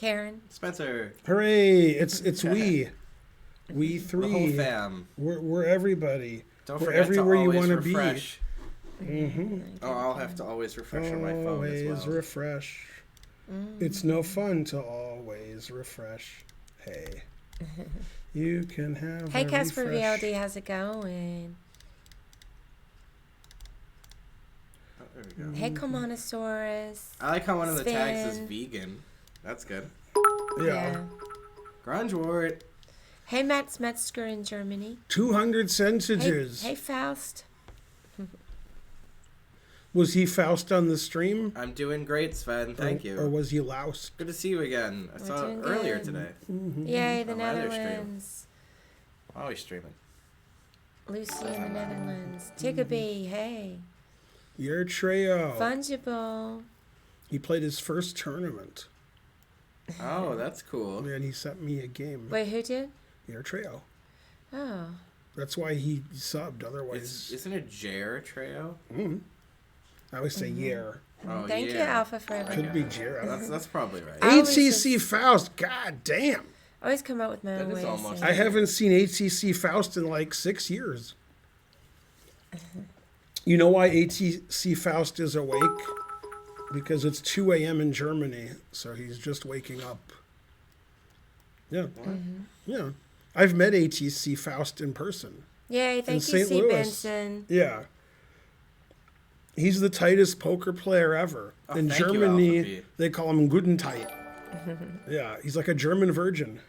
Karen. Spencer. Hooray! It's we. We three. The whole fam. We're everybody. Don't we're forget everywhere to you always want to be. refresh. Mm-hmm. Oh, I'll have to always refresh on my phone as well. Always refresh. It's no fun to always refresh. Hey. You can have Hey, a Casper refresh. VLD, how's it going? Oh, there we go. Hey, Commonosaurus. I like how one of the tags is Sven. vegan. That's good. Yeah. Grunge Wart. Hey, Matt Metzger in Germany. 200 centiges. Hey, Faust. Was he Faust on the stream? I'm doing great, Sven. Thank you. Or was he loused? Good to see you again. I saw it doing earlier good. today. Yay, the On my other stream. Netherlands. Always streaming. Lucy in the Netherlands. Tiggabee, hey. Your trio. Fungible. He played his first tournament. Oh, that's cool. And he sent me a game. Wait, who did? Your trio. Oh. That's why he subbed. Otherwise, Isn't it Jer Treo? I always say Yer. Oh, Thank you, yeah. Alpha, for everything. Could be Jer. That's probably right. I always ATC Faust. God damn. I always come up with my own That is way of almost- saying I haven't seen ATC Faust in like 6 years. You know why ATC Faust is awake? Because it's 2 a.m. in Germany, so he's just waking up. Yeah. Yeah. I've met ATC Faust in person. Yay, thank you, St. C. Louis. Benson. Yeah. He's the tightest poker player ever. Oh, in thank you, Germany, Alpha P. they call him Guten Tight. Yeah, he's like a German virgin.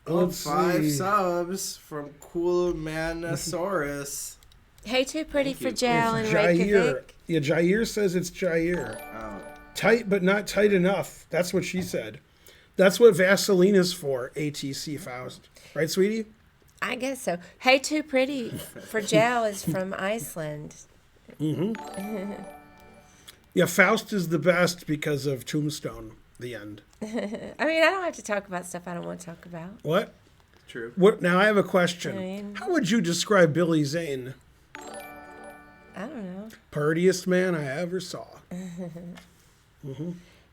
Oh, Let's 5 see. subs from Cool Manosaurus. Hey, too pretty Thank for you. jail in Jair. Reykjavik. Yeah, Jair says it's Jair. Oh, Tight, but not tight enough. That's what she said. That's what Vaseline is for, ATC Faust. Right, sweetie? I guess so. Hey, too pretty for jail is from Iceland. Yeah, Faust is the best because of Tombstone, the end. I mean, I don't have to talk about stuff I don't want to talk about. What? true. What? Now I have a question. I mean- How would you describe Billy Zane? I don't know. Purtiest man I ever saw.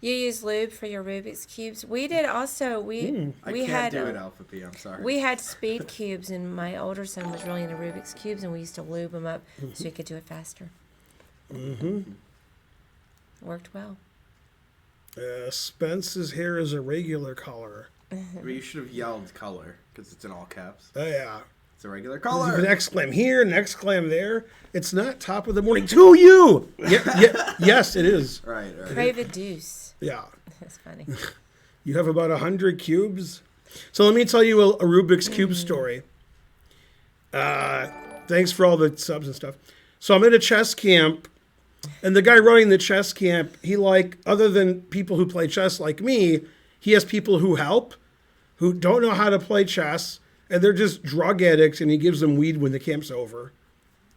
You use lube for your Rubik's cubes. We did also. We I we can't had do it, Alpha P. I'm sorry. we had speed cubes, and my older son was really into Rubik's cubes, and we used to lube them up so he could do it faster. Worked well. Spence's hair is a regular color. But you should have yelled color because it's in all caps. Oh, yeah. It's a regular There's an color. exclaim here, an exclaim there. It's not top of the morning to you. Yes, it is. Right. Crave a deuce. Yeah. That's funny. You have about 100 cubes. So let me tell you a Rubik's Cube story. Thanks for all the subs and stuff. So I'm at a chess camp, and the guy running the chess camp, he other than people who play chess like me, he has people who help, who don't know how to play chess, and they're just drug addicts, and he gives them weed when the camp's over.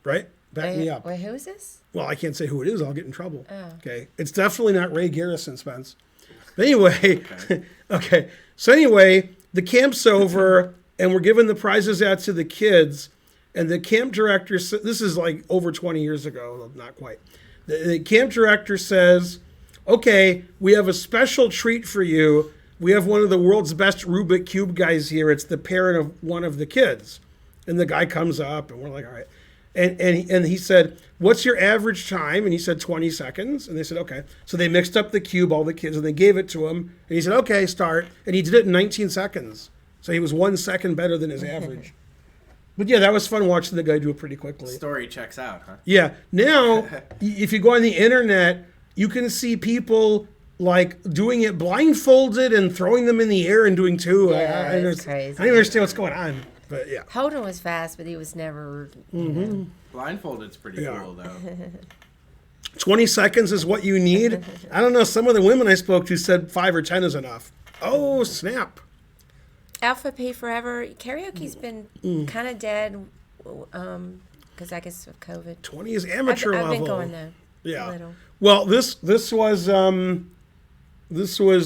Right? Back me up. Wait, who is this? Well, I can't say who it is. I'll get in trouble. Oh. Okay. It's definitely not Ray Garrison, Spence. But anyway, okay. So anyway, the camp's over, and we're giving the prizes out to the kids. And the camp director, this is like over 20 years ago, not quite. The camp director says, okay, we have a special treat for you. We have one of the world's best Rubik Cube guys here. It's the parent of one of the kids. And the guy comes up, and we're like, all right. And he said, what's your average time? And he said 20 seconds. And they said, okay. So they mixed up the cube, all the kids, and they gave it to him. And he said, okay, start. And he did it in 19 seconds. So he was 1 second better than his average. But yeah, that was fun watching the guy do it pretty quickly. Story checks out, huh? Yeah. Now, if you go on the internet, you can see people like doing it blindfolded and throwing them in the air and doing two. Yeah, I it's don't crazy. understand what's going on. But yeah. Holden was fast, but he was never. Blindfolded's pretty Yeah. cool, though. 20 seconds is what you need. I don't know. Some of the women I spoke to said 5 or 10 is enough. Oh, snap. Alpha P forever. Karaoke's been kind of dead because I guess of COVID. 20 is amateur I've level. been going though. A Yeah. little. Well, this was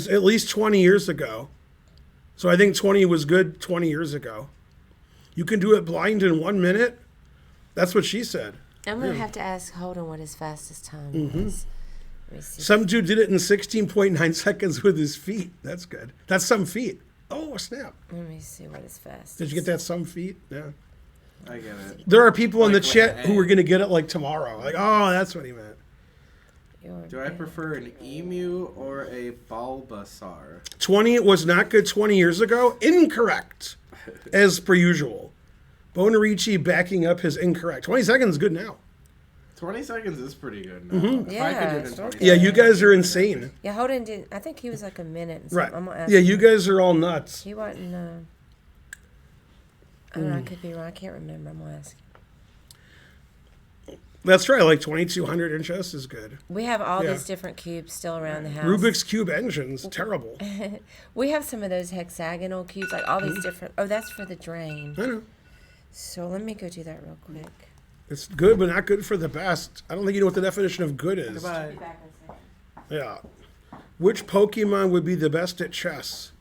at least 20 years ago. So I think 20 was good 20 years ago. You can do it blind in 1 minute. That's what she said. I'm gonna have to ask Holden what his fastest time was. Let me see. Some dude did it in 16.9 seconds with his feet. That's good. That's some feet. Oh, snap. Let me see what is fast. Did you get that some feet? Yeah. I get it. There are people in the Like with chat an who A. are going to get it like tomorrow. Like, oh, that's what he meant. Do I prefer an emu or a Bulbasaur? 20 was not good 20 years ago. Incorrect, as per usual. Bonarici backing up his incorrect. 20 seconds is good now. 20 seconds is pretty good now. If I could do it in 20 Yeah, you guys are insane. Yeah, Holden did. I think he was like a minute. And Right. something. I'm gonna ask Yeah, him. you guys are all nuts. He wasn't. I don't know. I could be wrong. I can't remember. I'm gonna ask him. That's right. Like 2200 in chess is good. We have all Yeah. these different cubes still around the house. Rubik's Cube engines, terrible. We have some of those hexagonal cubes, like all these different. Oh, that's for the drain. I know. So let me go do that real quick. It's good, but not good for the best. I don't think you know what the definition of good is. Goodbye. Back in a second. Yeah. Which Pokemon would be the best at chess?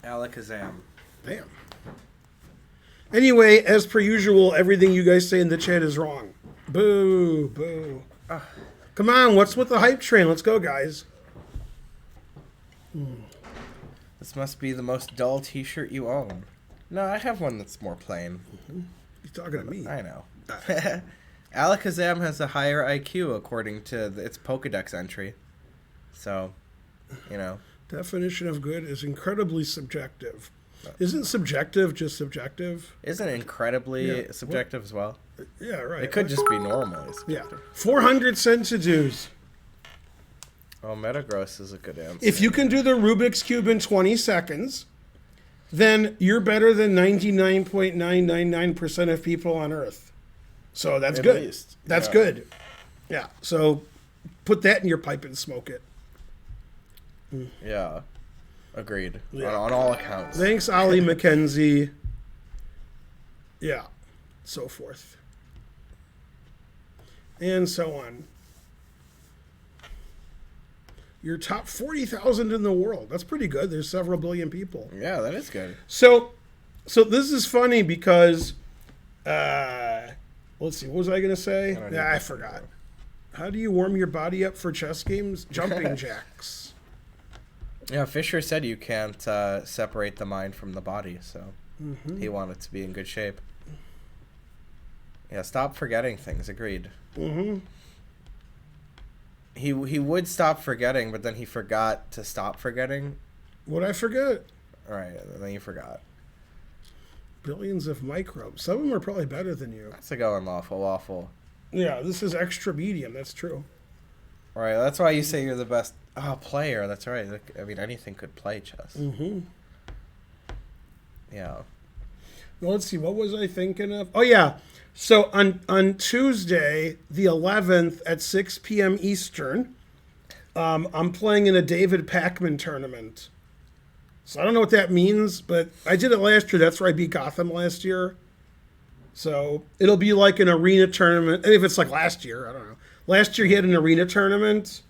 Alakazam. Damn. Anyway, as per usual, everything you guys say in the chat is wrong. Boo, boo. Come on, what's with the hype train? Let's go, guys. This must be the most dull t-shirt you own. No, I have one that's more plain. You're talking to me. I know. Alakazam has a higher IQ according to its Pokedex entry. So, you know. Definition of good is incredibly subjective. Isn't subjective just subjective? Isn't it incredibly Yeah. subjective as well? Yeah, right. It could just be normally Yeah. subjective. 400 centidues. Oh, Metagross is a good answer. If you can do the Rubik's Cube in 20 seconds, then you're better than 99.999% of people on Earth. So that's At good. least, That's yeah. good. Yeah. So put that in your pipe and smoke it. Yeah. Agreed. Yeah. On all accounts. Thanks, Ollie McKenzie. Yeah. So forth. And so on. You're top 40,000 in the world. That's pretty good. There's several billion people. Yeah, that is good. So this is funny because, let's see, what was I going to say? don't Yeah, know. I forgot. How do you warm your body up for chess games? Jumping jacks. Yeah, Fisher said you can't separate the mind from the body, so he wanted to be in good shape. Yeah, stop forgetting things. Agreed. Mm-hmm. He would stop forgetting, but then he forgot to stop forgetting. What'd I forget? All right, and then you forgot. Billions of microbes. Some of them are probably better than you. That's a going lawful waffle. Yeah, this is extra medium. That's true. All right, that's why you say you're the best player. That's right. Like, I mean, anything could play chess. Mm-hmm. Yeah. Well, let's see. What was I thinking of? Oh, yeah. So on Tuesday, the 11th at 6 p.m. Eastern, I'm playing in a David Pacman tournament. So I don't know what that means, but I did it last year. That's where I beat Gotham last year. So it'll be like an arena tournament. If it's like last year, I don't know. Last year he had an arena tournament.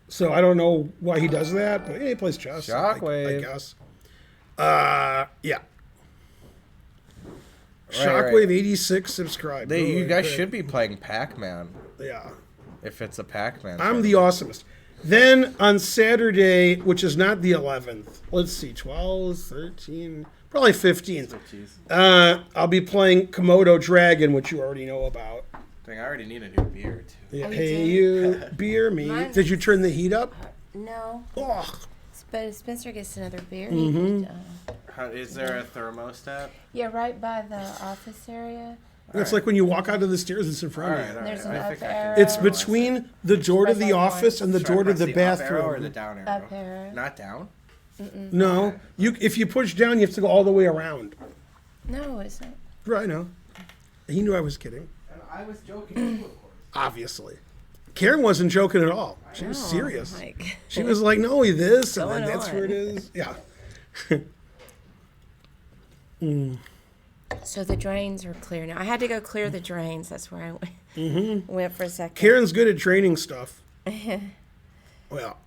So I don't know why he does that, but yeah, he plays chess. Shockwave. I guess. Yeah. Right, Shockwave 86 subscribe. You guys should be playing Pac-Man Yeah. if it's a Pac-Man. I'm the tournament. awesomest. Then on Saturday, which is not the 11th, let's see, 12, 13, probably 15th. Oh, jeez. I'll be playing Komodo Dragon, which you already know about. Dang, I already need a new beer, too. Yeah, Oh, you hey, did? you, beer me. Mine- Did you turn the heat up? No, Oh, but if Spencer gets another beer. Is there a thermostat? Yeah, right by the office area. it's like when you walk out of the stairs, it's in front of you. There's an I up think I can- arrow. It's between the door to Press the like office and the Should I door to press the Up arrow or the bathroom. down arrow? Up arrow. Not down? No, if you push down, you have to go all the way around. No, it's not. Right, I know. He knew I was kidding. And I was joking too, of course. Obviously. Karen wasn't joking at all. She was No, serious. like- She was like, no, this, and then Going that's on. where it is. Yeah. So the drains are clear now. I had to go clear the drains. That's where I went for a second. Karen's good at training stuff. Well,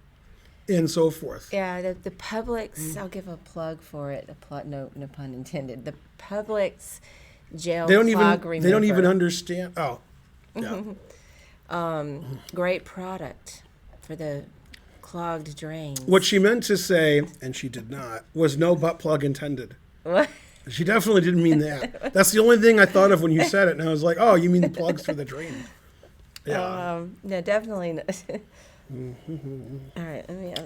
and so forth. Yeah, the Publix. I'll give a plug for it. No pun intended. The Publix gel They don't clog even remover. understand. Oh. Yeah. Great product. for the clogged drains. What she meant to say, and she did not, was no butt plug intended. What? She definitely didn't mean that. That's the only thing I thought of when you said it, and I was like, oh, you mean the plugs for the drain. Yeah. No, definitely not. All right,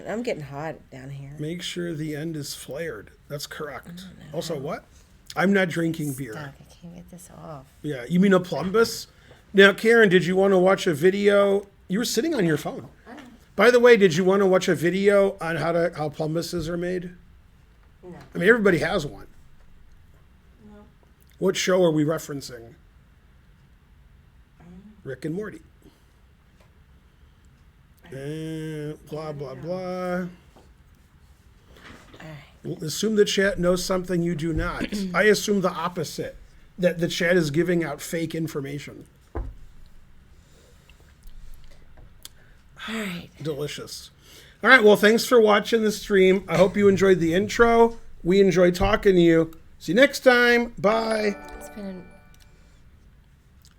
I'm getting hot down here. Make sure the end is flared. That's correct. Also, what? I'm not drinking beer. Stuck. I can't get this off. Yeah, you mean a plumbus? Now, Karen, did you want to watch a video? You were sitting on your phone. By the way, did you want to watch a video on how plumbuses are made? No. I mean, everybody has one. No. What show are we referencing? Rick and Morty. Blah, blah, blah. Assume the chat knows something you do not. I assume the opposite, that the chat is giving out fake information. All right. Delicious. All right, well, thanks for watching the stream. I hope you enjoyed the intro. We enjoyed talking to you. See you next time. Bye. It's been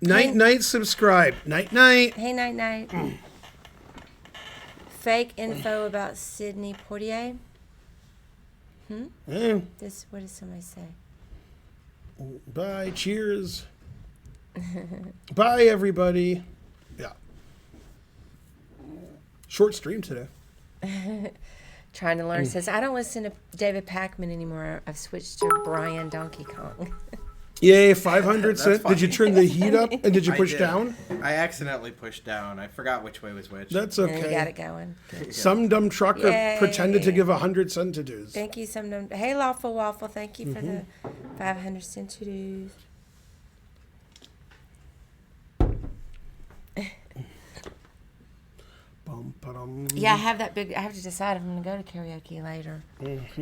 Night, subscribe. Night. Hey, night. Fake info about Sidney Poitier. Eh, What did somebody say? bye. Cheers. Bye, everybody. Yeah. Short stream today. Trying to learn. Says, I don't listen to David Packman anymore. I've switched to Brian Donkey Kong. Yay, 500 cents. funny. Did you turn the heat up and did you I push did. down? I accidentally pushed down. I forgot which way was which. That's And you got okay. it going. Good. Some dumb trucker Yay. pretended to give 100 cent to dues. Thank you, Hey, Lawful Waffle. Thank you for the 500 cent to do's. Bum, ba-dum. Yeah, I have to decide if I'm going to go to karaoke later.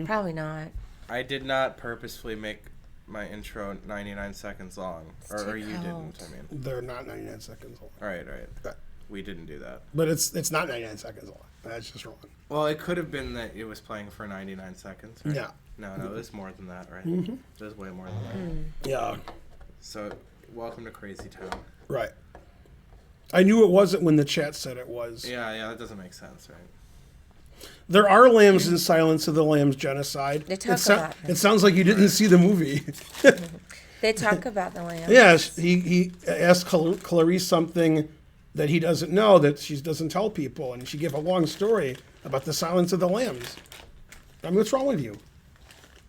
Probably not. I did not purposefully make my intro 99 seconds long. It's Or too you cold. didn't, I mean. They're not 99 seconds long. Right. But, We didn't do that. but it's not 99 seconds long. That's just wrong. Well, it could have been that it was playing for 99 seconds. Right? Yeah. No, it was more than that, right? It was way more than that. Yeah, So, welcome to Crazy Town. right. I knew it wasn't when the chat said it was. Yeah, that doesn't make sense, right? There are lambs in Silence of the Lambs genocide. They talk it, so- about them. it sounds like you didn't see the movie. They talk about the lamb. Yes, he asked Clarice something that he doesn't know, that she doesn't tell people, and she gave a long story about the Silence of the Lambs. I mean, what's wrong with you?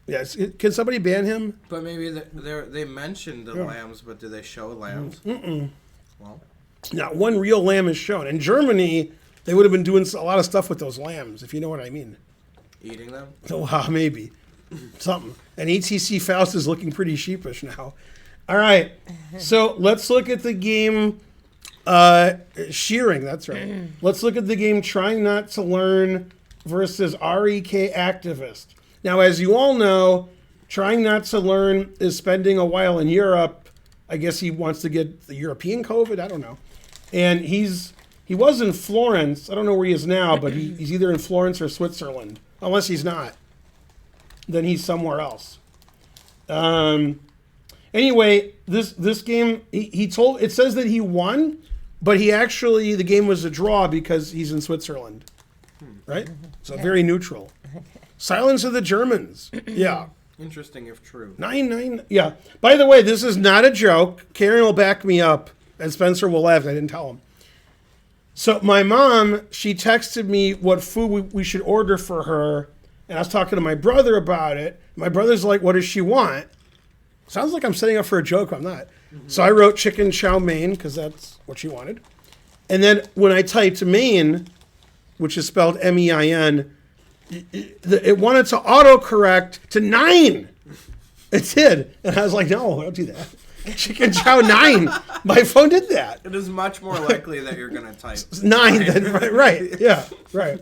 Yes, can somebody ban him? But maybe they mentioned the lambs, but do they show lambs? Well, Not one real lamb is shown. In Germany, they would have been doing a lot of stuff with those lambs, if you know what I mean. eating them? Wow, maybe. Something. And ETC Faust is looking pretty sheepish now. All right. So let's look at the game Shearing. That's right. Let's look at the game Trying Not to Learn versus REK Activist. Now, as you all know, Trying Not to Learn is spending a while in Europe. I guess he wants to get the European COVID. I don't know. And he was in Florence. I don't know where he is now, but he's either in Florence or Switzerland. Unless he's not, then he's somewhere else. Anyway, this game, it says that he won, but the game was a draw because he's in Switzerland, right? So very neutral. Silence of the Germans. Yeah. Interesting if true. 9-9. Yeah. By the way, this is not a joke. Karen will back me up, and Spencer will laugh. I didn't tell him. So my mom, she texted me what food we should order for her, and I was talking to my brother about it. My brother's like, what does she want? Sounds like I'm setting up for a joke. I'm not. So I wrote chicken chow mein, because that's what she wanted. And then when I typed mein, which is spelled MEIN, it wanted to autocorrect to 9. It did. And I was like, no, don't do that. Chicken chow 9. My phone did that. It is much more likely that you're going to type 9 than, right. Yeah, right.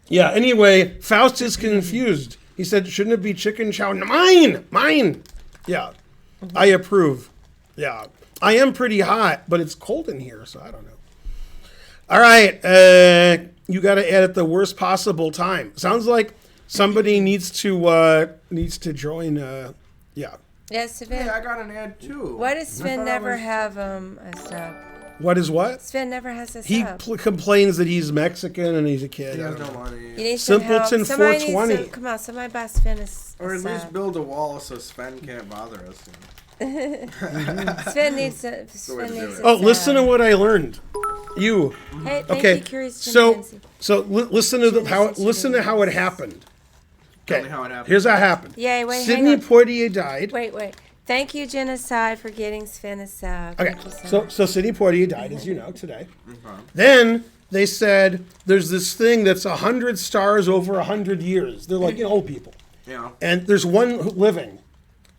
Yeah, anyway, Faust is confused. He said, shouldn't it be chicken chow? Mine. Yeah, I approve. Yeah, I am pretty hot, but it's cold in here, so I don't know. All right, you got to add at the worst possible time. Sounds like somebody needs to join. Yeah. Yes, Sven. Hey, I got an ad too. Why does I Sven thought I never was- have a stop? What is what? Sven never has a He sub. complains that he's Mexican and he's a kid. He I has don't no know. money. You need some help. Simpleton Somebody needs 420. come on, somebody buy Sven a Or at least sub. build a wall so Sven can't bother us. Sven needs a way to Sven do needs it. a Oh, listen to sub. what I learned. You. Hey, thank Okay. you, Curious So Chimpanzee. listen to listen to how it happened. Tell Okay. me how it happened. Here's how it happened. Yay, wait, hang Sidney on. Poitier died. Wait. Thank you, Genocide, for getting Sven a sub. Okay. Thank you so much. So Sidney Poitier died, as you know, today. Then they said there's this thing that's 100 stars over 100 years. They're like old people. Yeah. And there's one living.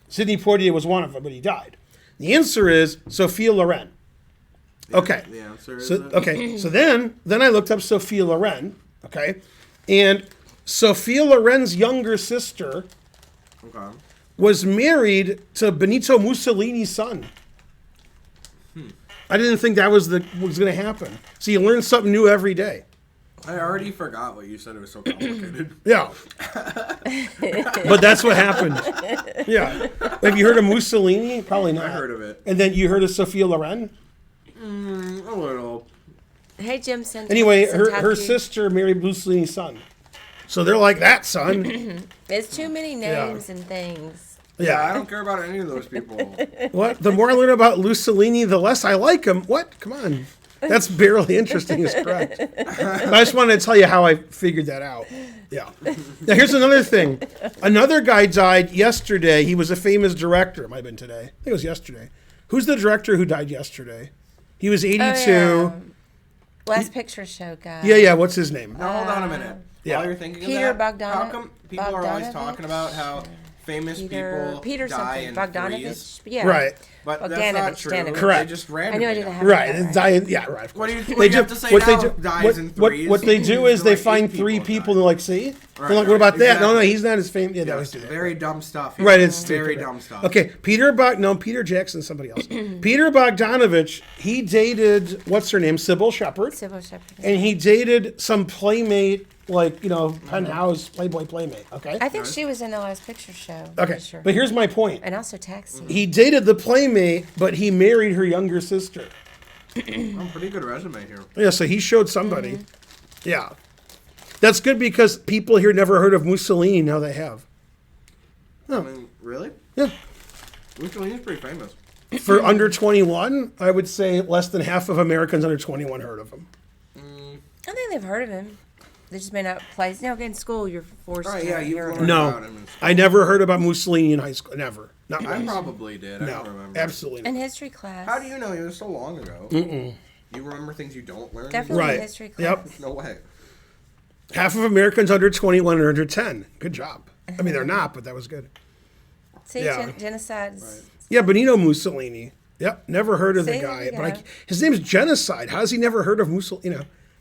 Sidney Poitier was one of them, but he died. The answer is Sophia Loren. Okay. The answer is So okay. So then I looked up Sophia Loren. Okay. And Sophia Loren's younger sister Okay. was married to Benito Mussolini's son. I didn't think that was going to happen. So you learn something new every day. I already forgot what you said. It was so complicated. Yeah. But that's what happened. Yeah. Have you heard of Mussolini? Probably not. I heard of it. And then you heard of Sophia Loren? A little. Hey, Jim. Sent Anyway, sent her you- sister married Mussolini's son. So they're like, that son. There's too many names and things. Yeah, I Yeah. don't care about any of those people. What? The more I learn about Mussolini, the less I like him. What? Come on. That's barely interesting is correct. But I just wanted to tell you how I figured that out. Yeah. Now here's another thing. Another guy died yesterday. He was a famous director. It might have been today. I think it was yesterday. Who's the director who died yesterday? He was 82. Oh, yeah. Last Picture Show guy. Yeah. What's his name? Now hold on a minute. Yeah. While you're thinking Peter of that, how Bogdano- come people are always Bogdanovich? talking about how famous people Peter die something. in Bogdanovich. threes? Yeah. Right. But that's Bogdanovich, not true. Danovich. Correct. They just I randomly knew I didn't die. have Right. that And right. die, yeah, right. Of What do course. you, what do you have to say now? Dies in threes. What they do is They're they like find 8 three people people died. and they're like, see? They're Right, like, what about that? No, exactly. he's not as famous. Yeah, they always Yes, do that. very dumb stuff. Right, it's very stupid. dumb stuff. Okay, Peter Jackson, somebody else. Peter Bogdanovich, he dated, what's her name, Sybil Shepherd. Sybil Shepherd. And he dated some playmate, like, penthouse Playboy playmate, okay? I think she was in the Last Picture Show. Okay, Pretty sure. but here's my point. And also Taxi. He dated the playmate, but he married her younger sister. Oh, pretty good resume here. Yeah, so he showed somebody. Yeah. That's good because people here never heard of Mussolini, now they have. I mean, really? Yeah. Mussolini's pretty famous. For under 21, I would say less than half of Americans under 21 heard of him. I think they've heard of him. They just may not play. In school, you're forced Right, to yeah, you've hear of learned him. about No, him. I never heard about Mussolini in high school. Never. Not I once. probably did. I don't No, remember. absolutely In not. history class. How do you know? It was so long ago. You remember things you don't learn? Definitely Right. in history class. Yep. No way. Half of Americans under 21 are under 10. Good job. I mean, they're not, but that was good. See, Yeah. genocides. Yeah, Benito Mussolini. Yep, never heard of the See, guy. there you But go. his name's Genocide. How has he never heard of Mussolini?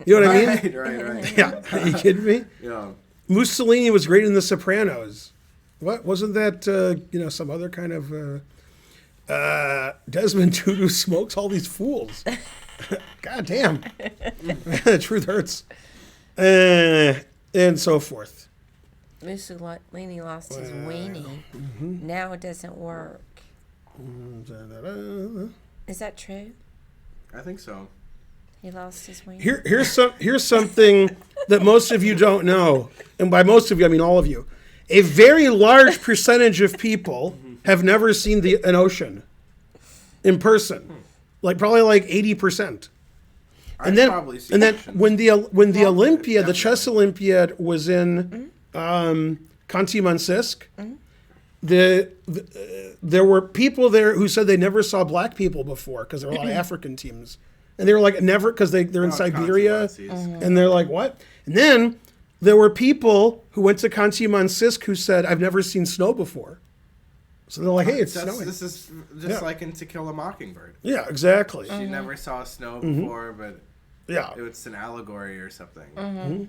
You know what I mean? Right. Yeah, are you kidding me? Yeah. Mussolini was great in The Sopranos. What wasn't that? Some other kind of Desmond Tutu smokes all these fools. God damn, the truth hurts, and so forth. Mussolini lost his weenie. Now it doesn't work. Is that true? I think so. He lost his weenie. Here's something that most of you don't know, and by most of you I mean all of you. A very large percentage of people have never seen an ocean in person, probably 80%. And then, probably seen and then ocean. when the Olympia, the chess Olympiad was in Khanty-Mansisk, there were people there who said they never saw black people before because there were a lot of African teams, and they were like never because they're in Siberia, and they're like what? And then there were people who went to Khanty-Mansisk who said I've never seen snow before, so they're like, hey, it's snowing. This is just like in To Kill a Mockingbird. Yeah, exactly. She never saw snow before, but Yeah, it's an allegory or something.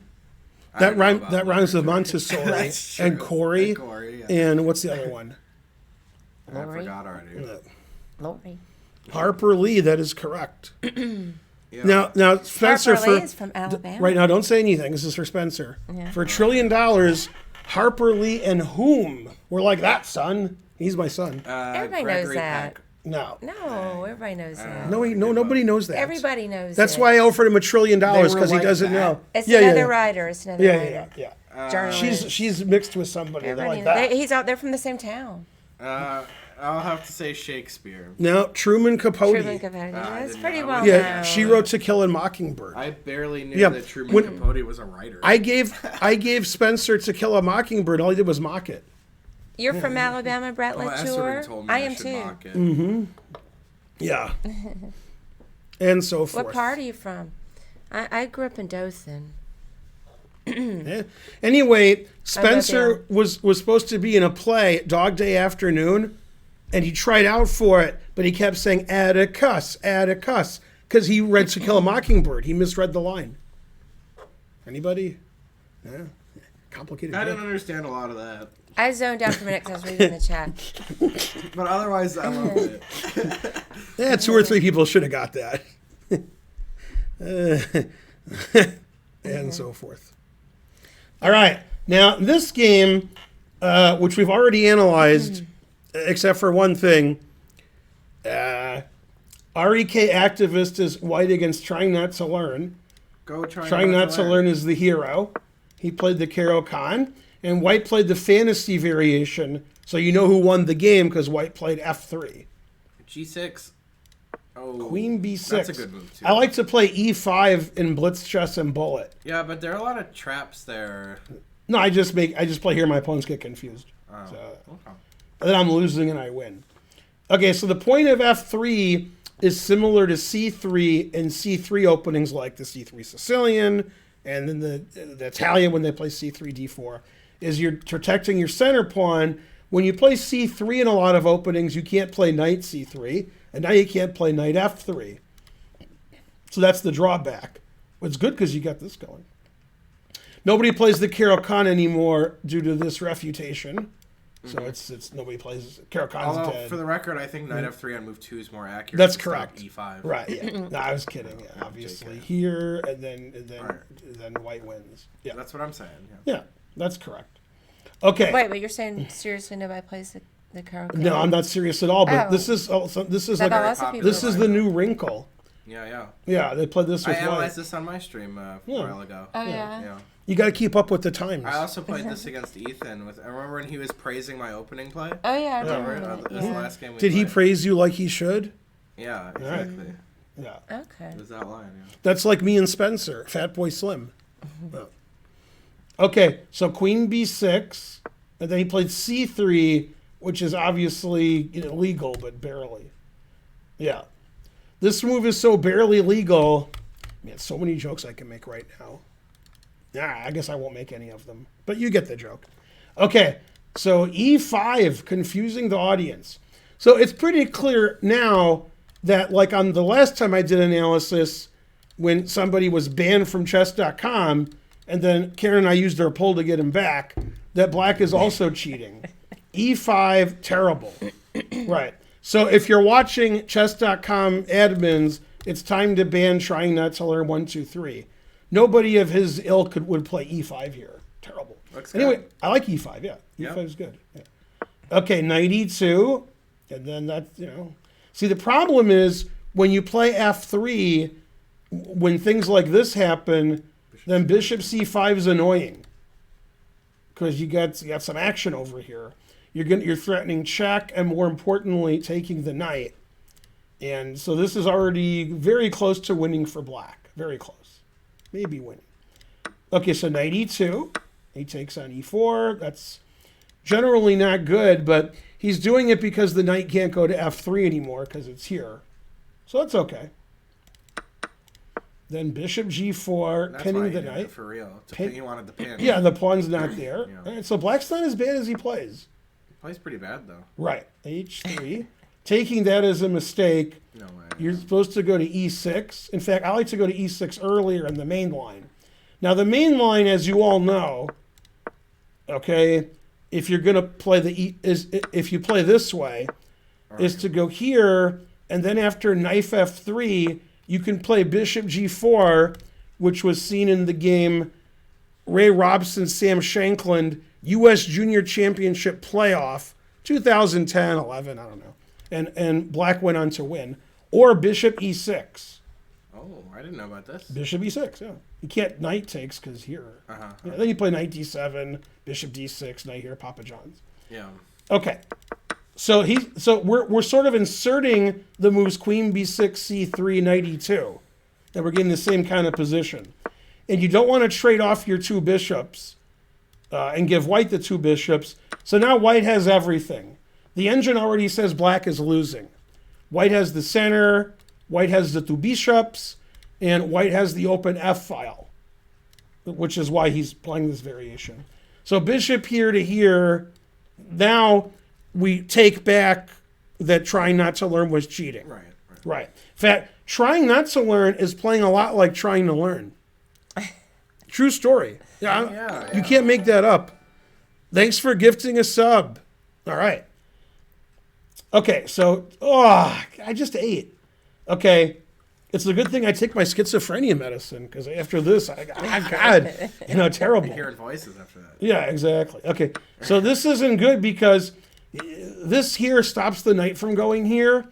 I that don't know about rhymes with literature. Montessori That's true. and Corey, And Corey, yeah. and what's the other one? I forgot already. Lori. Harper Lee. That is correct. Yeah. Now Spencer Harper Lee for is from Alabama. right now. Don't say anything. This is for Spencer. Yeah. For $1 trillion, Harper Lee and whom? We're like that, son. He's my son. Everybody Gregory knows that. Peck. No. No, everybody knows that. Nobody knows that. Everybody knows That's it. why I offered him $1 trillion They were because he like doesn't that. know. It's yeah, another yeah. writer. It's another Yeah, writer. yeah. Journalist. She's mixed with somebody. They're Everybody like that. He's out there from the same town. I'll have to say Shakespeare. No, Truman Capote. Truman Capote. That's didn't pretty know. well Yeah, known. she wrote To Kill a Mockingbird. I barely knew Yeah, that Truman Capote was a writer. I gave Spencer To Kill a Mockingbird. All he did was mock it. You're from Alabama, Brett Esther Latour? told me I am should too. mock it. Yeah. And so forth. What part are you from? I grew up in Dothan. Yeah. Anyway, Spencer you. was supposed to be in a play, Dog Day Afternoon, and he tried out for it, but he kept saying Atticus, because he read To Kill a Mockingbird. He misread the line. Anybody? Yeah. Complicated. I joke. didn't understand a lot of that. I zoned out for a minute because I was reading the chat. But otherwise, I love it. Yeah, 2 or 3 people should have got that. And so forth. All right. Now, this game, which we've already analyzed, except for one thing, REK activist is white against Trying Not to Learn. Trying Not to Learn is the hero. He played the Carol Khan, and white played the fantasy variation. So you know who won the game because white played F3. G6. Oh, Queen B6. That's a good move, too. I like to play E5 in Blitz, Chess, and Bullet. Yeah, but there are a lot of traps there. No, I just play here. My opponents get confused. Oh, So, okay. and then I'm losing and I win. Okay, so the point of F3 is similar to C3 and C3 openings like the C3 Sicilian and then the Italian when they play C3 D4 is you're protecting your center pawn. When you play C3 in a lot of openings, you can't play knight C3, and now you can't play knight F3. So that's the drawback. But it's good because you got this going. Nobody plays the Carol Khan anymore due to this refutation. So it's nobody plays Carol Khan's Although, dead. for the record, I think knight F3 on move 2 is more accurate. That's to stop correct. E5. Right. Yeah. No, I was kidding. Yeah, obviously here and then white wins. Yeah. That's what I'm saying. Yeah, that's correct. Okay. Wait, but you're saying seriously nobody plays the Carol Khan? No, I'm not serious at all. But Oh. this is I thought lots of people this is the new wrinkle. Yeah. Yeah, they play this I with analyzed white. this on my stream a while ago. Oh, yeah. Yeah. You got to keep up with the times. I also played this against Ethan. I remember when he was praising my opening play. Oh, yeah. I Remember? remember It was the last game we Did he played. praise you like he should? Yeah, right. exactly. Yeah. Okay. It was that line, yeah. That's like me and Spencer, Fat Boy Slim. Oh. Okay, so Queen B6, and then he played C3, which is obviously illegal, but barely. Yeah. This move is so barely legal. Man, so many jokes I can make right now. I guess I won't make any of them, but you get the joke. Okay, so E5, confusing the audience. So it's pretty clear now that, like on the last time I did analysis, when somebody was banned from chess.com, and then Karen and I used our poll to get him back, that black is also cheating. E5, terrible. Right. So if you're watching chess.com admins, it's time to ban Trying Not to Learn 1, 2, 3. Nobody of his ilk would play E5 here. Terrible. Looks Anyway, good. I like E5, yeah. Yep. E5 is good. Yeah. Okay, knight E2, and then that, See, the problem is when you play F3, when things like this happen, then bishop C5 is annoying because you got some action over here. You're threatening check, and more importantly, taking the knight. And so this is already very close to winning for black. Very close. Maybe winning. Okay, so knight E2. He takes on E4. That's generally not good, but he's doing it because the knight can't go to F3 anymore because it's here. So that's okay. Then bishop G4, That's why pinning he the did it knight. for real. Pin- He wanted the pin. Yeah, the pawn's not there. Yeah. All right, so black's not as bad as he plays. Plays pretty bad, though. Right. H3. Taking that as a mistake. No way. You're supposed to go to E6. In fact, I like to go to E6 earlier in the main line. Now, the main line, as you all know, okay, if you're going to play if you play this way, is to go here, and then after knife F3, you can play bishop G4, which was seen in the game Ray Robson, Sam Shankland, U.S. Junior Championship Playoff, 2010, 11, I don't know. and black went on to win. Or bishop e6. Oh, I didn't know about this. Bishop e6, yeah. You can't knight takes because here. Uh-huh. Yeah, then you play knight d7, bishop d6, knight here, Papa John's. Yeah. Okay. So we're sort of inserting the moves queen b6, c3, knight e2. That we're getting the same kind of position. And you don't want to trade off your two bishops and give white the two bishops. So now white has everything. The engine already says black is losing. White has the center, white has the two bishops, and white has the open f file, which is why he's playing this variation. So bishop here to here. Now we take back that trying not to learn was cheating. Right. In fact, trying not to learn is playing a lot like trying to learn. True story. Yeah. You can't make that up. Thanks for gifting a sub. All right. Okay, so, I just ate. Okay, it's a good thing I take my schizophrenia medicine, because after this, God, terrible. You're hearing voices after that. Yeah, exactly. Okay, so this isn't good because this here stops the knight from going here.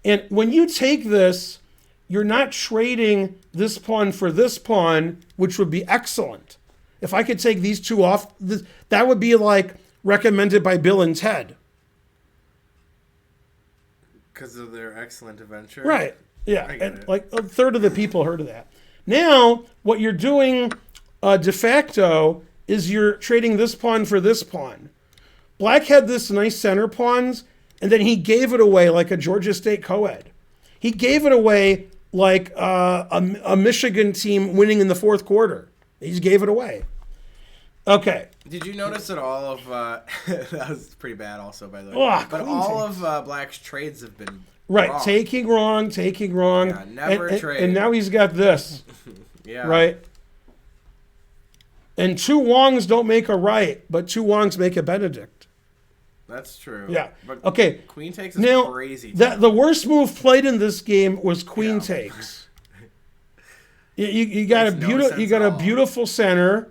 And when you take this, you're not trading this pawn for this pawn, which would be excellent. If I could take these two off, that would be like recommended by Bill and Ted. Because of their excellent adventure? Right. Yeah. And like a third of the people heard of that. Now, what you're doing de facto is you're trading this pawn for this pawn. Black had this nice center pawns, and then he gave it away like a Georgia State co-ed. He gave it away like a Michigan team winning in the fourth quarter. He just gave it away. Okay. Did you notice that all of that was pretty bad also, by the way. But all of Black's trades have been wrong. taking wrong. Yeah, never trade. And now he's got this. Yeah. Right. And two wrongs don't make a right, but two wrongs make a Benedict. That's true. Yeah. But okay. Queen takes is crazy. The worst move played in this game was queen takes. You got a beautiful center.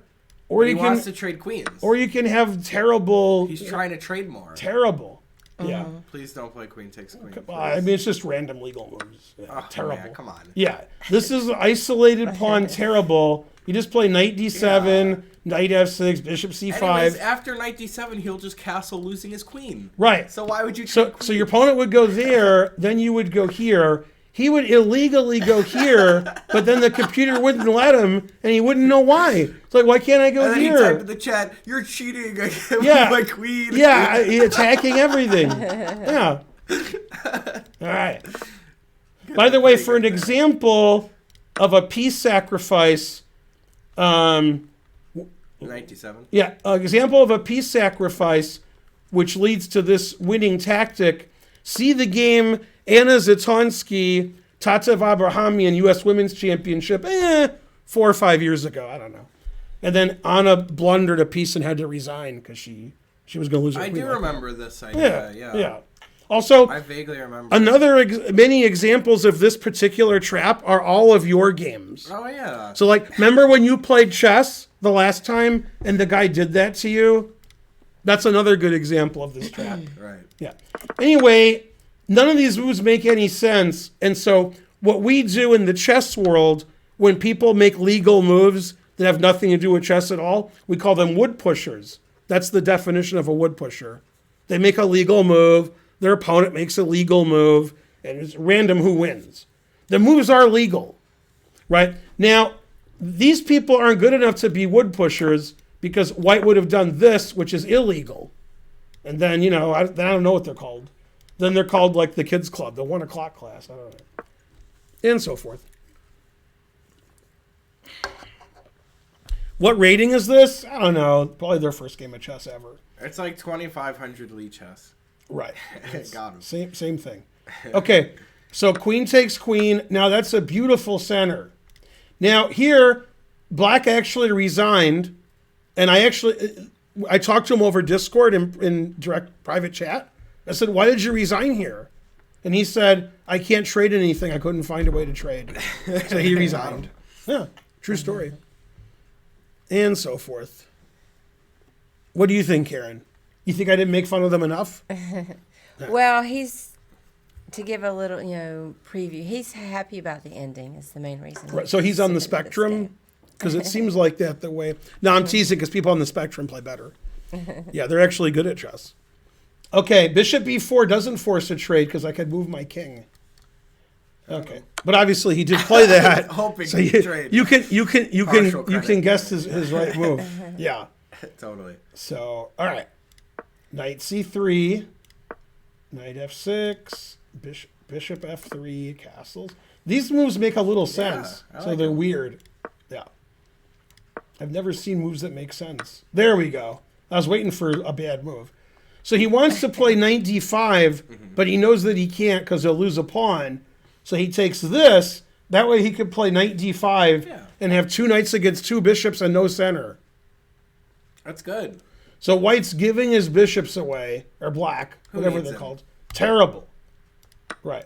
Or he wants to trade queens. Or you can have terrible... He's trying to trade more. Terrible. Yeah. Please don't play queen takes queen. I mean, it's just random legal moves. Yeah, terrible. Yeah, come on. Yeah. This is isolated pawn terrible. You just play knight d7, knight f6, bishop c5. Anyways, after knight d7, he'll just castle losing his queen. Right. So why would you trade So your opponent would go there, then you would go here. He would illegally go here, but then the computer wouldn't let him, and he wouldn't know why. It's like, why can't I go and then here? He typed in the chat, "You're cheating with my queen." Yeah, attacking everything. Yeah. All right. By the way, for an example of a piece sacrifice, knight d7. Yeah, an example of a piece sacrifice, which leads to this winning tactic. See the game. Anna Zatonsky, Tatev Abrahamian U.S. Women's Championship, 4 or 5 years ago. I don't know. And then Anna blundered a piece and had to resign because she was going to lose her queen. I do remember this idea, yeah. Also, I vaguely remember. Many examples of this particular trap are all of your games. Oh, yeah. So, like, remember when you played chess the last time and the guy did that to you? That's another good example of this trap. Right. Yeah. Anyway... None of these moves make any sense. And so what we do in the chess world, when people make legal moves that have nothing to do with chess at all, we call them wood pushers. That's the definition of a wood pusher. They make a legal move, their opponent makes a legal move, and it's random who wins. The moves are legal, right? Now, these people aren't good enough to be wood pushers because white would have done this, which is illegal. And then, I don't know what they're called. Then they're called like the kids club, the 1 o'clock class. I don't know. And so forth. What rating is this? I don't know. Probably their first game of chess ever. It's like 2,500 Lee chess. Right. Got him. Same thing. Okay. So queen takes queen. Now that's a beautiful center. Now here, black actually resigned. And I talked to him over Discord in direct private chat. I said, why did you resign here? And he said, I can't trade anything. I couldn't find a way to trade. So he resigned. Yeah, true story. And so forth. What do you think, Karen? You think I didn't make fun of them enough? Well, he's to give a little, preview, he's happy about the ending is the main reason. Right, so he's on the spectrum? Because it seems like that the way. No, I'm teasing because people on the spectrum play better. Yeah, they're actually good at chess. Okay, bishop b4 doesn't force a trade because I could move my king. Okay, but obviously he did play that. Hoping so trade. you can guess his right move. Yeah. Totally. So all right, knight c3, knight f6, bishop f3, castles. These moves make a little sense, so they're weird. Yeah. I've never seen moves that make sense. There we go. I was waiting for a bad move. So he wants to play knight d5, but he knows that he can't because he'll lose a pawn. So he takes this. That way he could play knight d5 and have 2 knights against 2 bishops and no center. That's good. So white's giving his bishops away, or black, whatever they're called. Terrible. Right.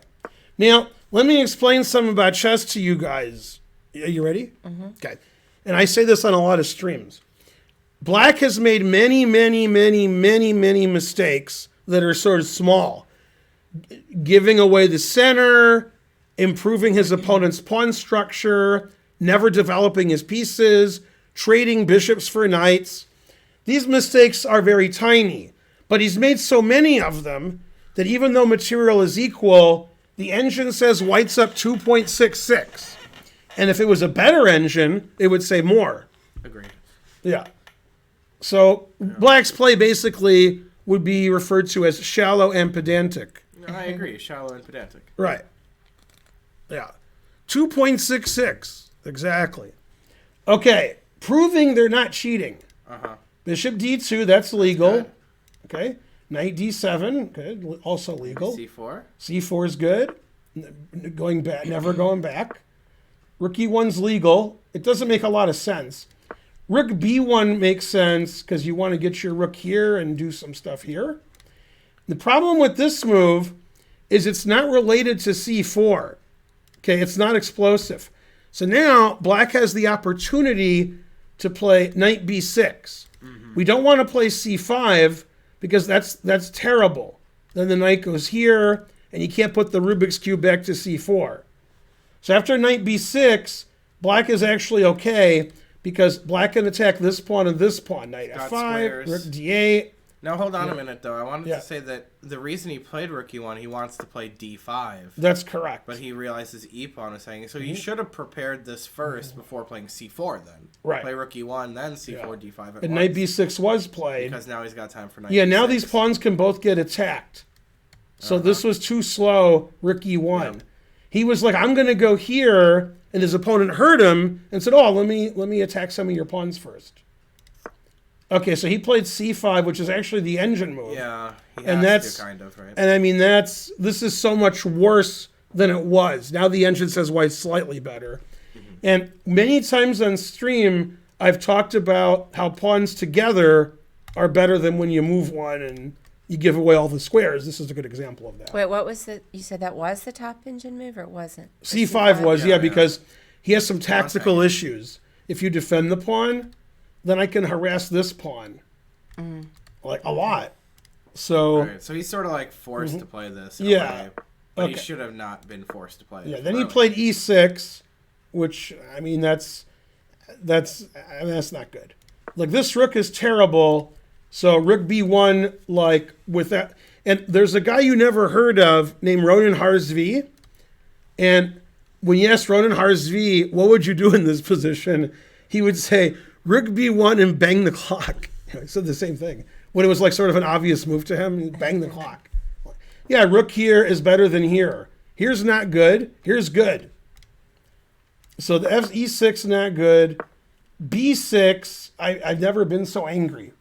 Now, let me explain something about chess to you guys. Are you ready? Okay. And I say this on a lot of streams. Black has made many mistakes that are sort of small. Giving away the center, improving his opponent's pawn structure, never developing his pieces, trading bishops for knights. These mistakes are very tiny, but he's made so many of them that even though material is equal, the engine says white's up 2.66. And if it was a better engine, it would say more. Agreed. Yeah. So black's play basically would be referred to as shallow and pedantic. I agree. Shallow and pedantic. Right. Yeah. 2.66. Exactly. Okay. Proving they're not cheating. Bishop d2, that's legal. Okay. Knight d7, good. Also legal. C4. C4 is good. Going back, never going back. Rook e1's legal. It doesn't make a lot of sense. Rook b1 makes sense because you want to get your rook here and do some stuff here. The problem with this move is it's not related to c4. Okay, it's not explosive. So now black has the opportunity to play knight b6. We don't want to play c5 because that's terrible. Then the knight goes here, and you can't put the Rubik's Cube back to c4. So after knight b6, black is actually okay because black can attack this pawn and this pawn. Knight f5, rook d8. Now hold on a minute, though. I wanted to say that the reason he played rook e1, he wants to play d5. That's correct. But he realizes e-pawn is saying, so you should have prepared this first before playing c4 then. Right. Play rook e1, then c4, d5 at and once. knight b6 was played. Because now he's got time for knight Yeah, b6. now these pawns can both get attacked. So this was too slow, rook e1. Yep. He was like, I'm going to go here, and his opponent heard him and said, oh, let me attack some of your pawns first. Okay, so he played c5, which is actually the engine move. Yeah, he and has that's to, kind of, right? And I mean, this is so much worse than it was. Now the engine says white's slightly better. And many times on stream, I've talked about how pawns together are better than when you move one and you give away all the squares. This is a good example of that. Wait, what was you said that was the top engine move or it wasn't? C5 was, because he has some tactical issues. If you defend the pawn, then I can harass this pawn. Like a lot. So Right, so he's sort of like forced to play this in a way, but he should have not been forced to play it. Yeah, then he played e6, which, I mean, that's not good. Like, this rook is terrible, so rook b1, like, with that. And there's a guy you never heard of named Ronan Harzvi, and when you asked Ronan Harzvi, what would you do in this position, he would say, rook b1 and bang the clock. He said the same thing. When it was like sort of an obvious move to him, he'd bang the clock. Yeah, rook here is better than here. Here's not good. Here's good. So the e6 not good. b6, I've never been so angry.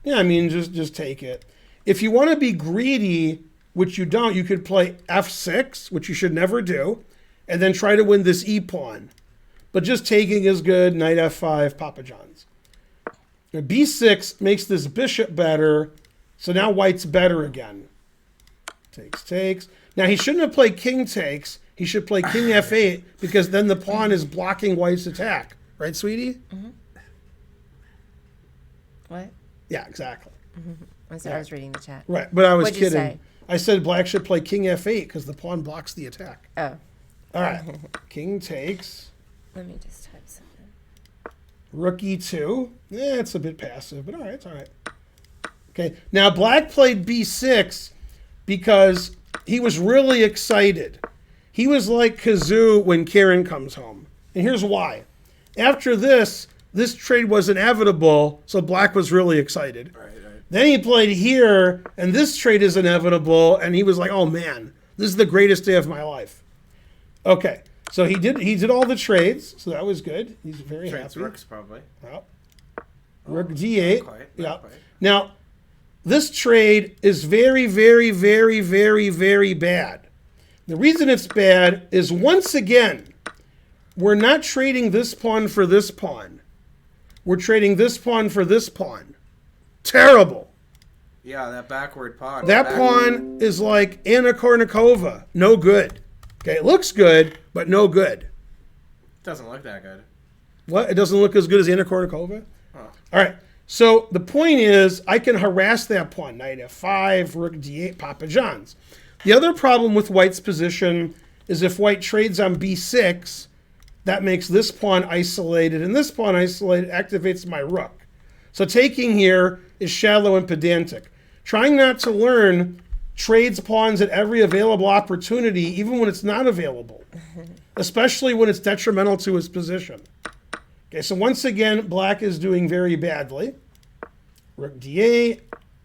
Yeah, I mean, just take it. If you want to be greedy, which you don't, you could play f6, which you should never do, and then try to win this e-pawn. But just taking is good. Knight f5, Papa John's. Now, b6 makes this bishop better, so now white's better again. Takes. Now, he shouldn't have played king takes. He should play king f8, because then the pawn is blocking white's attack. Right, sweetie? What? Yeah, exactly. I was reading the chat. Right, but I was What'd you kidding. say? I said black should play king f8 because the pawn blocks the attack. Oh, All right, king takes. let me just type something. Rook e2. Yeah, it's a bit passive, but all right, it's all right. Okay, now black played b6 because he was really excited. He was like Kazoo when Karen comes home. And here's why. After this trade was inevitable, so black was really excited. Right. Then he played here, and this trade is inevitable, and he was like, oh man, this is the greatest day of my life. Okay, so he did all the trades, so that was good. He's very Trades happy. rooks probably. Yep. Rook d8. Not quite. Yeah. Not quite. Now, this trade is very, very, very, very, very bad. The reason it's bad is, once again, we're not trading this pawn for this pawn. We're trading this pawn for this pawn. Terrible. Yeah, that backward pawn. That pawn is like Anna Kournikova. No good. Okay, it looks good, but no good. Doesn't look that good. What? It doesn't look as good as Anna Kournikova? Oh. All right. So the point is, I can harass that pawn. Knight f5, rook d8, Papa John's. The other problem with white's position is if white trades on b6, that makes this pawn isolated, and this pawn isolated activates my rook. So taking here is shallow and pedantic. Trying not to learn trades pawns at every available opportunity, even when it's not available, especially when it's detrimental to his position. Okay, so once again, black is doing very badly. Rook d8,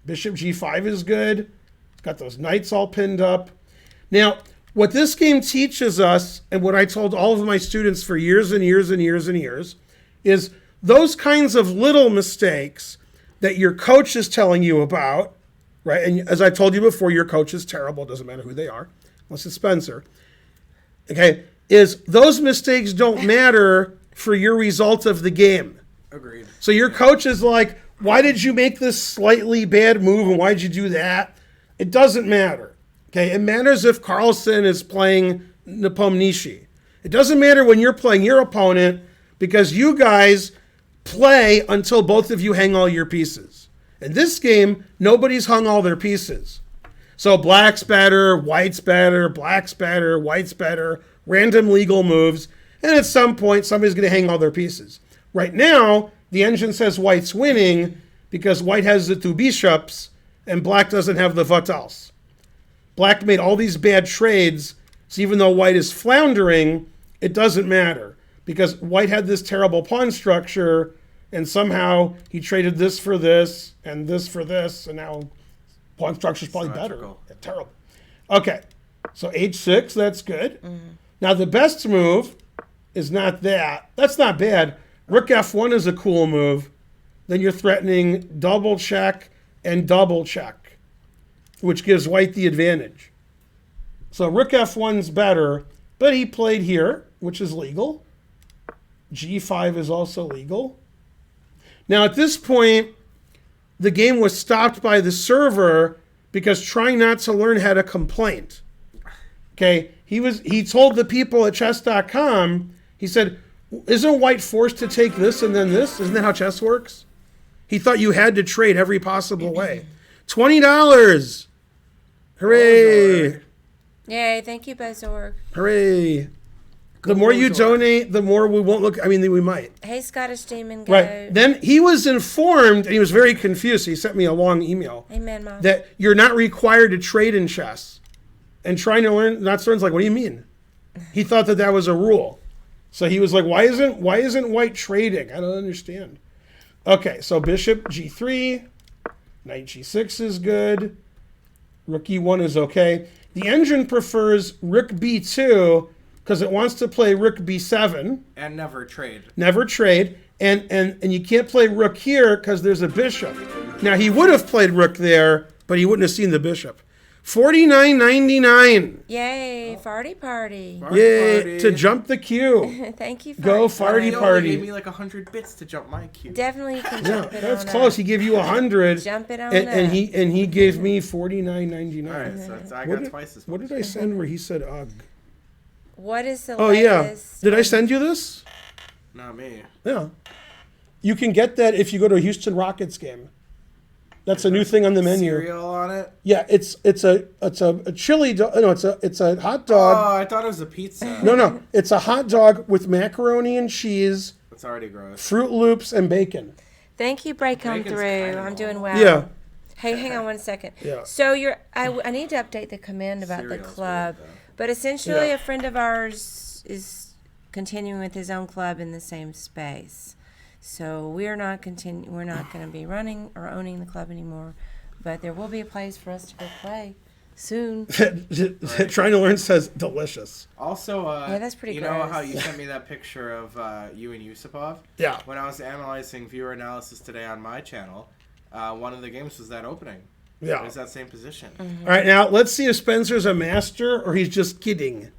bishop g5 is good. It's got those knights all pinned up. Now, what this game teaches us, and what I told all of my students for years and years and years and years, is those kinds of little mistakes that your coach is telling you about, right? And as I told you before, your coach is terrible. It doesn't matter who they are, unless it's Spencer. Okay, is those mistakes don't matter for your result of the game. Agreed. So your coach is like, why did you make this slightly bad move and why did you do that? It doesn't matter. Okay, it matters if Carlsen is playing Nepomniachtchi. It doesn't matter when you're playing your opponent, because you guys play until both of you hang all your pieces. In this game, nobody's hung all their pieces. So black's better, white's better, black's better, white's better, random legal moves, and at some point, somebody's going to hang all their pieces. Right now, the engine says white's winning because white has the two bishops and black doesn't have the fatals. Black made all these bad trades, so even though white is floundering, it doesn't matter because white had this terrible pawn structure, and somehow he traded this for this, and now pawn structure is probably better. Yeah, terrible. Okay, so h6, that's good. Now the best move is not that. That's not bad. Rook f1 is a cool move. Then you're threatening double check and double check, which gives white the advantage. So rook f1's better, but he played here, which is legal. g5 is also legal. Now at this point, the game was stopped by the server because trying not to learn had a complaint. Okay, he told the people at chess.com, he said, isn't white forced to take this and then this? Isn't that how chess works? He thought you had to trade every possible way. $20. Hooray. Yay, thank you, Bezorg. Hooray. The more you donate, the more we won't look. I mean, we might. Hey, Scottish Demon Goat. Right. Then he was informed, and he was very confused. He sent me a long email. Amen, Mom. That you're not required to trade in chess. And trying to learn, not learn's like, what do you mean? He thought that was a rule. So he was like, why isn't white trading? I don't understand. Okay, so bishop g3, knight g6 is good. Rook e1 is okay. The engine prefers rook b2 because it wants to play rook b7. And never trade. Never trade. And you can't play rook here because there's a bishop. Now, he would have played rook there, but he wouldn't have seen the bishop. $49.99. Yay, farty party. Yay, Party. to jump the queue. Thank you, Go farty He farty only party. gave me like 100 bits to jump my queue. Definitely you can Yeah, jump it that's on close. up. He gave you 100. Jump it on and up. he gave me $49.99. All right, so I What got did- twice as much. What did I send where he said ugh? What is the Oh, yeah. latest? Did I send you this? Not me. Yeah. You can get that if you go to a Houston Rockets game. That's a new thing on the menu. Cereal on it? Yeah, it's a chili dog. No, it's a hot dog. Oh, I thought it was a pizza. No, it's a hot dog with macaroni and cheese, It's already gross. Fruit Loops, and bacon. Thank you, Bray. Come Bacon's through. kinda I'm doing well. Yeah. Hey, hang on 1 second. Yeah. So I need to update the command about the Cereal's club, weird, though. but essentially Yeah. a friend of ours is continuing with his own club in the same space. So we're not going to be running or owning the club anymore, but there will be a place for us to go play soon. Trying to learn says delicious. Also, Yeah, that's pretty you know gross. how you sent me that picture of you and Yusupov? Yeah. When I was analyzing viewer analysis today on my channel, one of the games was that opening. Yeah. It was that same position. Mm-hmm. All right, now let's see if Spencer's a master or he's just kidding.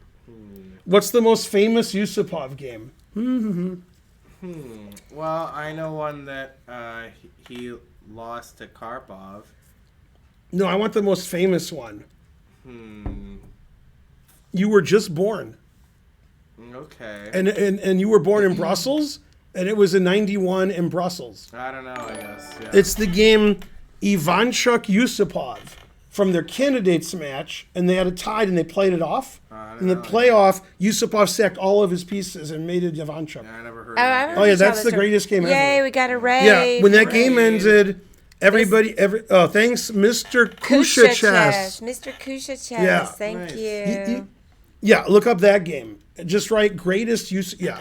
What's the most famous Yusupov game? Well, I know one that he lost to Karpov. No, I want the most famous one. Hmm. You were just born, Okay. and you were born in Brussels, and it was in '91 in Brussels. I don't know, I guess. Yeah. It's the game Ivanchuk Yusupov from their candidates match, and they had it tied, and they played it off. In the playoff, Yusupov sacked all of his pieces and made it Ivanchuk. I never heard I of that. heard game. Oh yeah, you tell that's the story. greatest game ever. Yay, we got a rave. Yeah, when that game Rave. ended, everybody, thanks, Mr. Kushaches. Mr. Kushaches. Yeah. Thank Nice. you. Yeah, look up that game. Just write greatest use. Yeah,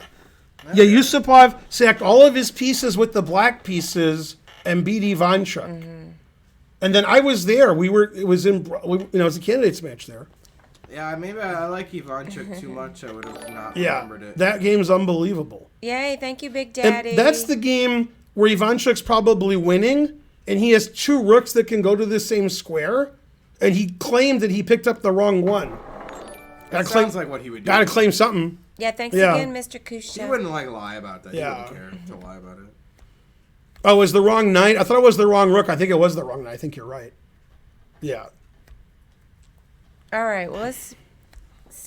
yeah. Yusupov sacked all of his pieces with the black pieces and beat Ivanchuk. Mm-hmm. And then I was there. It was a candidates match there. Yeah, maybe I like Ivanchuk too much. I would have not Yeah, remembered it. that game's unbelievable. Yay, thank you, Big And Daddy. that's the game where Ivanchuk's probably winning, and he has two rooks that can go to the same square, and he claimed that he picked up the wrong one. That sounds like what he would do. Gotta claim something. Yeah, thanks Yeah. again, Mr. Kusha. He wouldn't lie about that. Yeah. He wouldn't care to lie about it. Oh, it was the wrong knight? I thought it was the wrong rook. I think it was the wrong knight. I think you're right. Yeah. All right, well, let's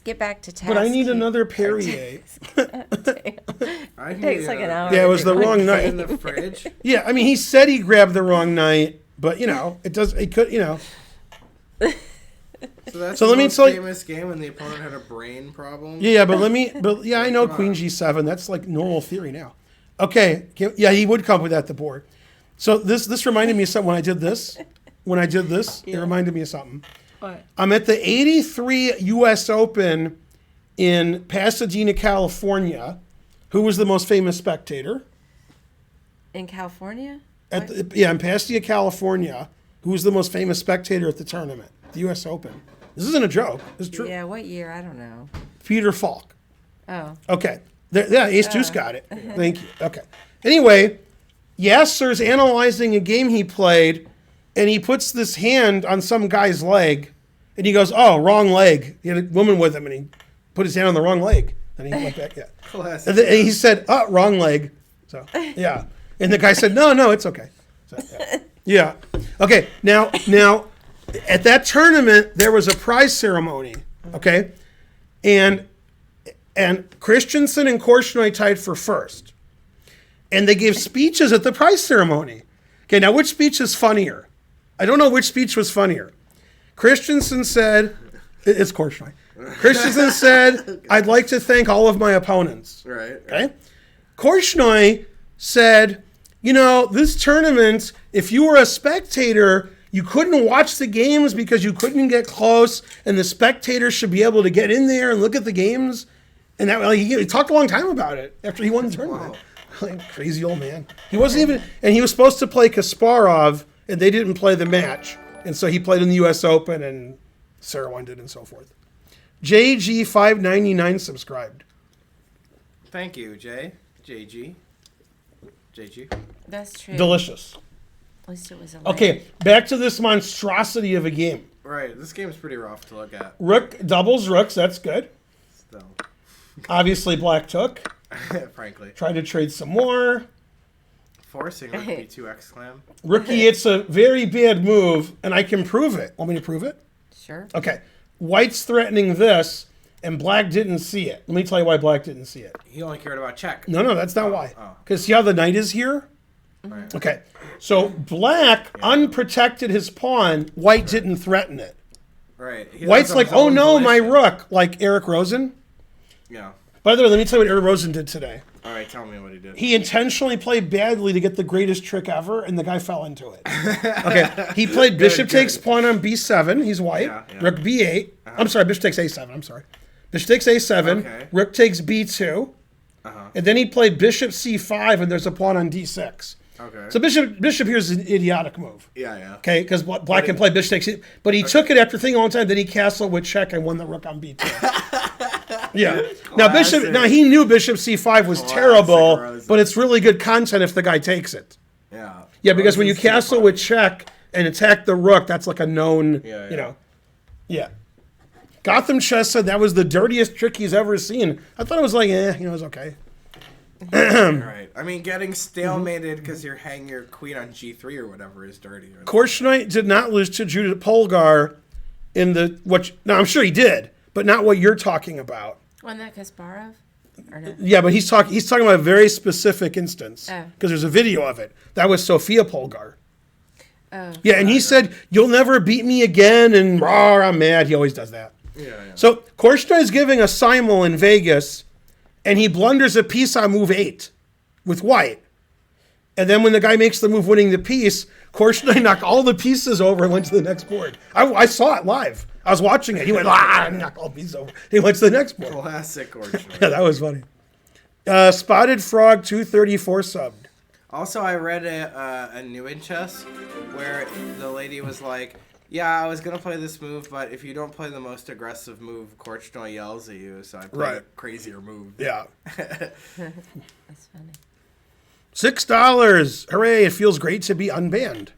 get back to task. But I need another Perrier. I Takes like an hour. Yeah, it was the to wrong do night. In the fridge. Yeah, I mean, he said he grabbed the wrong knight, but, it could. So that's So the let me most tell you- famous game when the opponent had a brain problem. Yeah, I know Queen G7. That's like normal theory now. Okay, yeah, he would come with at the board. So this reminded me of something when I did this. It reminded me of something. What? I'm at the 83 U.S. Open in Pasadena, California. Who was the most famous spectator? In California? In Pasadena, California. Who was the most famous spectator at the tournament? The U.S. Open. This isn't a joke. This is true. Yeah, what year? I don't know. Peter Falk. Oh. Okay. Yeah, Ace Deuce got it. Thank you. Okay. Anyway, Yasser's analyzing a game he played, and he puts this hand on some guy's leg, and he goes, "Oh, wrong leg." He had a woman with him, and he put his hand on the wrong leg. And he went back. Yeah. Classic. And he said, "Oh, wrong leg." So yeah. And the guy said, "No, it's okay." So, yeah. Okay. Now, at that tournament, there was a prize ceremony. Okay, and Christensen and Korchnoi tied for first. And they gave speeches at the prize ceremony. Okay, now which speech is funnier? I don't know which speech was funnier. Christensen said, it's Korchnoi. Christensen said, "I'd like to thank all of my opponents." Right. Okay? Korchnoi said, this tournament, if you were a spectator, you couldn't watch the games because you couldn't get close, and the spectators should be able to get in there and look at the games. And he talked a long time about it after he won the tournament. Wow. Like, crazy old man. He wasn't even, and he was supposed to play Kasparov, and they didn't play the match. And so he played in the U.S. Open, and Sarah won it, and so forth. JG599 subscribed. Thank you, JG. That's true. Delicious. At least it was a Okay, back to this monstrosity of a game. Right. This game's pretty rough to look at. Rook doubles rooks, that's good. Still. Obviously, black took. Frankly. Tried to trade some more. Forcing rook b2 exclam. Rookie, it's a very bad move, and I can prove it. Want me to prove it? Sure. Okay. White's threatening this, and black didn't see it. Let me tell you why black didn't see it. He only cared about check. No, that's not why. Oh. Because see how the knight is here? Right. Okay, so black unprotected his pawn. White didn't threaten it. Right. He White's does like, his oh own no, my volition. rook, like Eric Rosen. Yeah. By the way, let me tell you what Eric Rosen did today. All right, tell me what he did. He intentionally played badly to get the greatest trick ever, and the guy fell into it. Okay, he played bishop takes pawn on b7. He's white. Yeah, yeah. Rook b8. I'm sorry, bishop takes a7. I'm sorry. Bishop takes a7. Okay. Rook takes b2. And then he played bishop c5, and there's a pawn on d6. Okay. So bishop here is an idiotic move. Yeah, yeah. Okay, because black can play bishop takes it, but he took it after thinking all the time. Then he castled with check and won the rook on b2. Yeah. Now Classic. Now he knew bishop c5 was terrible, Rosen. but it's really good content if the guy takes it. Yeah. Yeah, because when you Rosen's castle super with check and attack the rook, that's like a known. Yeah, You yeah. know. Yeah. Gotham Chess said that was the dirtiest trick he's ever seen. I thought it was like, it was okay. Right. I mean, getting stalemated because you're hanging your queen on g3 or whatever is dirty. Korchnoi did not lose to Judith Polgar in the no, I'm sure he did, but not what you're talking about. Wasn't that Kasparov? Or no? Yeah, but he's talking about a very specific instance Oh. because there's a video of it. That was Sofia Polgar. Oh. Yeah, and he said, "You'll never beat me again," and rah, I'm mad. He always does that. Yeah, yeah. So Korchnoi is giving a simul in Vegas, and he blunders a piece on move 8 with white. And then when the guy makes the move winning the piece, Korchnoi knocked all the pieces over and went to the next board. I saw it live. I was watching it. He went, and knocked all the pieces over. He went to the next board. Classic Korchnoi. Yeah, that was funny. Spotted Frog 234 subbed. Also, I read a New in Chess where the lady was like, yeah, I was going to play this move, but if you don't play the most aggressive move, Korchnoi yells at you, so I played a Right. crazier move. Yeah. That's funny. $6. Hooray, it feels great to be unbanned.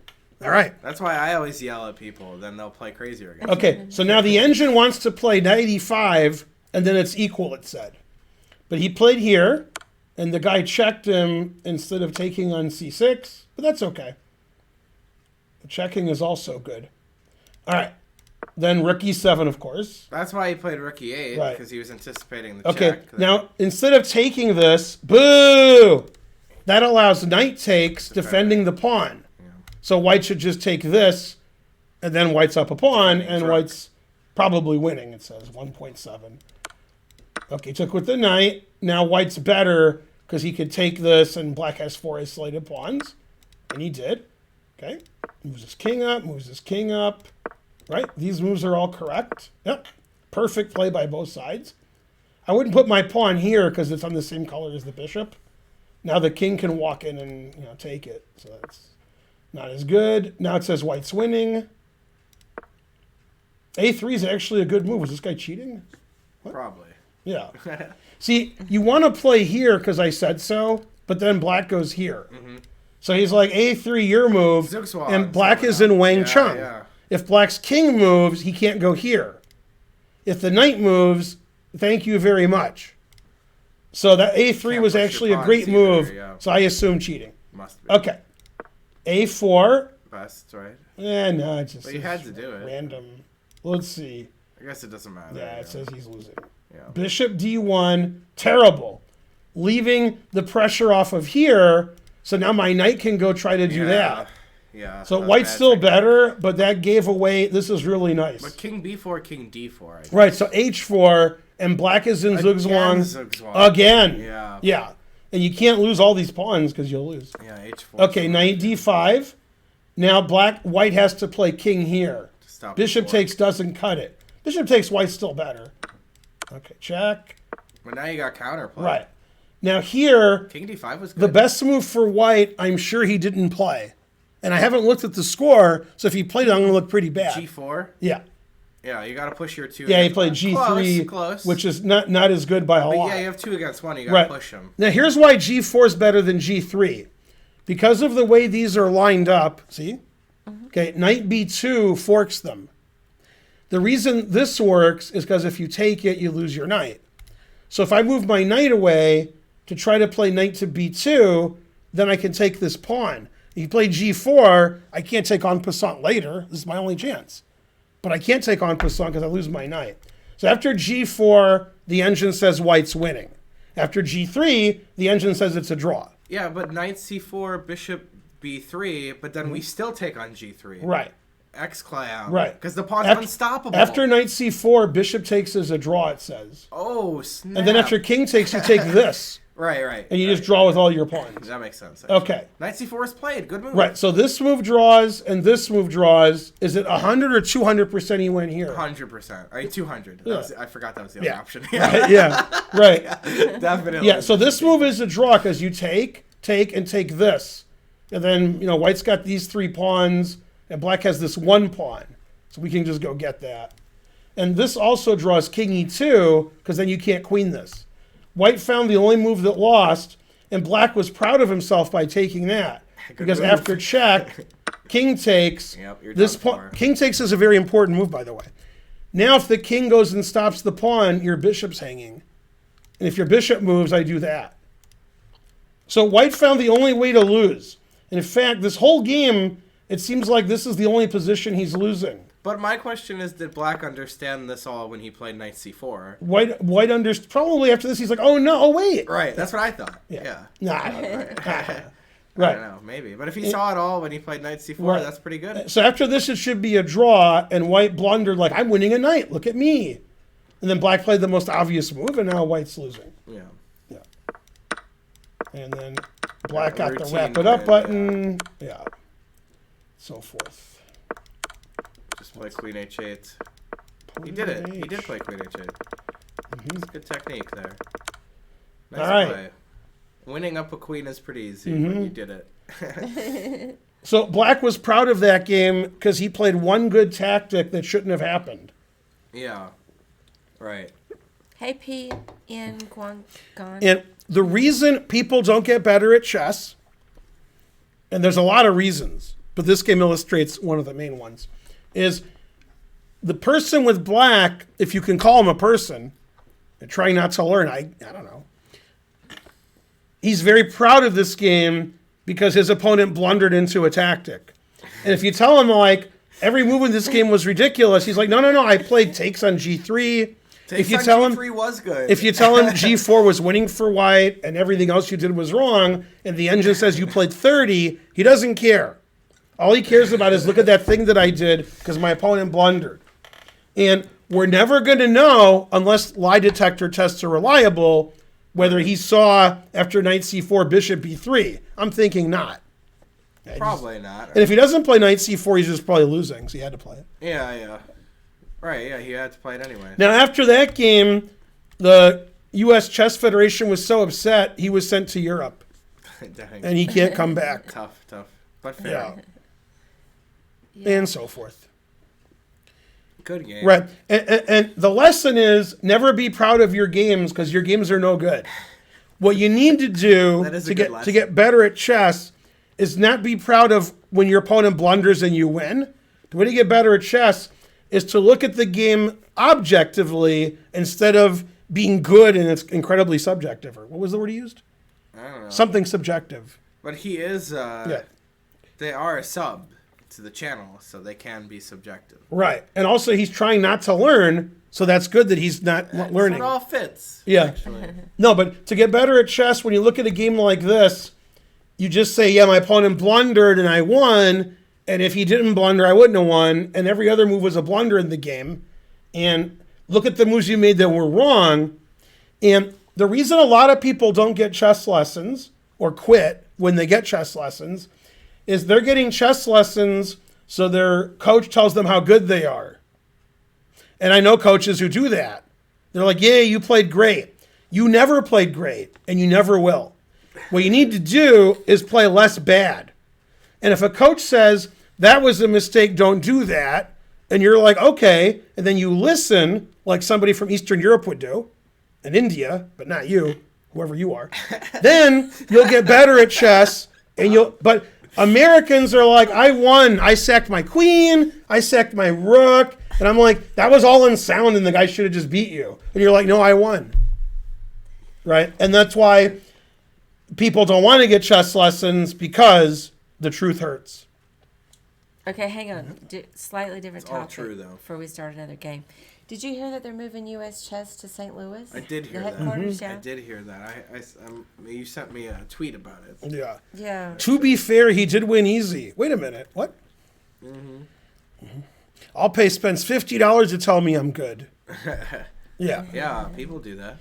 All right. That's why I always yell at people, then they'll play crazier again. Okay, so now the engine wants to play knight e5, and then it's equal, it said. But he played here, and the guy checked him instead of taking on c6, but that's okay. The checking is also good. All right. Then rook e7, of course. That's why he played rook e8, Right. because he was anticipating the Okay, check. now instead of taking this, boo! That allows knight takes, defending the pawn. So white should just take this, and then white's up a pawn, and rook. white's probably winning, it says, 1.7. Okay, took with the knight. Now white's better, because he could take this, and black has 4 isolated pawns. And he did. Okay, moves his king up, moves his king up. Right, these moves are all correct. Yep, perfect play by both sides. I wouldn't put my pawn here, because it's on the same color as the bishop. Now the king can walk in and take it, so that's not as good. Now it says white's winning. A3 is actually a good move. Was this guy cheating? Probably. Yeah. See, you want to play here because I said so, but then black goes here. So he's like, A3, your move, Zugzwang, and black is in Wang Yeah, Chung. yeah. If black's king moves, he can't go here. If the knight moves, thank you very much. So that A3 Can't was push your actually a pawns great either, move, yeah. so I assume cheating. Must be. Okay. A4. Best, right? No, it's just But you had to do it. random. Let's see. I guess it doesn't matter. Yeah, it says he's losing. Yeah. Bishop D1, terrible. Leaving the pressure off of here, so now my knight can go try to do that. Yeah. So not white's bad still technique. better, but that gave away, this is really nice. But king b4, king d4. I think. Right, so H4, and black is in Zugzwang Zugzwang. again. Yeah. Yeah. And you can't lose all these pawns because you'll lose. Yeah, h4. Okay, knight D5. Now white has to play king here. Stop Bishop before. takes doesn't cut it. Bishop takes white's still better. Okay, check. But now you got counterplay. Right. Now here, King d5 was good. the best move for white, I'm sure he didn't play. And I haven't looked at the score, so if he played it, I'm going to look pretty bad. g4. Yeah. Yeah, you got to push your 2. Yeah, he against played one. G3, Close. which is not as good by a But lot. yeah, you have 2 against 1. You got Right. to push them. Now here's why G4 is better than G3. Because of the way these are lined up, see? Okay, knight B2 forks them. The reason this works is because if you take it, you lose your knight. So if I move my knight away to try to play knight to B2, then I can take this pawn. If you play G4, I can't take en passant later. This is my only chance. But I can't take en passant because I lose my knight. So after G4, the engine says white's winning. After G3, the engine says it's a draw. Yeah, but knight c4, bishop b3, but then we still take on g3. Right. X clown. Right. Because the pawn's Af- unstoppable. After knight c4, bishop takes as a draw, it says. Oh, snap. And then after king takes, you take this. Right. And you just draw with all your pawns. That makes sense. Actually. Okay. Knight c4 is played. Good move. Right. So this move draws and this move draws. Is it 100 or 200% he went here? 100%. All right, 200. Yeah. I forgot that was the other option. Right, yeah. Right. Definitely. Yeah. So this move is a draw because you take, and take this. And then, white's got these 3 pawns and black has this 1 pawn. So we can just go get that. And this also draws king e2 because then you can't queen this. White found the only move that lost, and black was proud of himself by taking that. Because move. after check, king takes. Yep, you're this done for. king takes is a very important move, by the way. Now, if the king goes and stops the pawn, your bishop's hanging. And if your bishop moves, I do that. So white found the only way to lose. And in fact, this whole game, it seems like this is the only position he's losing. But my question is, did black understand this all when he played knight c4? White probably after this, he's like, oh no, oh wait. Right, that's what I thought. Yeah. Nah. I Right. don't know, maybe. But if he saw it all when he played knight c4, Right. that's pretty good. So after this, it should be a draw, and white blundered like, I'm winning a knight, look at me. And then black played the most obvious move, and now white's losing. Yeah. And then black got the routine wrap it up win, button. Yeah. So forth. Just play queen h8. He did it. He did play queen h8. It's good technique there. Nice All right. play. Winning up a queen is pretty easy, but you did it. So black was proud of that game because he played one good tactic that shouldn't have happened. Yeah. Right. Hey, P. in Guangdong. And the reason people don't get better at chess, and there's a lot of reasons, but this game illustrates one of the main ones, is the person with black, if you can call him a person, and trying not to learn, I don't know. He's very proud of this game because his opponent blundered into a tactic. And if you tell him, like, every move in this game was ridiculous, he's like, no, I played takes on g3. If you tell him g3 was good. If you tell him g4 was winning for white and everything else you did was wrong, and the engine says you played 30, he doesn't care. All he cares about is look at that thing that I did because my opponent blundered. And we're never going to know, unless lie detector tests are reliable, whether he saw after knight c4 bishop b3. I'm thinking not. Probably not. And if he doesn't play knight c4, he's just probably losing, so he had to play it. Yeah. Right, yeah, he had to play it anyway. Now, after that game, the U.S. Chess Federation was so upset, he was sent to Europe. Dang. And he can't come back. Tough. But fair. Yeah. And so forth. Good game. Right. And the lesson is never be proud of your games because your games are no good. What you need to do to get better at chess is not be proud of when your opponent blunders and you win. The way to get better at chess is to look at the game objectively instead of being good and it's incredibly subjective. Or what was the word he used? I don't know. Something subjective. But he is, Yeah. They are a sub to the channel, so they can be subjective. Right. And also he's trying not to learn, so that's good that he's not learning. It all fits. Yeah. Actually. No, but to get better at chess, when you look at a game like this, you just say, yeah, my opponent blundered and I won. And if he didn't blunder, I wouldn't have won. And every other move was a blunder in the game. And look at the moves you made that were wrong. And the reason a lot of people don't get chess lessons or quit when they get chess lessons is they're getting chess lessons so their coach tells them how good they are. And I know coaches who do that. They're like, yeah, you played great. You never played great, and you never will. What you need to do is play less bad. And if a coach says, that was a mistake, don't do that, and you're like, okay, and then you listen like somebody from Eastern Europe would do, in India, but not you, whoever you are, then you'll get better at chess, but Americans are like, I won, I sacked my queen, I sacked my rook, and I'm like, that was all unsound and the guy should have just beat you. And you're like, no, I won. Right? And that's why people don't want to get chess lessons because the truth hurts. Okay, hang on. Slightly different It's all topic true, though. before we start another game. Did you hear that they're moving U.S. Chess to St. Louis? I did hear the that. headquarters, I yeah. did hear that. You sent me a tweet about it. Yeah. Yeah. To be fair, he did win easy. Wait a minute. What? I'll pay Spence $50 to tell me I'm good. Yeah. Yeah, people do that.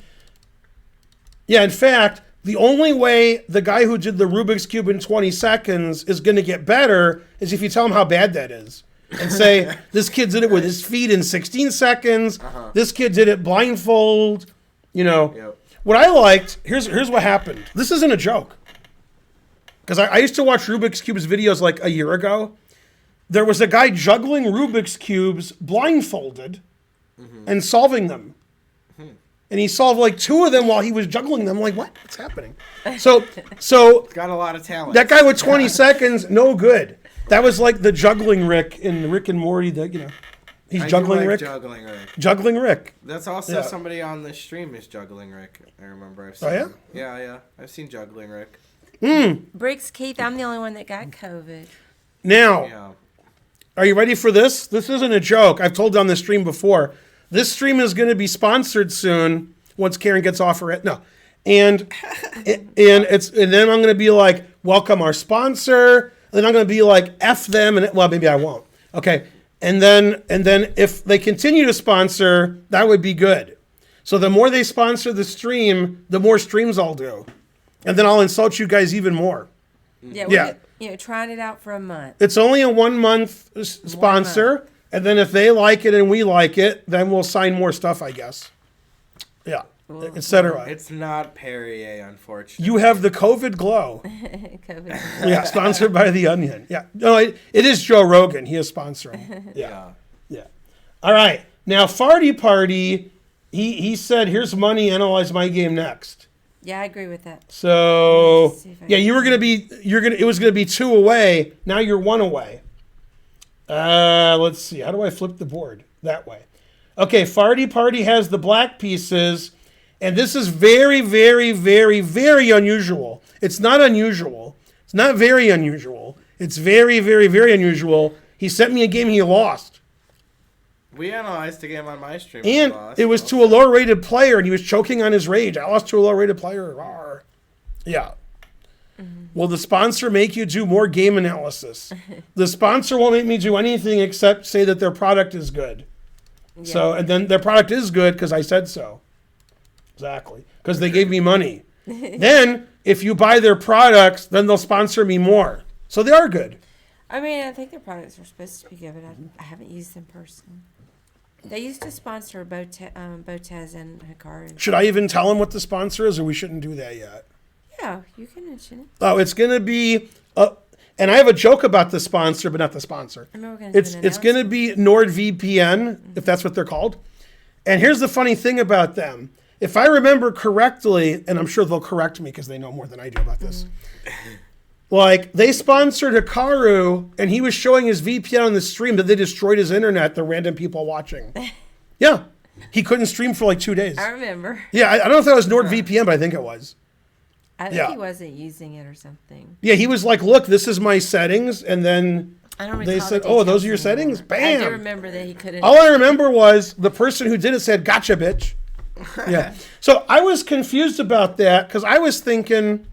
Yeah, in fact, the only way the guy who did the Rubik's Cube in 20 seconds is going to get better is if you tell him how bad that is. And say, this kid did it with his feet in 16 seconds. This kid did it blindfold. You know. Yep. What I liked, here's what happened. This isn't a joke. Because I used to watch Rubik's Cubes videos like a year ago. There was a guy juggling Rubik's Cubes blindfolded and solving them. And he solved like 2 of them while he was juggling them. Like, what? What's happening? So Got a lot of talent. that guy with 20 seconds, no good. That was like the juggling Rick in Rick and Morty. He's juggling Rick. Juggling Rick. Juggling Rick. That's also Yeah. somebody on the stream is juggling Rick. I remember I've Oh, seen. yeah? him. Yeah. I've seen juggling Rick. Briggs Keith, I'm the only one that got COVID. Now, Yeah. are you ready for this? This isn't a joke. I've told on the stream before. This stream is going to be sponsored soon once Karen gets off her no. And then I'm going to be like, welcome our sponsor. Then I'm going to be like, F them. And well, maybe I won't. Okay. And then if they continue to sponsor, that would be good. So the more they sponsor the stream, the more streams I'll do. And then I'll insult you guys even more. Yeah. Yeah. Trying it out for a month. It's only a 1 month sponsor. And then if they like it and we like it, then we'll sign more stuff, I guess. Yeah. Etc. It's not Perrier, unfortunately. You have the COVID glow. COVID. Yeah, sponsored by The Onion. Yeah. No, it is Joe Rogan. He is sponsoring. Yeah. Yeah. All right. Now, Farty Party, he said, here's money, analyze my game next. Yeah, I agree with that. So, Let's see if I yeah, can- it was going to be 2 away. Now you're 1 away. Let's see. How do I flip the board? That way. Okay, Farty Party has the black pieces, and this is very, very, very, very unusual. It's not unusual. It's not very unusual. It's very, very, very unusual. He sent me a game he lost. We analyzed the game on my stream. And it was to a lower-rated player, and he was choking on his rage. I lost to a low-rated player. Rawr. Yeah. Will the sponsor make you do more game analysis? The sponsor won't make me do anything except say that their product is good. Yeah. So, and then their product is good because I said so. Exactly. Because they gave me money. Then, if you buy their products, then they'll sponsor me more. So they are good. I mean, I think their products are supposed to be good, but I haven't used them personally. They used to sponsor Botez and Hikaru. Should I even tell them what the sponsor is, or we shouldn't do that yet? Yeah, you can mention it. Oh, it's going to be, and I have a joke about the sponsor, but not the sponsor. I mean, we're gonna do an It's going to be NordVPN, if that's what they're called. And here's the funny thing about them. If I remember correctly, and I'm sure they'll correct me because they know more than I do about this. Like, they sponsored Hikaru, and he was showing his VPN on the stream that they destroyed his internet, the random people watching. Yeah. He couldn't stream for like 2 days. I remember. Yeah, I don't know if that was NordVPN, but I think it was. I think Yeah. he wasn't using it or something. Yeah, he was like, look, this is my settings. And then I don't recall they the said, oh, those are your details settings? anymore. I do Bam. remember that he couldn't. All I remember was the person who did it said, gotcha, bitch. Yeah. So I was confused about that because I was thinking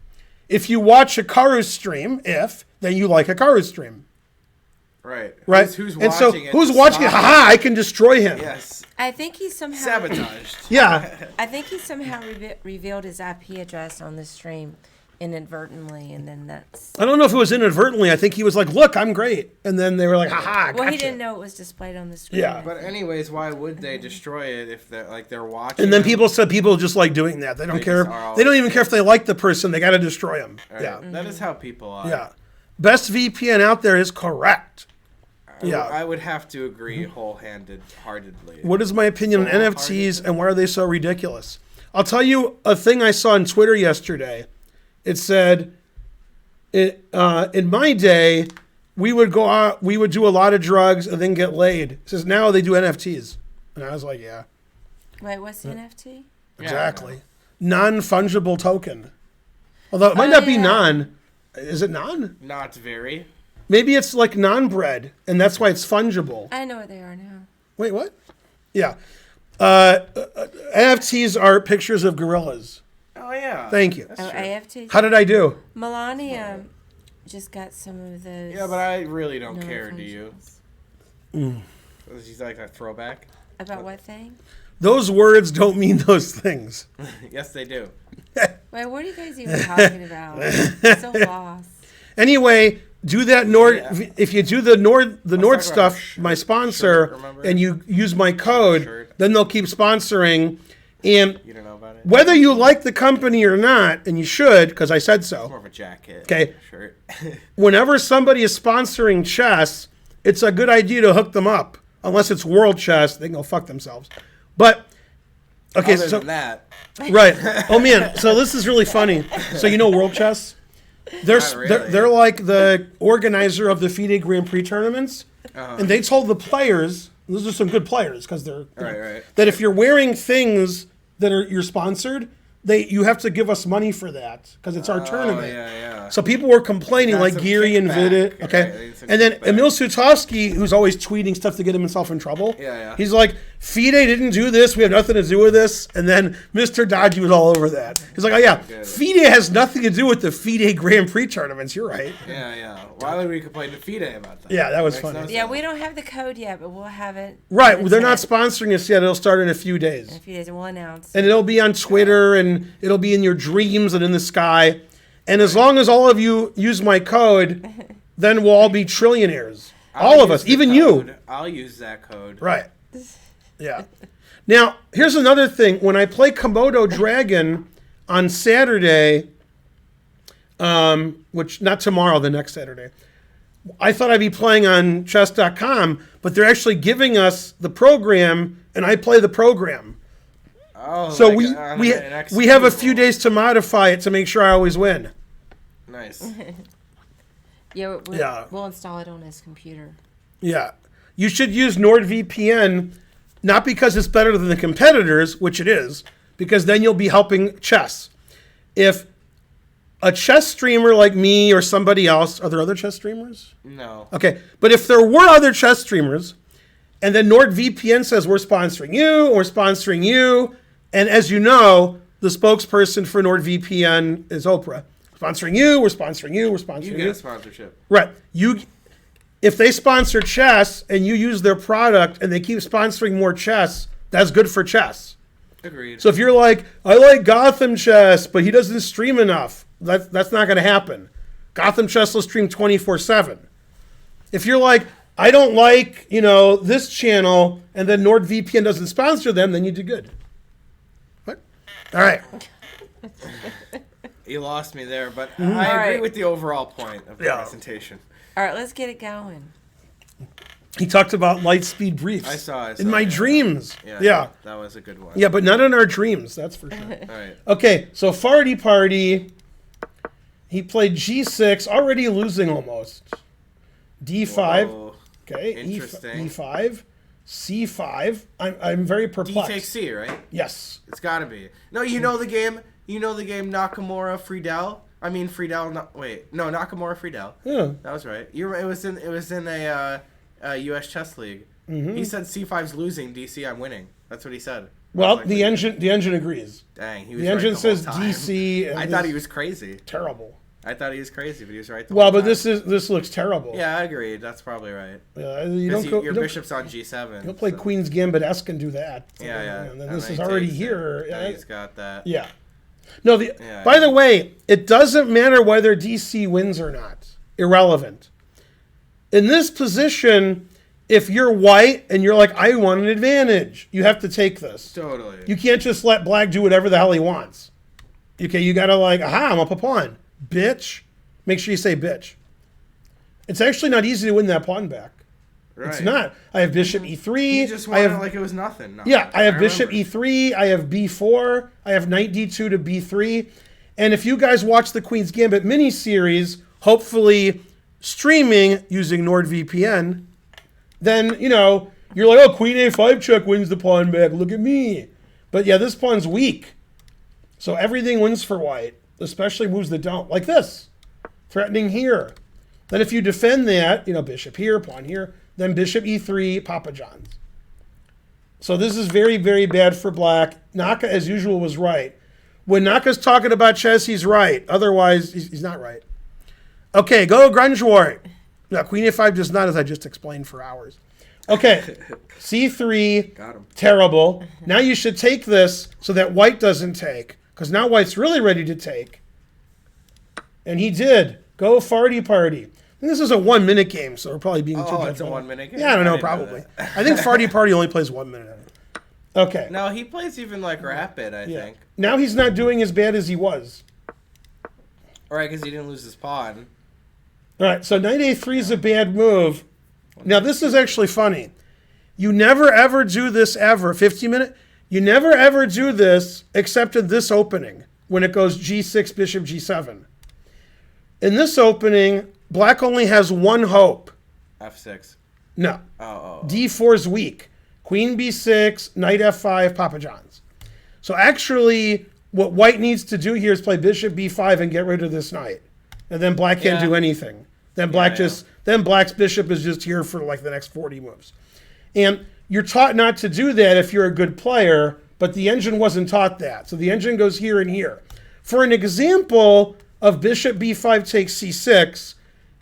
if you watch Hikaru's stream, then you like Hikaru's stream. Right. Right? Who's and so watching it? who's watching it? Stop Haha, I can destroy him. Yes. I think he somehow Sabotaged. Yeah. I think he somehow revealed his IP address on the stream inadvertently, and then that's. I don't know if it was inadvertently. I think he was like, look, I'm great. And then they were like, haha, Well, gotcha. he didn't know it was displayed on the screen. Yeah. But anyways, why would they destroy it if they're watching? And then it? people said people just like doing that. They don't They care. just are They don't even care if they like the person. They got to destroy them. Right. Yeah. That is how people are. Yeah. Best VPN out there is correct. Yeah. I would have to agree wholeheartedly. What is my opinion on NFTs and why are they so ridiculous? I'll tell you a thing I saw on Twitter yesterday. It said, in my day, we would go out, we would do a lot of drugs and then get laid. It says now they do NFTs. And I was like, yeah, Wait, what's the NFT? exactly. Non-fungible token. Although it might Oh, not be yeah. non. Is it non? Not very. Maybe it's like non-bread, and that's why it's fungible. I know what they are now. Wait, what? Yeah. NFTs are pictures of gorillas. Oh yeah. Thank you. That's Oh, true. AFT. How did I do? Melania just got some of those. Yeah, but I really don't care. Do you? notifications. She's like a throwback. About what thing? Those words don't mean those things. Yes, they do. Wait, what are you guys even talking about? I'm so lost. Anyway, do that Nord. Yeah. If you do the Nord talk about stuff, shirt- my sponsor, shirt, remember? and you use my code, Shirt. then they'll keep sponsoring. And You don't know about it? whether you like the company or not, and you should, because I said so. More of a jacket. Okay. Shirt. Whenever somebody is sponsoring chess, it's a good idea to hook them up. Unless it's World Chess, they can go fuck themselves. But okay, Other so than that, right. Oh man, so this is really funny. So you know World Chess? They're Not really. they're like the organizer of the FIDE Grand Prix tournaments, and they told the players, those are some good players because they're Right. that if you're wearing things that are you're sponsored, you have to give us money for that because it's our tournament. yeah. So people were complaining, Got like some Geary and kickback, Vidit. right? Okay. They need some And then kickback. Emil Sutovsky, who's always tweeting stuff to get himself in trouble. Yeah. He's like, FIDE didn't do this. We have nothing to do with this. And then Mr. Dodgy was all over that. He's like, oh, yeah, Good. FIDE has nothing to do with the FIDE Grand Prix tournaments. You're right. Yeah. Why would we complain to FIDE about that? Yeah, that was Makes funny. no Yeah, sense. we don't have the code yet, but we'll have it. Right. in They're not a sponsoring us yet. It'll start in a few days. few days, and we'll announce. And it'll be on Twitter and it'll be in your dreams and in the sky. And as long as all of you use my code, then we'll all be trillionaires. All I'll of use us, the even code. you. I'll use that code. Right. Yeah. Now, here's another thing. When I play Komodo Dragon on Saturday, which not tomorrow, the next Saturday, I thought I'd be playing on chess.com, but they're actually giving us the program, and I play the program. Oh, So like we on we an we have a few executable. days to modify it to make sure I always win. Nice. Yeah, Yeah. we'll install it on his computer. Yeah. You should use NordVPN, not because it's better than the competitors, which it is, because then you'll be helping chess. If a chess streamer like me or somebody else, are there other chess streamers? No. Okay, but if there were other chess streamers, and then NordVPN says we're sponsoring you, and as you know, the spokesperson for NordVPN is Oprah. Sponsoring you, we're sponsoring you, we're sponsoring You you. get a sponsorship. Right. If they sponsor chess and you use their product and they keep sponsoring more chess, that's good for chess. Agreed. So if you're like, I like Gotham Chess, but he doesn't stream enough, that's not going to happen. Gotham Chess will stream 24/7. If you're like, I don't like, this channel, and then NordVPN doesn't sponsor them, then you do good. What? All right. You lost me there, but Mm-hmm. I agree Alright. with the overall point of the Yeah. presentation. All right, let's get it going. He talked about light speed briefs. I saw, in my yeah. dreams. Yeah. Yeah. That was a good one. Yeah, but not in our dreams, that's for sure. All right. Okay, so Farty Party, he played G6, already losing almost. D5, Whoa. okay, Interesting. E5, C5. I'm very D perplexed. takes C, right? Yes. It's got to be. No, you know the game. You know the game Nakamura Friedel. I mean Friedel. Nakamura Friedel. Yeah. That was right. It was in a U.S. chess league. Mm-hmm. He said C5's losing. DC, I'm winning. That's what he said. I Well, was like, the engine agrees. Dang, he was The right engine the whole says time. DC. And I thought he was crazy. terrible. I thought he was crazy, but he was right the Well, whole but time. this looks terrible. Yeah, I agreed. That's probably right. You Because don't go, your you don't, bishop's on G7. you'll play so- Queen's Gambit-esque and do that. Yeah. And then And this then is he already takes it. here. Yeah, he's got that. Yeah. No, Yeah, by yeah. the way, it doesn't matter whether DC wins or not. Irrelevant. In this position, if you're white and you're like, I want an advantage, you have to take this. Totally. You can't just let black do whatever the hell he wants. Okay, you gotta aha, I'm up a pawn. Bitch. Make sure you say bitch. It's actually not easy to win that pawn back. right. It's not. I have bishop e3. He just I won it have like it was nothing. No, yeah, I have bishop remember. e3, I have b4, I have knight d2 to b3. And if you guys watch the Queen's Gambit mini-series, hopefully streaming using NordVPN, then, you're like, oh, queen a5 check wins the pawn back. Look at me. But yeah, this pawn's weak. So everything wins for white, especially moves that don't. Like this. Threatening here. Then if you defend that, bishop here, pawn here, then bishop e3, Papa John's. So this is very, very bad for black. Naka, as usual, was right. When Naka's talking about chess, he's right. Otherwise, he's not right. Okay, go Grunge War. Now, queen a5 does not, as I just explained for hours. Okay, c3, Got him. terrible. Now you should take this so that white doesn't take, because now white's really ready to take. And he did. Go Farty Party. And this is a 1 minute game, so we're probably being too Oh, it's a judgmental. 1 minute game? Yeah, I don't know, didn't know probably. that. I think Farty Party only plays 1 minute. Okay. No, he plays even like rapid, I think. Now he's not doing as bad as he was. All right, because he didn't lose his pawn. All right, so knight a3 is a bad move. Now, this is actually funny. You never, ever do this ever. 50-minute? You never, ever do this except in this opening when it goes g6, bishop, g7. In this opening, black only has one hope. F6. No. Oh. d4 is weak. Queen b6, knight f5, Papa John's. So actually, what white needs to do here is play bishop b5 and get rid of this knight. And then black can't do anything. Then then black's bishop is just here for like the next 40 moves. And you're taught not to do that if you're a good player, but the engine wasn't taught that. So the engine goes here and here. For an example of bishop b5 takes c6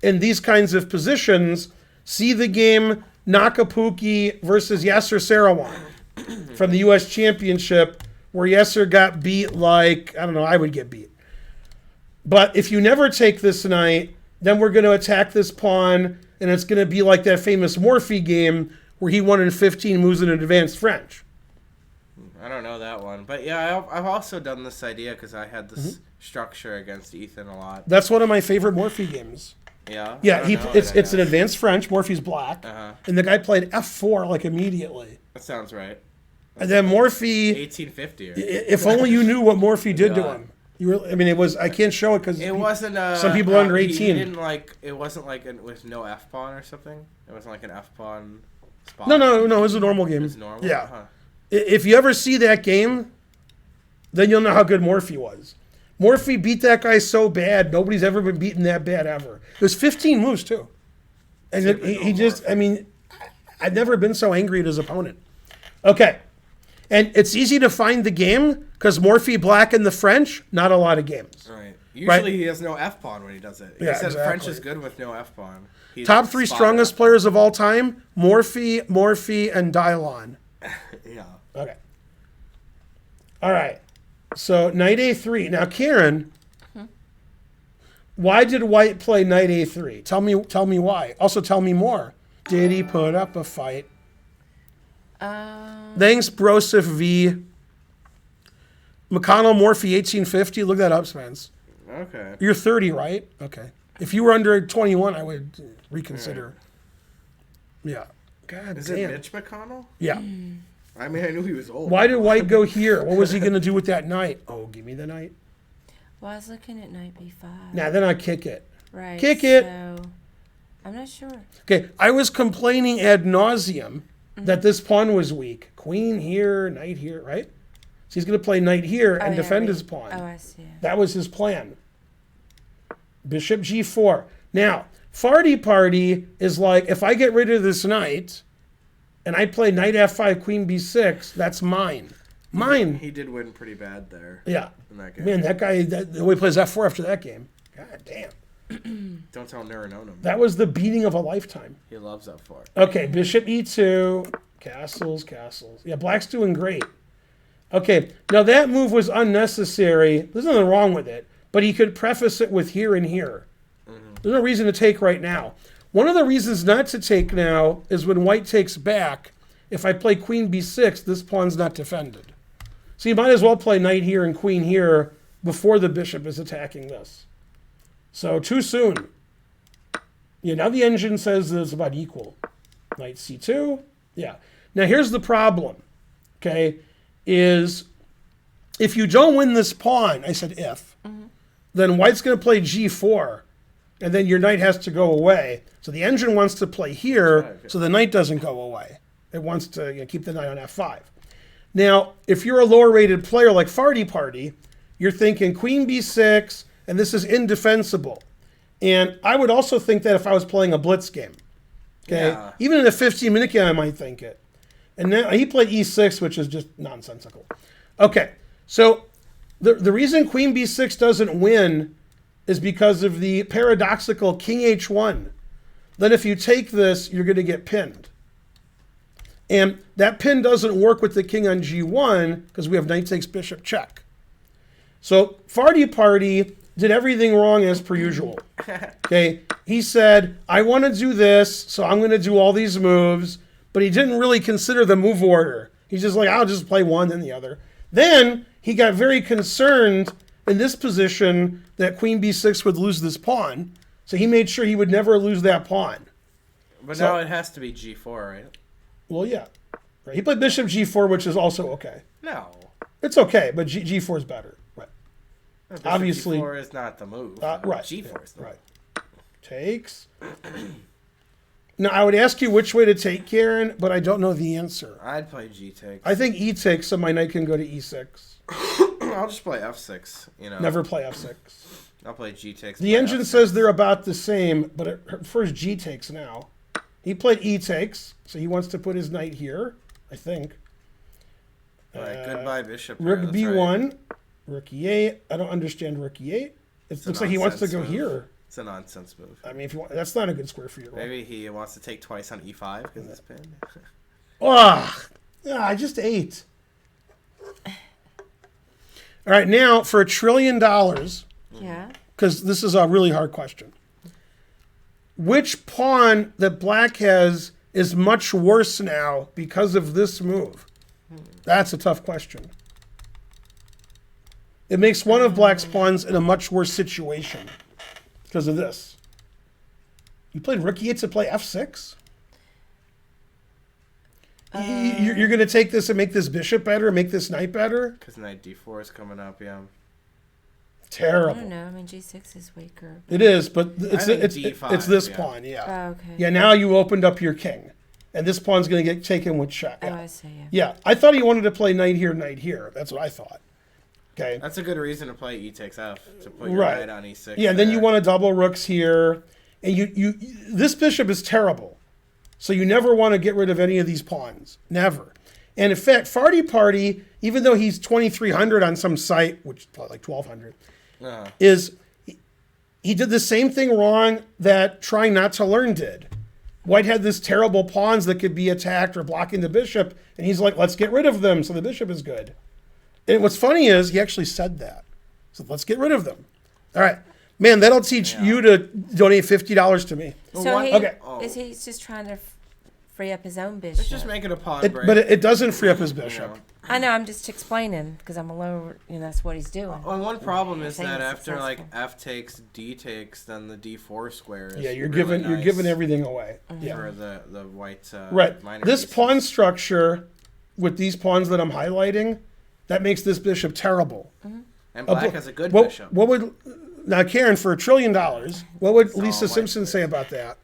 in these kinds of positions, see the game Nakapuki versus Yasser Seirawan from the U.S. Championship, where Yasser got beat like, I don't know, I would get beat. But if you never take this knight, then we're going to attack this pawn, and it's going to be like that famous Morphy game where he won in 15 moves in advanced French. I don't know that one. But yeah, I've also done this idea because I had this structure against Ethan a lot. That's one of my favorite Morphy games. Yeah? Yeah, it's an advanced French. Morphy's black. And the guy played f4 like immediately. That sounds right. And then Morphy, 1850. if only you knew what Morphy did to him. It was, I can't show it because It wasn't some people are under He 18. didn't like, it wasn't like with no F pawn or something? It wasn't like an F pawn spot? No, it was a normal game. It's normal? Yeah. Huh. If you ever see that game, then you'll know how good Morphy was. Morphy beat that guy so bad, nobody's ever been beaten that bad ever. It was 15 moves, too. And he just, I've never been so angry at his opponent. Okay. And it's easy to find the game because Morphy black in the French, not a lot of games. Right. Usually he has no F pawn when he does it. He Yeah, said exactly. French is good with no F pawn. Top 3 strongest players of all time, Morphy, and Dylon. Yeah. Okay. All right. So knight a3. Now, Karen, why did white play knight a3? Tell me why. Also, tell me more. Did he put up a fight? Thanks, Broseph V. McConnell Morphy 1850. Look that up, Spence. Okay. You're 30, right? Okay. If you were under 21, I would reconsider. Yeah. God Is damn. it Mitch McConnell? Yeah. I mean, I knew he was old. Why did white go here? What was he going to do with that knight? Oh, give me the knight. Well, I was looking at knight b5. Nah, then I kick it. Right. Kick it. So, I'm not sure. Okay, I was complaining ad nauseum that this pawn was weak. Queen here, knight here, right? So he's going to play knight here and defend his pawn. Oh, I see. That was his plan. Bishop g4. Now, Farty Party is like, if I get rid of this knight and I play knight f5, queen b6, that's mine. Mine. He did win pretty bad there. Yeah. In that game. Man, that guy, the way he plays f4 after that game. God damn. Don't tell Neurononum. That was the beating of a lifetime. He loves that far. Okay, bishop e2, castles. Yeah, black's doing great. Okay, now that move was unnecessary. There's nothing wrong with it, but he could preface it with here and here. There's no reason to take right now. One of the reasons not to take now is when white takes back, if I play queen b6, this pawn's not defended. So you might as well play knight here and queen here before the bishop is attacking this. So too soon. Yeah, now the engine says that it's about equal. Knight c2. Yeah. Now here's the problem, okay, is if you don't win this pawn, I said if, then white's going to play g4, and then your knight has to go away. So the engine wants to play here, so the knight doesn't go away. It wants to keep the knight on f5. Now, if you're a lower-rated player like Farty Party, you're thinking queen b6, and this is indefensible. And I would also think that if I was playing a blitz game. Okay? Yeah. Even in a 15-minute game, I might think it. And now he played e6, which is just nonsensical. Okay, so the reason queen b6 doesn't win is because of the paradoxical king h1. Then if you take this, you're going to get pinned. And that pin doesn't work with the king on g1 because we have knight takes bishop check. So Farty Party did everything wrong as per usual. Okay, he said, I want to do this, so I'm going to do all these moves, but he didn't really consider the move order. He's just like, I'll just play one, then the other. Then he got very concerned in this position that queen b6 would lose this pawn, so he made sure he would never lose that pawn. But so, now it has to be g4, right? Well, yeah. Right. He played bishop g4, which is also okay. No. It's okay, but g4 is better. Right. Bishop Obviously, g4 is not the move. Right. g4 is the move. Right. Takes. Now, I would ask you which way to take, Karen, but I don't know the answer. I'd play g takes. I think e takes, so my knight can go to e6. I'll just play f6. You know. Never play f6. I'll play g takes. The engine says they're about the same, but it prefers g takes now. He played e takes, so he wants to put his knight here, I think. Right, goodbye bishop. Rook b1, right. rook e8. I don't understand rook e8. It looks like he wants to go here. It's a nonsense move. I mean, if you want, that's not a good square for you. Maybe he wants to take twice on e5 because it's pinned. I just ate. All right, now for $1 trillion. Yeah. Because this is a really hard question. Which pawn that black has is much worse now because of this move? That's a tough question. It makes one of black's pawns in a much worse situation because of this. You played rook e8 to play f6? You're going to take this and make this bishop better, make this knight better? Because knight d4 is coming up, yeah. Terrible. I don't know. I mean, g6 is weaker. It is, but it's D5, it's this pawn, yeah. Oh, okay. Yeah, now you opened up your king. And this pawn's going to get taken with check. Oh, I see, yeah. Yeah, I thought he wanted to play knight here, knight here. That's what I thought. Okay. That's a good reason to play e takes f, to put your Right. knight on e6. Yeah, and then you want to double rooks here. And you this bishop is terrible. So you never want to get rid of any of these pawns. Never. And in fact, Farty Party, even though he's 2,300 on some site, which is probably like 1,200, is he did the same thing wrong that Trying Not to Learn did. White had this terrible pawns that could be attacked or blocking the bishop, and he's like, let's get rid of them so the bishop is good. And what's funny is he actually said that. So let's get rid of them. All right. Man, that'll teach you to donate $50 to me. So is he just trying to free up his own bishop? Let's just make it a pawn break. But it doesn't free up his bishop. I know, I'm just explaining because I'm a lower, that's what he's doing. Well, one problem is Saying that it's after like successful. f takes, d takes, then the d4 square is Yeah, you're really giving nice everything away. Yeah. for the white Right. minor This pieces. pawn structure with these pawns that I'm highlighting, that makes this bishop terrible. And black has a good What bishop. would now, Karen, for $1 trillion, what would Lisa white Simpson bishop. say about that?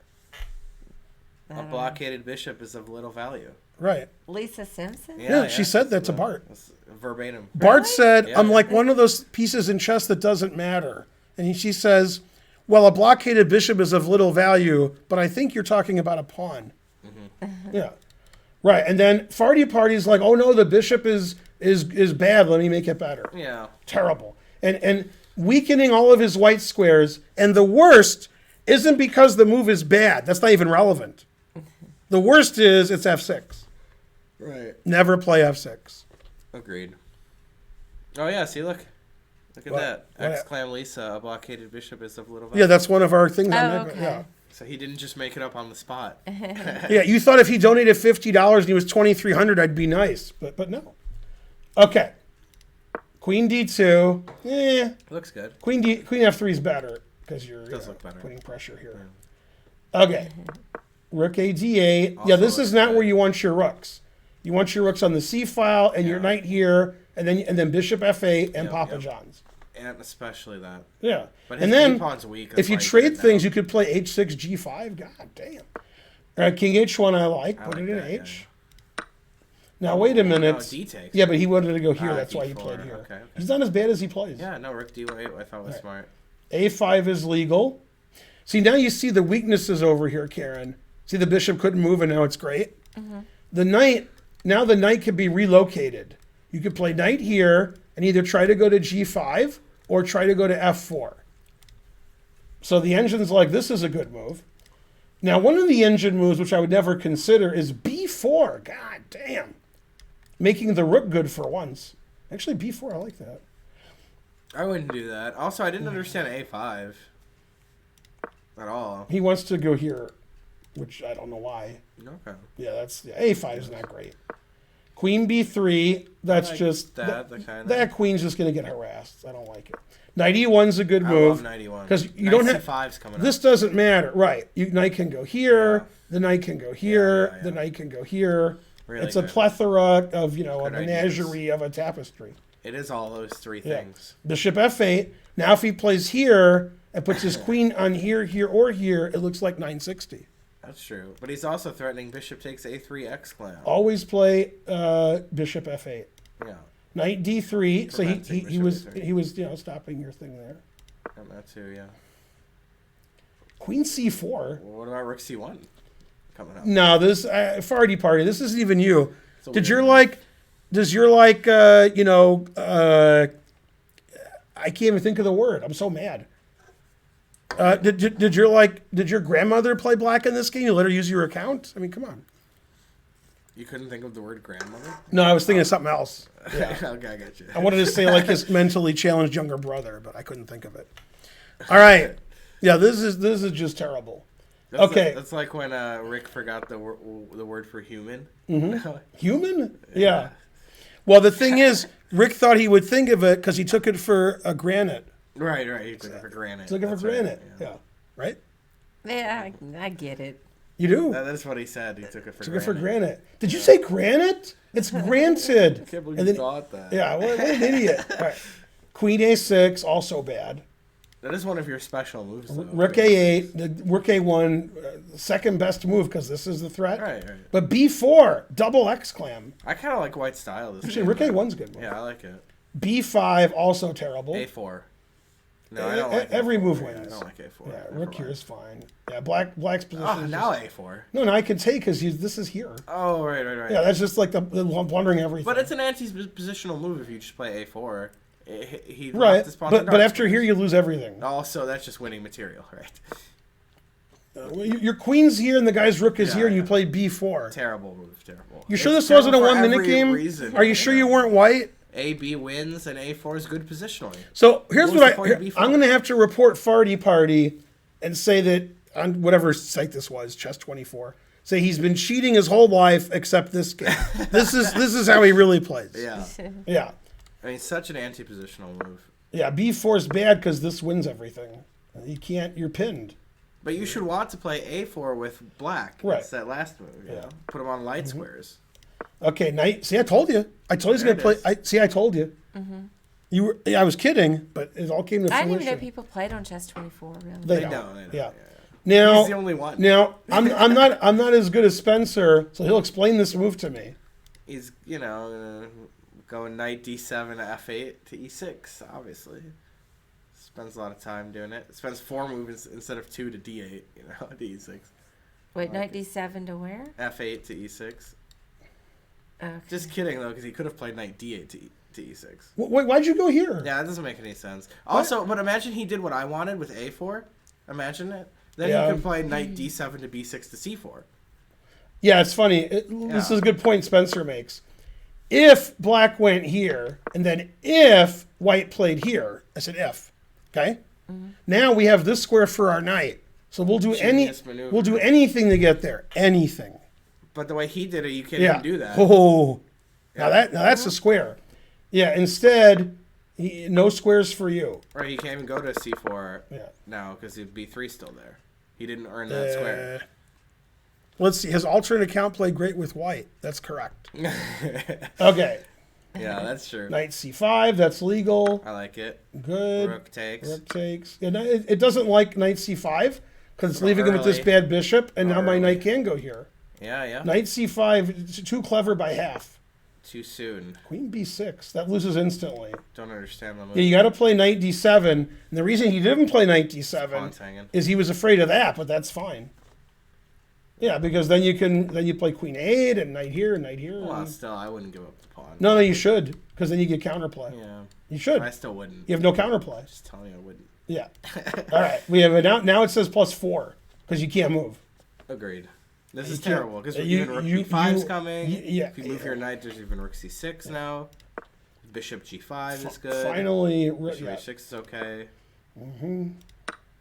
A blockaded bishop is of little value. Right. Lisa Simpson? Yeah, she said that to Bart. That's verbatim. Bart said, Yeah. I'm like one of those pieces in chess that doesn't matter. And she says, well, a blockaded bishop is of little value, but I think you're talking about a pawn. Yeah. Right. And then Farty Party's like, oh no, the bishop is bad. Let me make it better. Yeah. Terrible. And weakening all of his white squares. And the worst isn't because the move is bad. That's not even relevant. The worst is it's f6. Right. Never play f6. Agreed. Oh yeah, see, look at What? that. What? Exclam Lisa, a blockaded bishop is of little value. Yeah, that's one of our things. Oh, okay. Yeah. So he didn't just make it up on the spot. Yeah, you thought if he donated $50 and he was 2,300, I'd be nice, but no. Okay. Queen d2. Looks good. Queen f3 is better because you're Does look better. putting pressure here. Okay. Rook a d8. Also Yeah, this is looks not good. where you want your rooks. You want your rooks on the c file and your knight here, and then bishop f8 and Yep, Papa yep. John's. And especially that. Yeah. But his And then d-pawn's weak. if you trade things, you could play h6, g5. God damn. All right, king h1 I like. Put like it in that, h. Now, wait a minute. No, d takes. Yeah, but he wanted to go here. Ah, That's why he d4. played here. Okay. He's not as bad as he plays. Yeah, no, rook d8 I thought was smart. A5 is legal. See, now you see the weaknesses over here, Karen. See, the bishop couldn't move, and now it's great. The knight now the knight can be relocated. You could play knight here and either try to go to g5 or try to go to f4. So the engine's like, this is a good move. Now, one of the engine moves, which I would never consider, is b4. God damn. Making the rook good for once. Actually, b4, I like that. I wouldn't do that. Also, I didn't understand a5 at all. He wants to go here, which I don't know why. Okay. Yeah, a5 is not great. Queen b3, that's Like just... that queen's just going to get harassed. I don't like it. Knight e1's a good I move. love knight e1. Because you Knight don't have... c5's coming This up. doesn't matter. Right. Knight can go here. Yeah. The knight can go here. Yeah. The knight can go here. Really It's a good. plethora of, a Good menagerie of a tapestry. It is all those three Yeah. things. Bishop f8. Now if he plays here and puts his queen on here, here, or here, it looks like 960. That's true. But he's also threatening bishop takes a3 x-clam. Always play bishop f8. Yeah. Knight d3. So Preventing he was bishop he was stopping your thing there. And that too, yeah. Queen c4. Well, what about rook c1 coming up? No, this Farty party. This isn't even you. It's a Does weird your I can't even think of the word. I'm so mad. Did your grandmother play black in this game? You let her use your account? I mean, come on. You couldn't think of the word grandmother? No, I was thinking of something else. Yeah. Okay, I got you. I wanted to say like his mentally challenged younger brother, but I couldn't think of it. All right. Yeah, this is just terrible. Okay. That's like when Rick forgot the word for human. Mm-hmm. Human? Yeah. Well, the thing is, Rick thought he would think of it because he took it for a granite. Right. He took it for granted. Took it for That's right, granite. Yeah. Right? Yeah, I get it. You do? That's what he said. He took it for Took granted. it for granite. Did you say granite? It's granted. I can't believe And you then- thought that. Yeah, what an idiot. All right. Queen a6, also bad. That is one of your special moves, though. Rook a8, the rook a1, second best move because this is the threat. Right. But b4, double x-clam. I kind of like white style. This Actually, game, rook though. a1's a good move. Yeah, I like it. b5, also terrible. A4. No, I don't like Every A4. move Yeah, wins. I don't like A4. Yeah, Never rook here mind. is fine. Yeah, black's position. Oh, is now just, A4. no, I can take because this is here. Oh, right. Yeah, that's just like the blundering everything. But it's an anti-positional move if you just play A4. He right. lost his pawn to But dark after squares. here, you lose everything. Also, that's just winning material, right? Your queen's here and the guy's rook is Yeah, here, and you yeah. play b4. Terrible move, terrible. You sure It's this wasn't a terrible for 1-minute every game? reason. Are you sure you weren't white? AB wins and A4 is good positionally. So here's What was the point of b4? I'm going to have to report Farty Party and say that on whatever site this was, Chess24, say he's been cheating his whole life except this game. this is how he really plays. Yeah. Yeah. I mean, such an anti-positional move. Yeah, b4 is bad because this wins everything. You're pinned. But you should want to play A4 with black. Right. That's that last move. You know? Put him on light squares. Okay, knight. See, I told you. I told you he's There going to play. it is. I told you. You were. I was kidding, but it all came to I fruition. didn't even know people played on Chess24. Really. They They don't. don't. Yeah. Yeah. Now, He's the only one. Now, I'm not as good as Spencer, so he'll explain this move to me. He's, going knight d7 to f8 to e6, obviously. Spends a lot of time doing it. Spends 4 moves instead of 2 to d8, to e6. Wait, knight d7 to where? f8 to e6. Okay. Just kidding, though, because he could have played knight d8 to e6. Wait, why'd you go here? Yeah, that doesn't make any sense. Also, but imagine he did what I wanted with a4. Imagine it. Then Yeah. he could play knight d7 to b6 to c4. Yeah, it's funny. This is a good point Spencer makes. If black went here, and then if white played here, I said if. Okay. Now we have this square for our knight, so we'll do Genius maneuver. we'll do anything to get there. Anything. But the way he did it, you can't Yeah. even do that. Oh, now that's a square. Yeah. Instead, no squares for you. Or he can't even go to c4 Yeah. now because b3 still there. He didn't earn that square. Let's see. His alternate account played great with white. That's correct. Okay. Yeah, that's true. Knight c5. That's legal. I like it. Good. Rook takes. Rook takes. Yeah, it doesn't like knight c5 because it's leaving him with this Early. bad bishop, and now my Early. knight can go here. Yeah. Knight c5. It's too clever by half. Too soon. Queen b6. That loses instantly. Don't understand the move. Yeah, you got to play knight d7. And the reason he didn't play knight Pawn's d7 hanging. is he was afraid of that, but that's fine. Yeah, because then you play queen 8 and knight here and knight here. Well, and- still, I wouldn't give up the pawn. No, you should, because then you get counterplay. Yeah. You should. I still wouldn't. You have no counterplay. Just telling you I wouldn't. Yeah. All right. We have it now it says +4 because you can't move. Agreed. This is You can't- terrible because you- even rook you- b5's you- coming. yeah, If you move yeah. your knight, there's even rook c6 now. Bishop g5 is good. Finally, Bishop yeah. h6 is okay. Mm-hmm.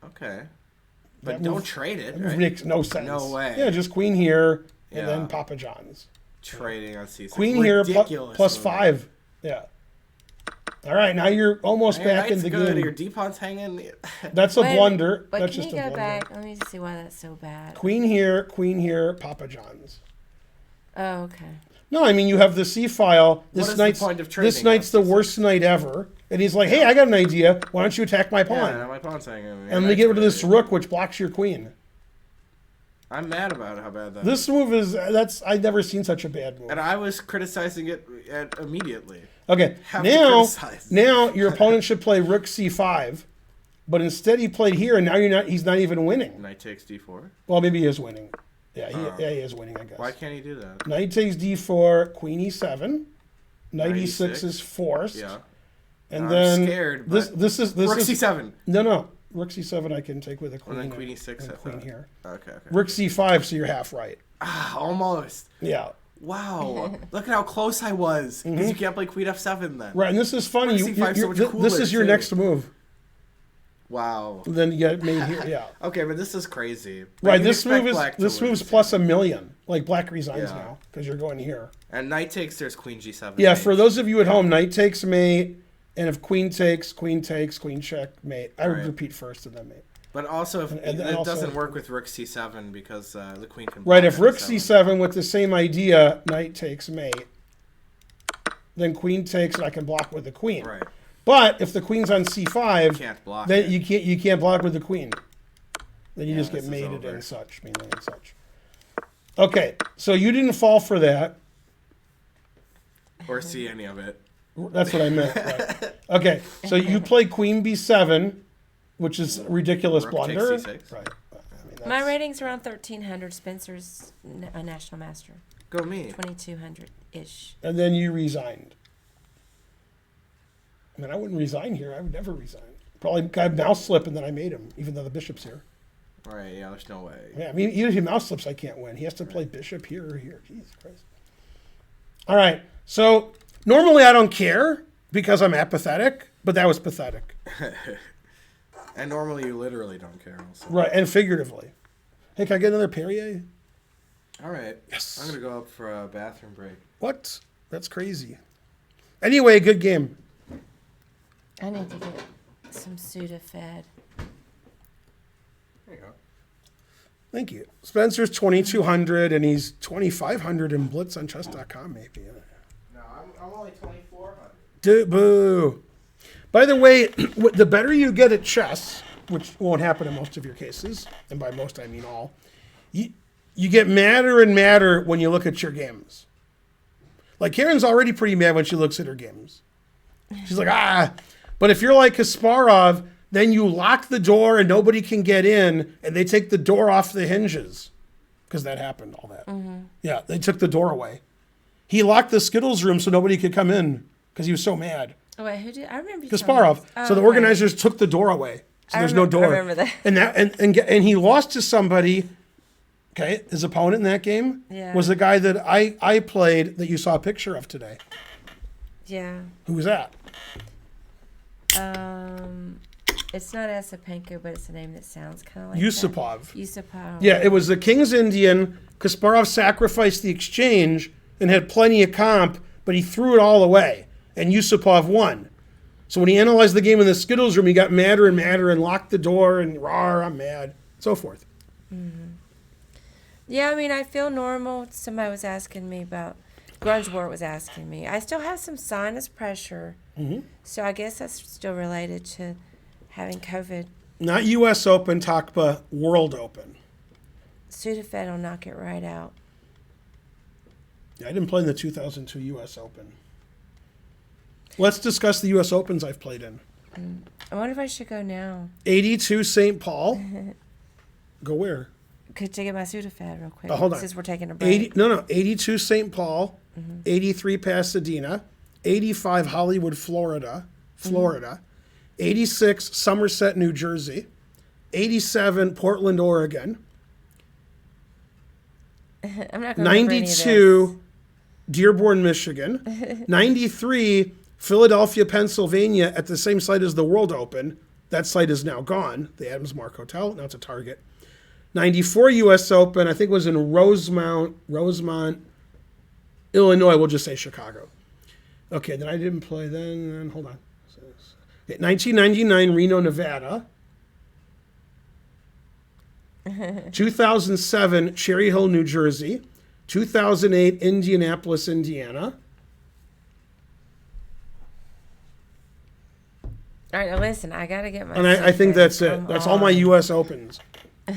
Okay. But That don't move- trade it, That move right? makes no sense. No way. Yeah, just queen here and Yeah. then Papa John's. Trading on c6. Queen here Ridiculous +5. Yeah. All right, now you're almost Hey, back in knight's the good. game. Your d-pawn's hanging. That's a Wait, blunder. But That's can just you a go blunder. back? Let me see why that's so bad. Queen here, Papa John's. Oh, okay. No, I mean you have the C file. What is the point of This trading knight's on the C6? worst knight ever, and he's like, "Hey, I got an idea. Why don't you attack my pawn?" Yeah, my pawn's hanging. And we get rid of this rook, which blocks your queen. I'm mad about how bad that This move is I've never seen such a bad move. And I was criticizing it immediately. Okay, Have to now criticize. your opponent should play rook c5, but instead he played here, and now he's not even winning. Knight takes d4. Well, maybe he is winning. Yeah, he is winning, I guess. Why can't he do that? Knight takes d4, queen e7, knight Knight e6 e6 is forced, Yeah. and I'm then scared, this but this is Rook c7. no rook c7 I can take with a queen. And then queen e6 and I queen thought. here. Okay. Rook c5, so you're half right. Ah, almost. Yeah, Wow. Look at how close I was. Because you can't play queen f7 then. right. And this is funny. Rook c5 's so much this cooler, is your too. next move. Wow. Then you get made here. Yeah. Okay, but this is crazy. Like, Right, you'd this expect move is black to this win move's this plus game. a million. Like black resigns Yeah. now because you're going here. And knight takes, there's queen g7. Yeah, mate. for those of you at home, knight takes mate, and if queen takes, queen check, mate. I would Right. repeat first and then mate. But also, if and it also- doesn't work with rook c7 because the queen can Right, block if it rook at c7 with the same idea, knight takes mate, then queen takes, and I can block with the queen. Right. But if the queen's on c5, Can't block then it. you can't block with the queen. Then you Yeah, just get this is mated over. and such, mainly and such. Okay, so you didn't fall for that. Or see any of it. That's what I meant. Right. Okay, so you play queen b7, which is a ridiculous Rook blunder. takes c6. Right. I mean, My that's- rating's around 1,300. Spencer's a national master. Go me. 2,200-ish. And then you resigned. I mean, I wouldn't resign here. I would never resign. Probably got mouse slip and then I made him, even though the bishop's here. All right, yeah, there's no way. Yeah, I mean, even if he mouse slips, I can't win. He has to play bishop here or here. Jesus Christ. All right. So normally I don't care because I'm apathetic, but that was pathetic. And normally you literally don't care also. Right, and figuratively. Hey, can I get another Perrier? All right. Yes. I'm going to go up for a bathroom break. What? That's crazy. Anyway, good game. I need to get some Sudafed. There you go. Thank you. Spencer's 2,200 and he's 2,500 in Blitz on chess.com, maybe. No, I'm only 2,400. Dude, boo. By the way, the better you get at chess, which won't happen in most of your cases, and by most I mean all, you get madder and madder when you look at your games. Like Karen's already pretty mad when she looks at her games. She's like, ah. But if you're like Kasparov, then you lock the door and nobody can get in, and they take the door off the hinges. Because that happened, all that. Yeah, they took the door away. He locked the Skittles room so nobody could come in because he was so mad. Oh, wait, who did? I remember you telling me Kasparov. this. So the Oh, right. organizers took the door away. So I there's no door. I remember that. And he lost to somebody. Okay, his opponent in that game Yeah. was the guy that I played that you saw a picture of today. Yeah. Who was that? It's not Asapenko, but it's a name that sounds kind of like Yusupov. that. Yusupov. Yeah, it was the King's Indian. Kasparov sacrificed the exchange and had plenty of comp, but he threw it all away, and Yusupov won. So when he analyzed the game in the Skittles room, he got madder and madder and locked the door and rawr, I'm mad, so forth. Yeah, I mean, I feel normal. Somebody was asking me about, Grungewort was asking me. I still have some sinus pressure, so I guess that's still related to having COVID. Not U.S. Open, Takba, World Open. Sudafed will knock it right out. Yeah, I didn't play in the 2002 U.S. Open. Let's discuss the U.S. Opens I've played in. I wonder if I should go now. 82 St. Paul. Go where? could you get my Sudafed real quick? Hold on. Since we're taking a break. 82 St. Paul, 83 Pasadena, 85 Hollywood, Florida, 86 Somerset, New Jersey, 87 Portland, Oregon, I'm not going to remember any of this. 92 Dearborn, Michigan, 93 Philadelphia, Pennsylvania, at the same site as the World Open. That site is now gone, the Adams Mark Hotel. Now it's a Target. 94 U.S. Open, I think it was in Rosemont, Illinois. We'll just say Chicago. Okay, then I didn't play then. Hold on. Okay, 1999 Reno, Nevada. 2007 Cherry Hill, New Jersey. 2008 Indianapolis, Indiana. All right, now listen, I got to get my... And I think that's it. That's all my U.S. Opens. All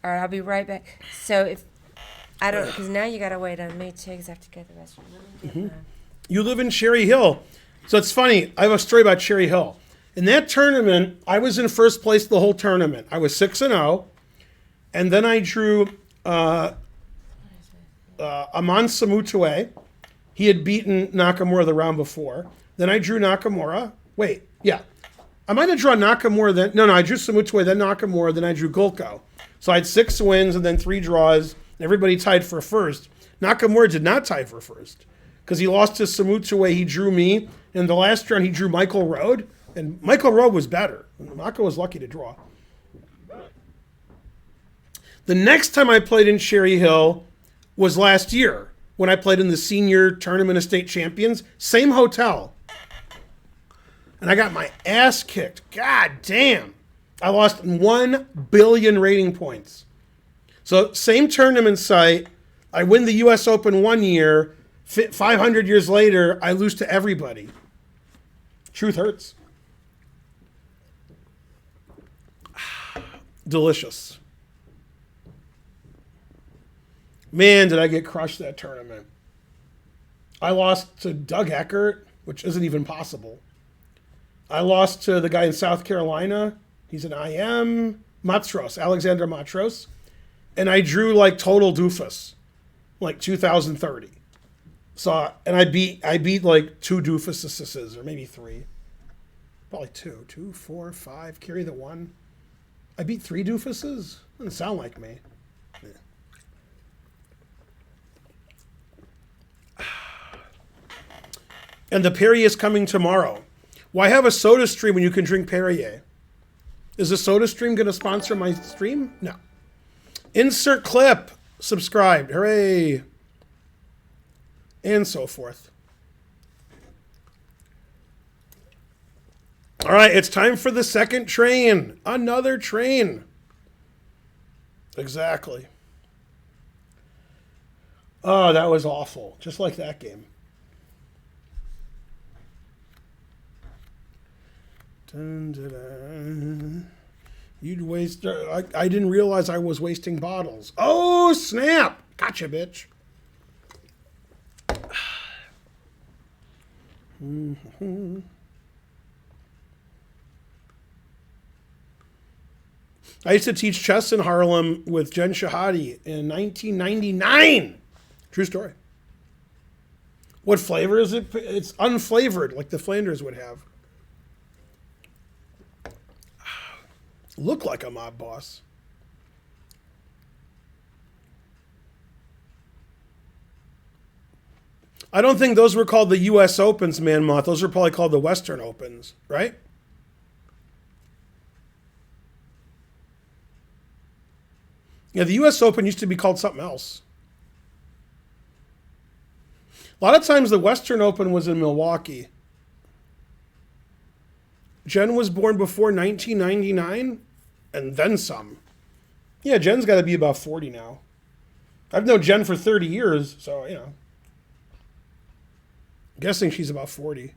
right, I'll be right back. So if... I don't... Because now you got to wait on me, too, because I have to go to the restroom. Let me get You live in Cherry Hill. So it's funny. I have a story about Cherry Hill. In that tournament, I was in first place the whole tournament. I was 6-0. And then I drew Aman Samutue. He had beaten Nakamura the round before. Then I drew Nakamura. Wait, yeah. I might have drawn Nakamura then. No, I drew Samutue, then Nakamura, then I drew Gulko. So I had 6 wins and then 3 draws. Everybody tied for first. Nakamura did not tie for first because he lost to Samutue. He drew me. In the last round, he drew Michael Rode. And Michael Rode was better. Mako was lucky to draw. The next time I played in Cherry Hill was last year when I played in the senior tournament of state champions. Same hotel. And I got my ass kicked. God damn. I lost 1 billion rating points. So same tournament site. I win the U.S. Open 1 year. 500 years later, I lose to everybody. Truth hurts. Delicious. Man, did I get crushed that tournament. I lost to Doug Eckert, which isn't even possible. I lost to the guy in South Carolina. He's an IM. Matros, Alexander Matros. And I drew like total doofus, like 2030. So, and I beat like 2 doofuses, or maybe 3. Probably 2. 2, 4, 5, carry the 1. I beat 3 doofuses? Doesn't sound like me. Yeah. And the Perrier is coming tomorrow. Why have a soda stream when you can drink Perrier? Is the soda stream going to sponsor my stream? No. Insert clip. Subscribed. Hooray. And so forth. All right, it's time for the second train. Another train. Exactly. Oh, that was awful. Just like that game. Dun, dun, dun. You'd waste... I didn't realize I was wasting bottles. Oh, snap. Gotcha, bitch. Mm-hmm. I used to teach chess in Harlem with Jen Shahadi in 1999. True story. What flavor is it? It's unflavored, like the Flanders would have. Look like a mob boss. I don't think those were called the U.S. Opens, Man Moth. Those were probably called the Western Opens, right? Yeah, the U.S. Open used to be called something else. A lot of times the Western Open was in Milwaukee. Jen was born before 1999, and then some. Yeah, Jen's got to be about 40 now. I've known Jen for 30 years, so, you know. I'm guessing she's about 40.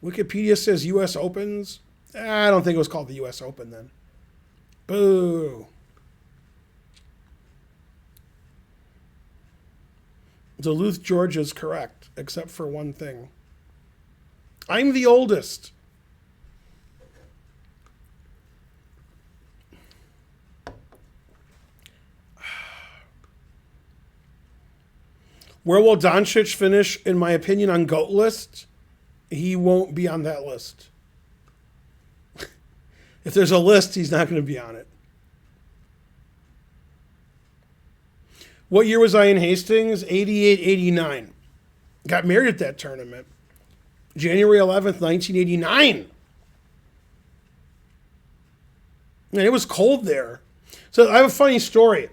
Wikipedia says U.S. Opens. I don't think it was called the U.S. Open then. Boo. Duluth, Georgia is correct, except for one thing. I'm the oldest. Where will Doncic finish, in my opinion, on GOAT list? He won't be on that list. If there's a list, he's not going to be on it. What year was I in Hastings? 88, 89. Got married at that tournament. January 11th, 1989. And it was cold there. So I have a funny story.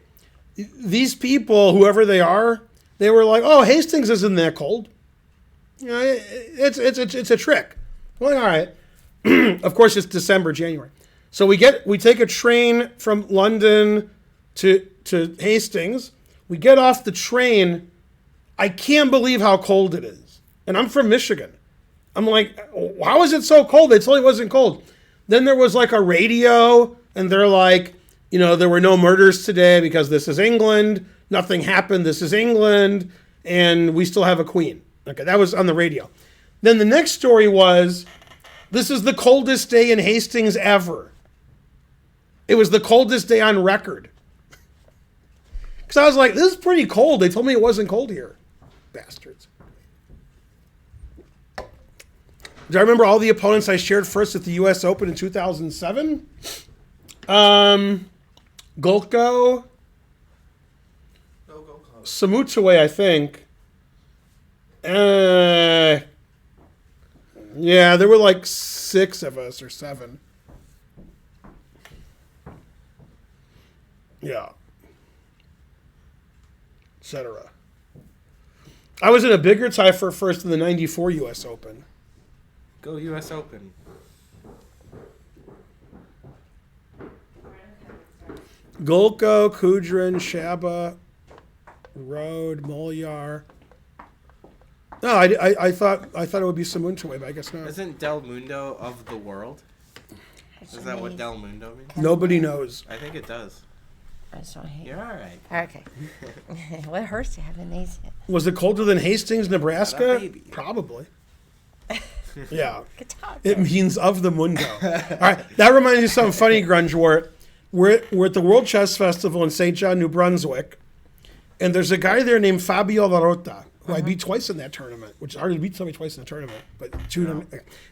These people, whoever they are, they were like, "Oh, Hastings isn't that cold. You know, it's a trick." I'm like, all right. Of course, it's December, January. So we take a train from London to Hastings. We get off the train. I can't believe how cold it is. And I'm from Michigan. I'm like, how is it so cold? They told me it wasn't cold. Then there was like a radio, and they're like, you know, there were no murders today because this is England. Nothing happened. This is England. And we still have a queen. Okay, that was on the radio. Then the next story was, this is the coldest day in Hastings ever. It was the coldest day on record. Because I was like, this is pretty cold. They told me it wasn't cold here. Bastards. Do I remember all the opponents I shared first at the U.S. Open in 2007? Golko. Samutaway, I think. Yeah, there were like 6 of us or 7. Yeah. Etc. I was in a bigger tie for first in the 94 U.S. Open. Go U.S. Open. Golko, Kudrin, Shaba, Rode, Molyar. No, I thought it would be Samuntaway, but I guess not. Isn't Del Mundo of the world? Is that what Del Mundo means? Nobody knows. I think it does. I just don't hate You're all right. Okay. What hurts to have an ace hit? Was it colder than Hastings, Nebraska? Baby. Probably. Yeah. Guitar. It means of the mundo. All right. That reminds me of something funny, Grunge. We're at the World Chess Festival in St. John, New Brunswick. And there's a guy there named Fabio Larota, who I beat twice in that tournament, which I already beat somebody twice in the tournament. But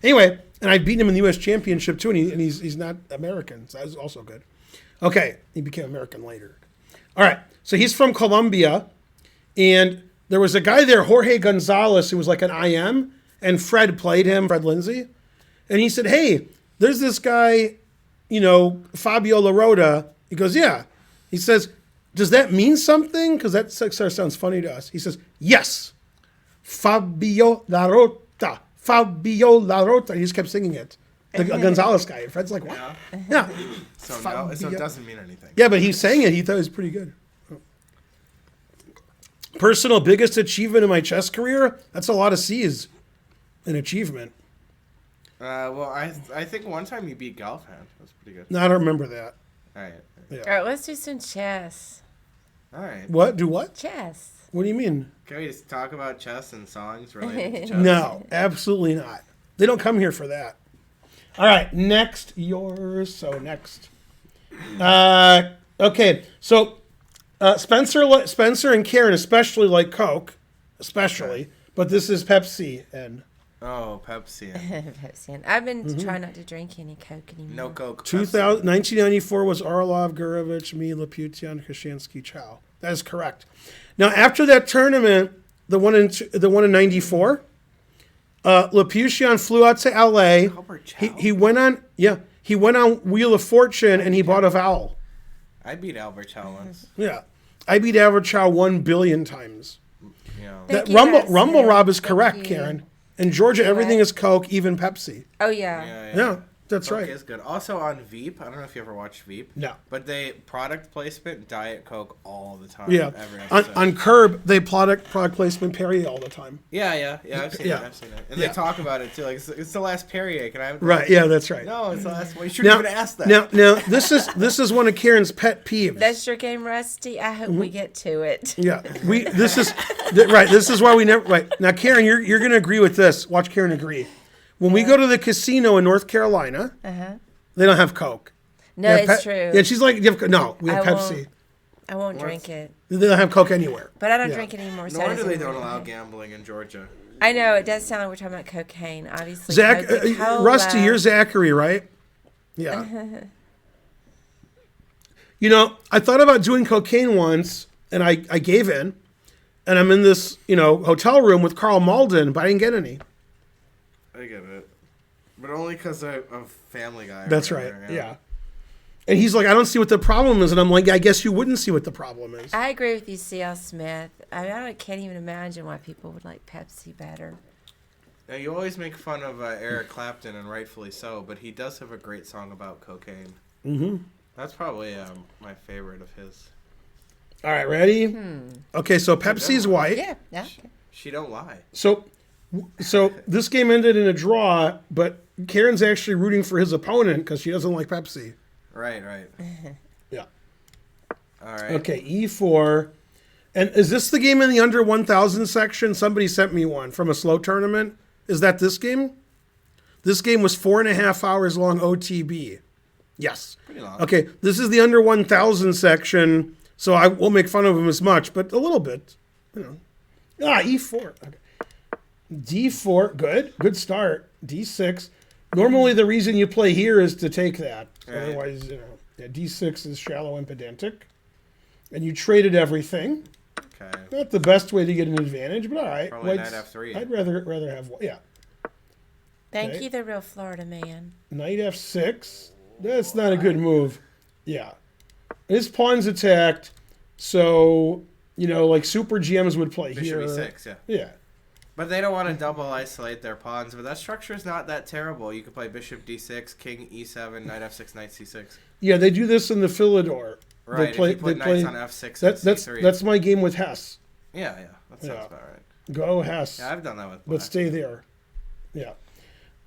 anyway, and I beat him in the U.S. Championship too, and he's not American, so that was also good. Okay, he became American later. All right, so he's from Colombia, and there was a guy there, Jorge Gonzalez, who was like an IM, and Fred played him, Fred Lindsay, and he said, "Hey, there's this guy, you know, Fabio Larota." He goes, "Yeah." He says, "Does that mean something? Because that sort of sounds funny to us." He says, "Yes, Fabio Larota, Fabio Larota." He just kept singing it. The Gonzalez guy. And Fred's like, "What?" Yeah. So no, so it doesn't mean anything. Yeah, but he sang it. He thought it was pretty good. Personal biggest achievement in my chess career? That's a lot of C's in achievement. Well, I think one time you beat Galfand. That's pretty good. No, I don't remember that. All right. Yeah. All right, let's do some chess. All right. What? Do what? Chess. What do you mean? Can we just talk about chess and songs related to chess? No, absolutely not. They don't come here for that. All right, next, yours. So next. Okay, so Spencer and Karen especially like Coke, especially, but this is Pepsi and Oh, Pepsi. Pepsi. I've been trying not to drink any Coke anymore. No Coke. 1994 was Orlov, Gurevich, me, Laputian, Krashansky, Chow. That is correct. Now, after that tournament, the one in 94, Laputian flew out to L.A. He went on Wheel of Fortune and he bought a vowel. I beat Albert Chow once. Yeah, I beat Albert Chow 1 billion times. Yeah. That Rumble Rob is correct, Karen. In Georgia, everything is Coke, even Pepsi. Oh, yeah. Yeah, that's Coke right. is good. Also on Veep, I don't know if you ever watched Veep. No. But they product placement Diet Coke all the time. Yeah. Every On episode. Curb, they product placement Perrier all the time. Yeah. I've seen Yeah. it. And Yeah. they talk about it too. Like it's the last Perrier. Can I have it? Right, yeah, that's right. No, it's the last one. You shouldn't even ask that. Now, this is one of Karen's pet peeves. That's your game, Rusty. I hope we get to it. Yeah, this is why we never. Right now, Karen, you're going to agree with this. Watch Karen agree. When we go to the casino in North Carolina, they don't have Coke. No, They have it's true. Yeah, she's like, no, we have I Pepsi. I won't drink it. They don't have Coke anywhere. But I don't Yeah. drink it anymore. So No I wonder doesn't they don't really allow matter. gambling in Georgia. I know, it does sound like we're talking about cocaine, obviously. Zach, Coca-Cola. Rusty, you're Zachary, right? Yeah. You know, I thought about doing cocaine once, and I gave in. And I'm in this, hotel room with Carl Malden, but I didn't get any. I get it. But only because of Family Guy. That's right, yeah. And he's like, I don't see what the problem is. And I'm like, I guess you wouldn't see what the problem is. I agree with you, C.L. Smith. I can't even imagine why people would like Pepsi better. Now, you always make fun of Eric Clapton, and rightfully so, but he does have a great song about cocaine. Mm-hmm. That's probably my favorite of his. All right, ready? Okay, so Pepsi's white. Yeah, yeah. She don't lie. So this game ended in a draw, but Karen's actually rooting for his opponent because she doesn't like Pepsi. Right. Yeah. All right. Okay, E4. And is this the game in the under 1,000 section? Somebody sent me one from a slow tournament. Is that this game? This game was 4.5 hours long OTB. Yes. Pretty long. Okay, this is the under 1,000 section, so I won't make fun of him as much, but a little bit. E4. Okay. D4, good start. D6. Normally the reason you play here is to take that. Right. Otherwise, D6 is shallow and pedantic. And you traded everything. Okay. Not the best way to get an advantage, but all right. Probably knight F3. I'd rather have yeah. Thank Okay. you, the real Florida man. Knight F6. That's not a good move. Yeah. His pawn's attacked, so like super GMs would play Bishop here. E6, yeah. Yeah. But they don't want to double isolate their pawns, but that structure is not that terrible. You could play bishop D6, king E7, knight F6, knight C6. Yeah, they do this in the Philidor. Right, if you put knights on F6 and C3. That's my game with Hess. Yeah, that sounds about right. Go Hess. Yeah, I've done that with But black. stay there. Yeah.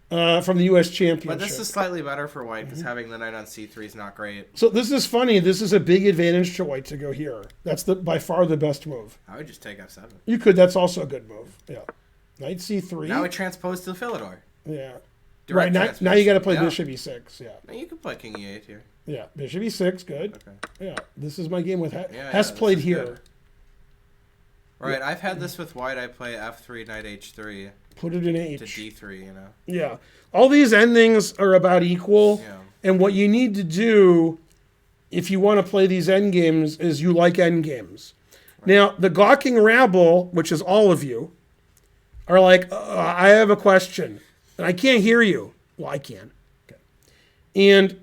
From the U.S. Championship. But this is slightly better for white because having the knight on C3 is not great. So this is funny. This is a big advantage to white to go here. That's by far the best move. I would just take F7. You could. That's also a good move. Yeah. Knight C3. Now we transpose to the Philidor. Yeah. Direct Right. Now you got to play yeah. bishop E6. Yeah. Now you can play king E8 here. Yeah. Bishop E6. Good. Okay. Yeah. This is my game with Hess. Yeah, Hess this played is here. good. Right, I've had this with white. I play F3, knight H3 Put it in H. to D3, Yeah. All these endings are about equal. Yeah. And what you need to do if you want to play these endgames is you like endgames. Right. Now, the gawking rabble, which is all of you, are like, I have a question. And I can't hear you. Well, I can. Okay. And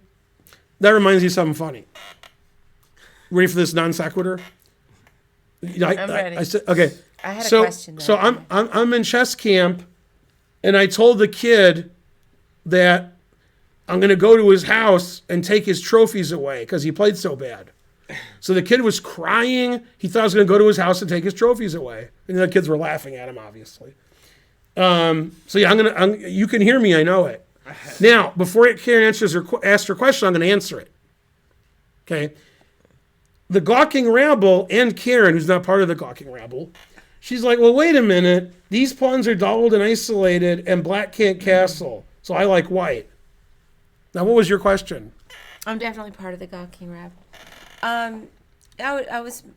that reminds me of something funny. Ready for this non sequitur? I'm ready. I said, okay. I had a question, though. So I'm in chess camp, and I told the kid that I'm going to go to his house and take his trophies away because he played so bad. So the kid was crying. He thought I was going to go to his house and take his trophies away. And the kids were laughing at him, obviously. So yeah, you can hear me. I know it. Now, before Karen asks her question, I'm going to answer it. Okay. The gawking rabble and Karen, who's not part of the gawking rabble, she's like, well, wait a minute. These pawns are doubled and isolated, and black can't castle. So I like white. Now, what was your question? I'm definitely part of the gawking rabble.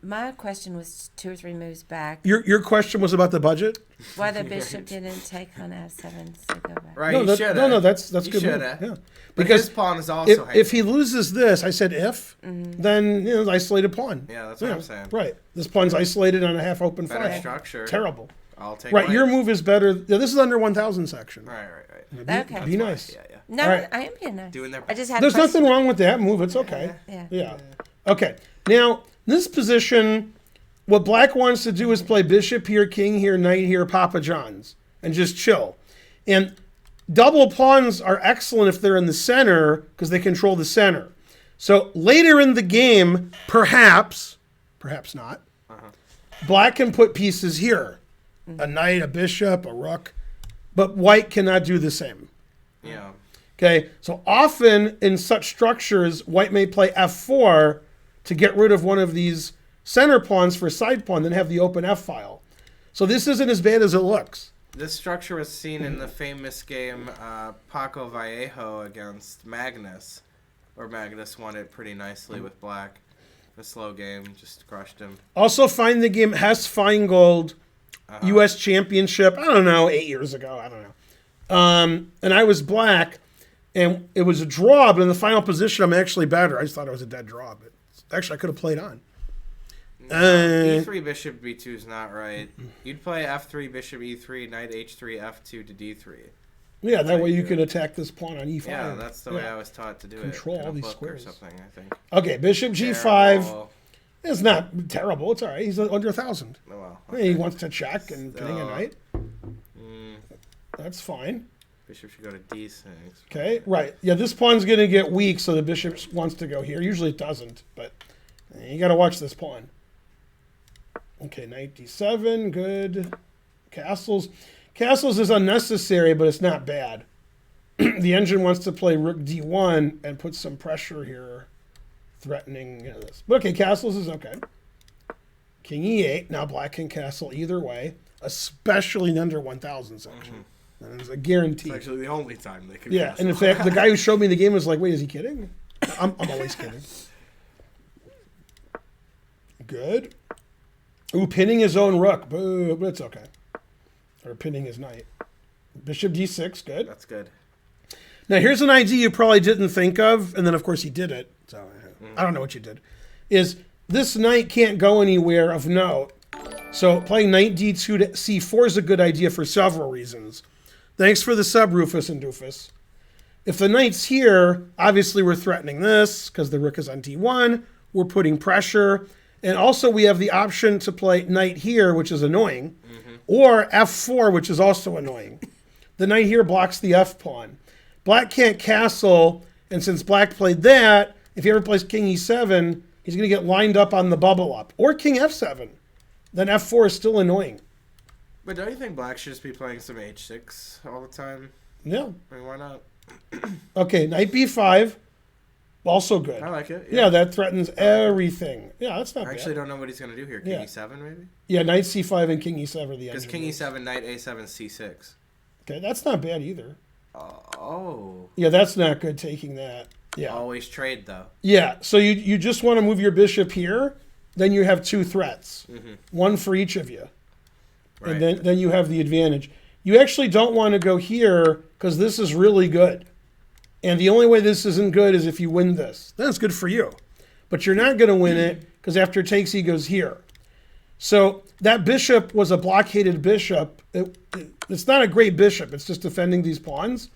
My question was 2 or 3 moves back. Your question was about the budget? Why the bishop didn't take on F7 to go back. Right, No, you should no, that's You good. should Move. have. Yeah. But Because his pawn is also if he loses this, I said Mm-hmm. then isolated pawn. Yeah, that's what I'm saying. Right. This pawn's isolated on a half open Better file. structure. Terrible. I'll take Right, white. your move is better. Yeah, this is under 1,000 section. Right. Okay. Be nice. Yeah. No, All right. I am being nice. Doing their I just had There's a question. nothing wrong with that move. It's okay. Yeah. Okay. Now, this position, what black wants to do is play bishop here, king here, knight here, Papa John's, and just chill. And double pawns are excellent if they're in the center because they control the center. So later in the game, perhaps not, black can put pieces here. A knight, a bishop, a rook. But white cannot do the same. Yeah. Okay, so often in such structures, white may play f4 to get rid of one of these center pawns for side pawn, then have the open f file. So this isn't as bad as it looks. This structure was seen in the famous game Paco Vallejo against Magnus, where Magnus won it pretty nicely with black. A slow game, just crushed him. Also, find the game Hess Feingold U.S. Championship. I don't know, 8 years ago. I don't know. And I was black, and it was a draw, but in the final position, I'm actually better. I just thought it was a dead draw, but actually, I could have played on. E3 bishop b2 is not right. You'd play f3 bishop e3 knight h3 f2 to d3. Yeah, that way you could attack this pawn on e5. Yeah, that's the way I was taught to do Control it. all these Or squares. something, I think. Okay, bishop g5. Terrible. It's not terrible. It's all right. He's under 1,000. Oh, well. Yeah, he wants to check and getting a knight. Mm, That's fine. bishop should go to d6. Okay, right. Yeah, this pawn's going to get weak, so the bishop wants to go here. Usually it doesn't, but you got to watch this pawn. Okay, knight d7, good. Castles. Castles is unnecessary, but it's not bad. The engine wants to play rook d1 and put some pressure here, threatening this. But okay, castles is okay. King e8. Now black can castle either way, especially in under 1,000 section. That is a guarantee. It's actually the only time they can Yeah, castle. and in fact, the guy who showed me the game was like, wait, is he kidding? I'm always kidding. Good. Ooh, pinning his own rook. Boo, but it's okay. Or pinning his knight. Bishop d6, good. That's good. Now, here's an idea you probably didn't think of, and then, of course, he did it. So, I don't know what you did. Is this knight can't go anywhere of note. So, playing knight d2 to c4 is a good idea for several reasons. Thanks for the sub, Rufus and Doofus. If the knight's here, obviously we're threatening this, because the rook is on d1. We're putting pressure. And also, we have the option to play knight here, which is annoying, or f4, which is also annoying. The knight here blocks the f pawn. Black can't castle, and since black played that, if he ever plays king e7, he's going to get lined up on the bubble up. Or king f7. Then f4 is still annoying. But don't you think black should just be playing some h6 all the time? Yeah. I mean, why not? Okay, knight b5, also good. I like it. Yeah, that threatens everything. Yeah, that's not I bad. actually don't know what he's going to do here. King Yeah. e7, maybe? Yeah, knight c5 and king e7 are the Because engine king moves. e7, knight a7, c6. Okay, that's not bad either. Oh. Yeah, that's not good taking that. Yeah. Always trade, though. Yeah, so you just want to move your bishop here, then you have two threats. One for each of you. Right. And then you have the advantage. You actually don't want to go here because this is really good. And the only way this isn't good is if you win this. Then it's good for you. But you're not going to win it because after it takes, he goes here. So that bishop was a blockaded bishop. It's not a great bishop. It's just defending these pawns.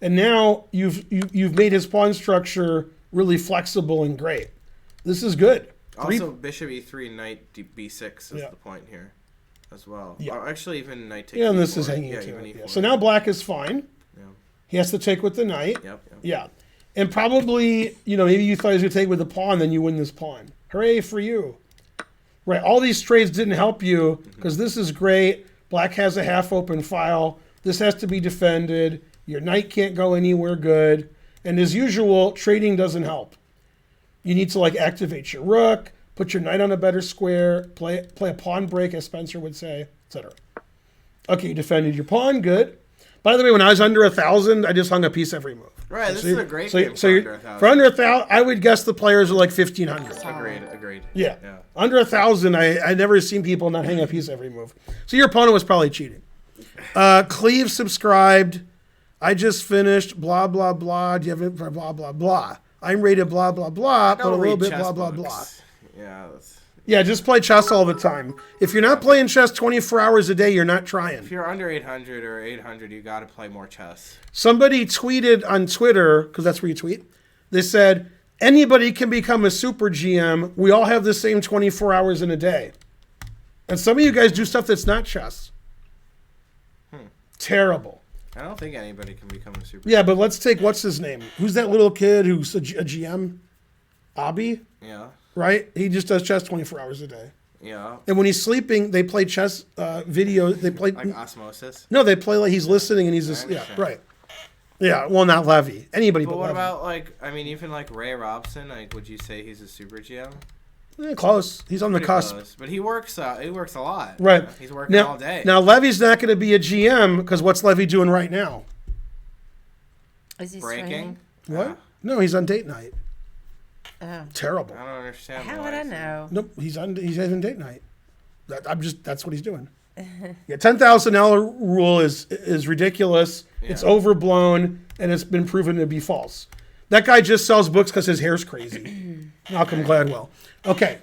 And now you've made his pawn structure really flexible and great. This is good. Also, bishop e3, knight b6 is Yeah. the point here as well. Yeah. Or actually, even knight takes Yeah, and e4. this is hanging yeah, to even it. e4. Yeah. So now black is fine. Yeah. He has to take with the knight. Yep. Yeah. And probably, maybe you thought he was going to take with the pawn, then you win this pawn. Hooray for you. Right. All these trades didn't help you because this is great. Black has a half open file. This has to be defended. Your knight can't go anywhere good. And as usual, trading doesn't help. You need to activate your rook, put your knight on a better square, play a pawn break, as Spencer would say, etc. Okay, you defended your pawn. Good. By the way, when I was under 1,000, I just hung a piece every move. Right, this is a great game so for you're- under 1,000. For under 1,000, I would guess the players are like 1,500. Agreed. Yeah. Yeah. Under 1,000, I never seen people not hang a piece every move. So your opponent was probably cheating. Cleve subscribed. I just finished blah, blah, blah. Do you have it for blah, blah, blah? I'm rated blah, blah, blah, but a Don't little read bit chess blah, blah, books. blah. Yeah, that's... Yeah, just play chess all the time. If you're not playing chess 24 hours a day, you're not trying. If you're under 800 or 800, you got to play more chess. Somebody tweeted on Twitter, because that's where you tweet, they said, anybody can become a super GM. We all have the same 24 hours in a day. And some of you guys do stuff that's not chess. Terrible. I don't think anybody can become a super... Yeah, but let's take, what's his name? Who's that little kid who's a GM? Abi, Yeah, right? He just does chess 24 hours a day. yeah. And when he's sleeping, they play chess videos. They play... Like osmosis. No, they play like he's listening and he's just... Yeah, understand. right. Yeah, well, not Levy. Anybody but But what Levy. about, even Ray Robson? Would you say he's a super GM? Close. He's on the Pretty cusp. close. But he works a lot. Right. He's working Now, all day. now Levy's not going to be a GM because what's Levy doing right now? Is he Breaking? streaming? What? Ah. No, he's on date night. Terrible. I don't understand. How why would I it's- know? Nope, he's having date night. That's what he's doing. Yeah, $10,000 rule is ridiculous. It's Yeah. overblown, and it's been proven to be false. That guy just sells books because his hair's crazy. Malcolm Gladwell. Okay,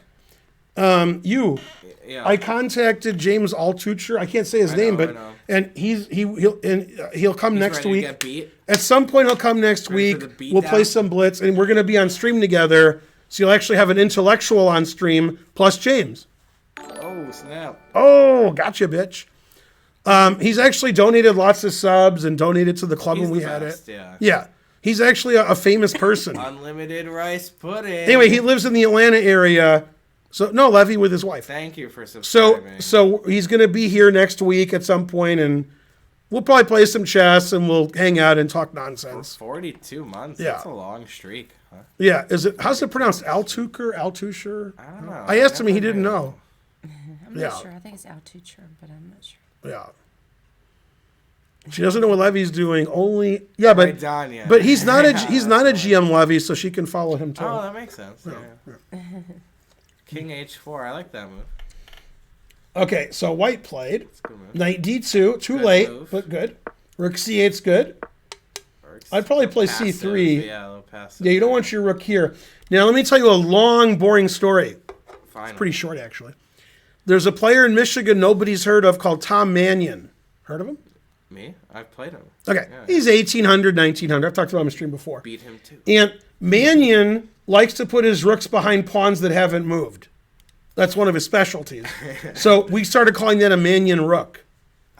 Yeah. I contacted James Altucher. I can't say his name, I but know. and he'll come next Ready to week. get beat. At some point, he'll come next Ready for week. the beat We'll play down? some Blitz, and we're going to be on stream together. So you'll actually have an intellectual on stream plus James. Oh snap! Oh, gotcha, bitch. He's actually donated lots of subs and donated to the club He's when we the had best, it. yeah. Yeah, he's actually a famous person. Unlimited rice pudding. Anyway, he lives in the Atlanta area. So no, Levy with his wife. Thank you for So subscribing. so he's going to be here next week at some point, and we'll probably play some chess and we'll hang out and talk nonsense. 42 months. Yeah. That's a long streak. Huh? Yeah, how's it pronounced? Altucher? I don't know. I asked him, he never didn't knew. know. I'm Yeah. not sure. I think it's Altucher, but I'm not sure. Yeah. She doesn't know what Levy's doing. But Right, Danya. but he's not Yeah, he's not a that's GM Levy, so she can follow him too. Oh, that makes sense. Yeah. King H4. I like that move. Okay, so White played It's a good move. Knight D2, too Good late, move. but good. Rook C8's good. Works. I'd probably play Passive, C3. Yeah, a little passive. Yeah, you don't want your rook here. Now let me tell you a long, boring story. Fine. Pretty short, actually. There's a player in Michigan nobody's heard of called Tom Mannion. Heard of him? Me? I've played him. Okay, Yeah. he's 1800, 1900. I've talked about him on stream before. Beat him too. And Mannion likes to put his rooks behind pawns that haven't moved. That's one of his specialties. So we started calling that a Mannion rook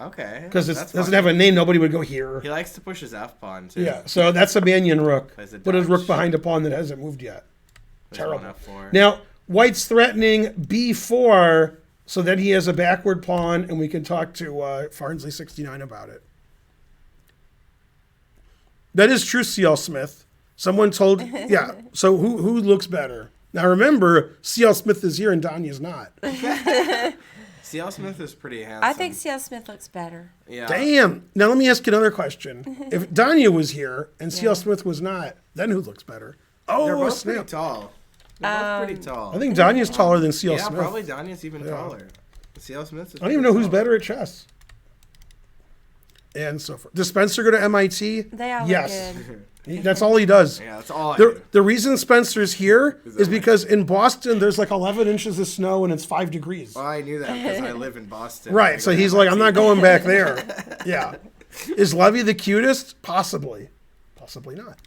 Okay. because it That's doesn't funny. have a name. Nobody would go here. He likes to push his F pawn too. Yeah, so that's a Mannion rook. Plays a Put his dodge. rook behind a pawn that hasn't moved yet. There's Terrible. one F4. Now, White's threatening B4 so that he has a backward pawn, and we can talk to Farnsley69 about it. That is true, C.L. Smith. Someone told, yeah. So who looks better? Now remember, C.L. Smith is here and Danya's not. C.L. Smith is pretty handsome. I think C.L. Smith looks better. Yeah. Damn. Now let me ask you another question. If Danya was here and C.L. Yeah. Smith was not, then who looks better? They're Oh, both pretty snap. tall. They're both pretty tall. I think Danya's taller than C.L. yeah, Smith. probably Danya's even taller. C.L. Smith is I don't even know who's better at chess. And so forth. Does Spencer go to MIT? They all Yes. look good. That's all he does. Yeah, that's all I do. The reason Spencer's here Is is that because in Boston there's like 11 inches of snow and it's 5 degrees. Well, I knew that because I live in Boston. I Right, go so to he's like, I'm not MIT. going back there. Yeah. Is Levy the cutest? Possibly. Possibly not.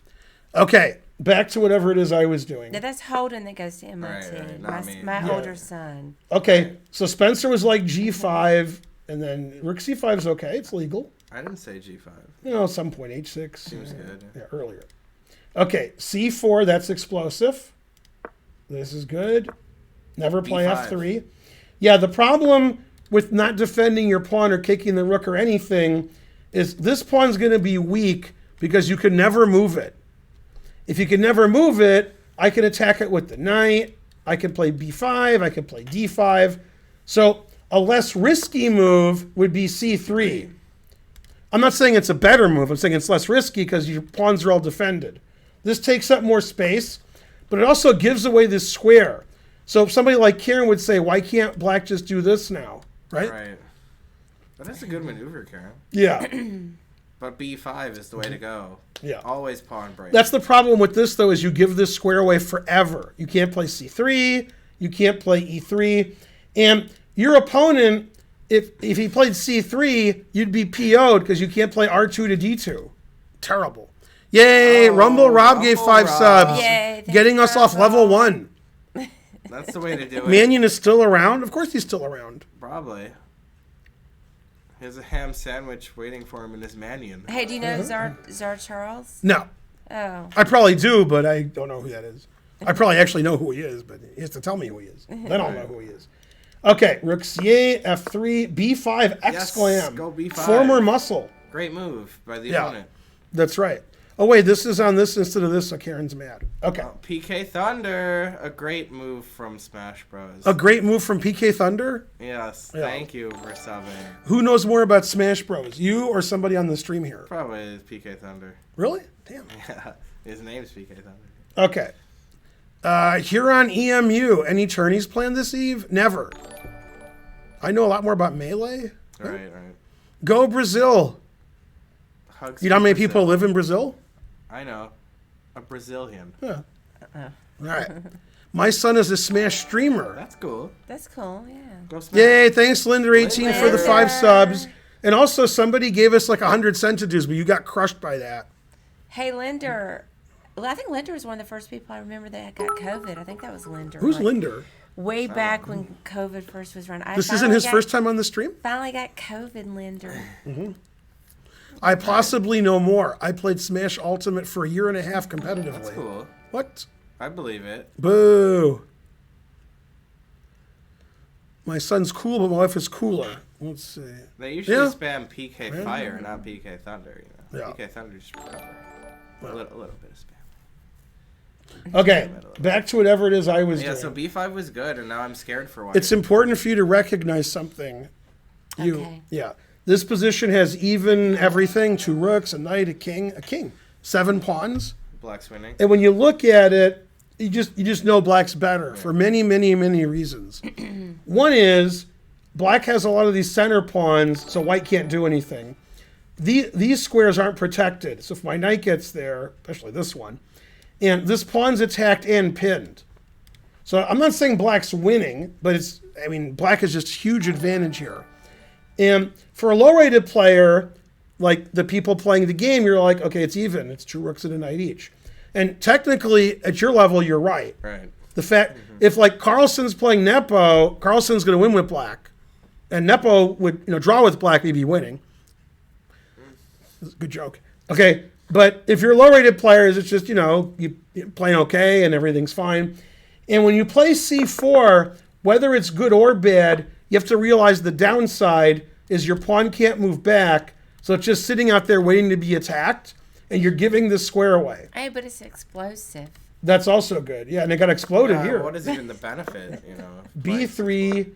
Okay, back to whatever it is I was doing. Now that's Holden that goes to MIT. Right, not me. My Yeah. older son. Okay, so Spencer was like G5, and then Rook C5 is okay. It's legal. I didn't say G5. You know, at some point, H6. Seems good. Yeah, earlier. Okay, C4, that's explosive. This is good. Never play B5. F3. Yeah, the problem with not defending your pawn or kicking the rook or anything is this pawn's going to be weak because you can never move it. If you can never move it, I can attack it with the knight. I can play B5. I can play D5. So a less risky move would be C3. I'm not saying it's a better move. I'm saying it's less risky because your pawns are all defended. This takes up more space, but it also gives away this square. So if somebody like Karen would say, why can't black just do this now? Right? Right. But that's a good maneuver, Karen. Yeah. But B5 is the way to go. Yeah. Always pawn break. That's the problem with this, though, is you give this square away forever. You can't play C3. You can't play E3. And your opponent, if he played C3, you'd be PO'd because you can't play R2 to D2. Terrible. Yay, Rumble Rob gave Rumble 5 Rob. subs. Yay, thank Getting you, us off Rumble. level 1. That's the way to do it. Mannion is still around? Of course he's still around. Probably. There's a ham sandwich waiting for him in his Mannion. Hey, do you know Czar Charles? No. Oh. I probably do, but I don't know who that is. I probably actually know who he is, but he has to tell me who he is. Then I'll know who he is. Okay, Rook C8, F3, B5, exclam. go B5. Former muscle. Great move by the Yeah. opponent. That's right. Oh, wait, this is on this instead of this, so Karen's mad. Okay. PK Thunder, a great move from Smash Bros. A great move from PK Thunder. Yes, Yeah. thank you for subbing. Who knows more about Smash Bros? You or somebody on the stream here? Probably is PK Thunder. Really? Damn. Yeah, his name's PK Thunder. Okay. Huron EMU. Any tourneys planned this eve? Never. I know a lot more about Melee. Right. Go Brazil. Hugs You know how many Brazil. people live in Brazil? I know. A Brazilian. Yeah. All right. My son is a Smash streamer. That's cool. That's cool. Yeah. Go Smash. Yay, thanks Linder18 for the 5 Linder. subs. And also somebody gave us like 100 centimeters, but you got crushed by that. Hey, Linder. Well, I think Linder was one of the first people I remember that got COVID. I think that was Linder. Who's like, Linder? Way back when COVID first was running. This isn't his first time on the stream? Finally got COVID, Linder. I possibly know more. I played Smash Ultimate for a year and a half competitively. That's cool. What? I believe it. Boo. My son's cool, but my wife is cooler. Let's see. They usually Yeah. spam PK Fire, not PK Thunder. You know? Yeah. PK Thunder just recover. A little bit of spam. Okay, back to whatever it is I was Yeah, doing. so B5 was good, and now I'm scared for what. It's important for you to recognize something. Okay. Yeah. This position has even everything: 2 rooks, a knight, a king, 7 pawns. Black's winning. And when you look at it, you just know black's better for many, many, many reasons. One is black has a lot of these center pawns, so white can't do anything. These squares aren't protected, so if my knight gets there, especially this one, and this pawn's attacked and pinned. So I'm not saying black's winning, but black has just huge advantage here. And for a low-rated player, like the people playing the game, you're like, okay, it's even. It's 2 rooks and a knight each. And technically, at your level, you're right. Right. The fact, if like Carlson's playing Nepo, Carlson's going to win with black. And Nepo would draw with black, he'd be winning. Good joke. Okay, but if you're low-rated players, it's just, you're playing okay and everything's fine. And when you play C4, whether it's good or bad, you have to realize the downside is your pawn can't move back, so it's just sitting out there waiting to be attacked, and you're giving the square away. Hey, but it's explosive. That's also good. Yeah, and it got exploded here. What is even the benefit, B3,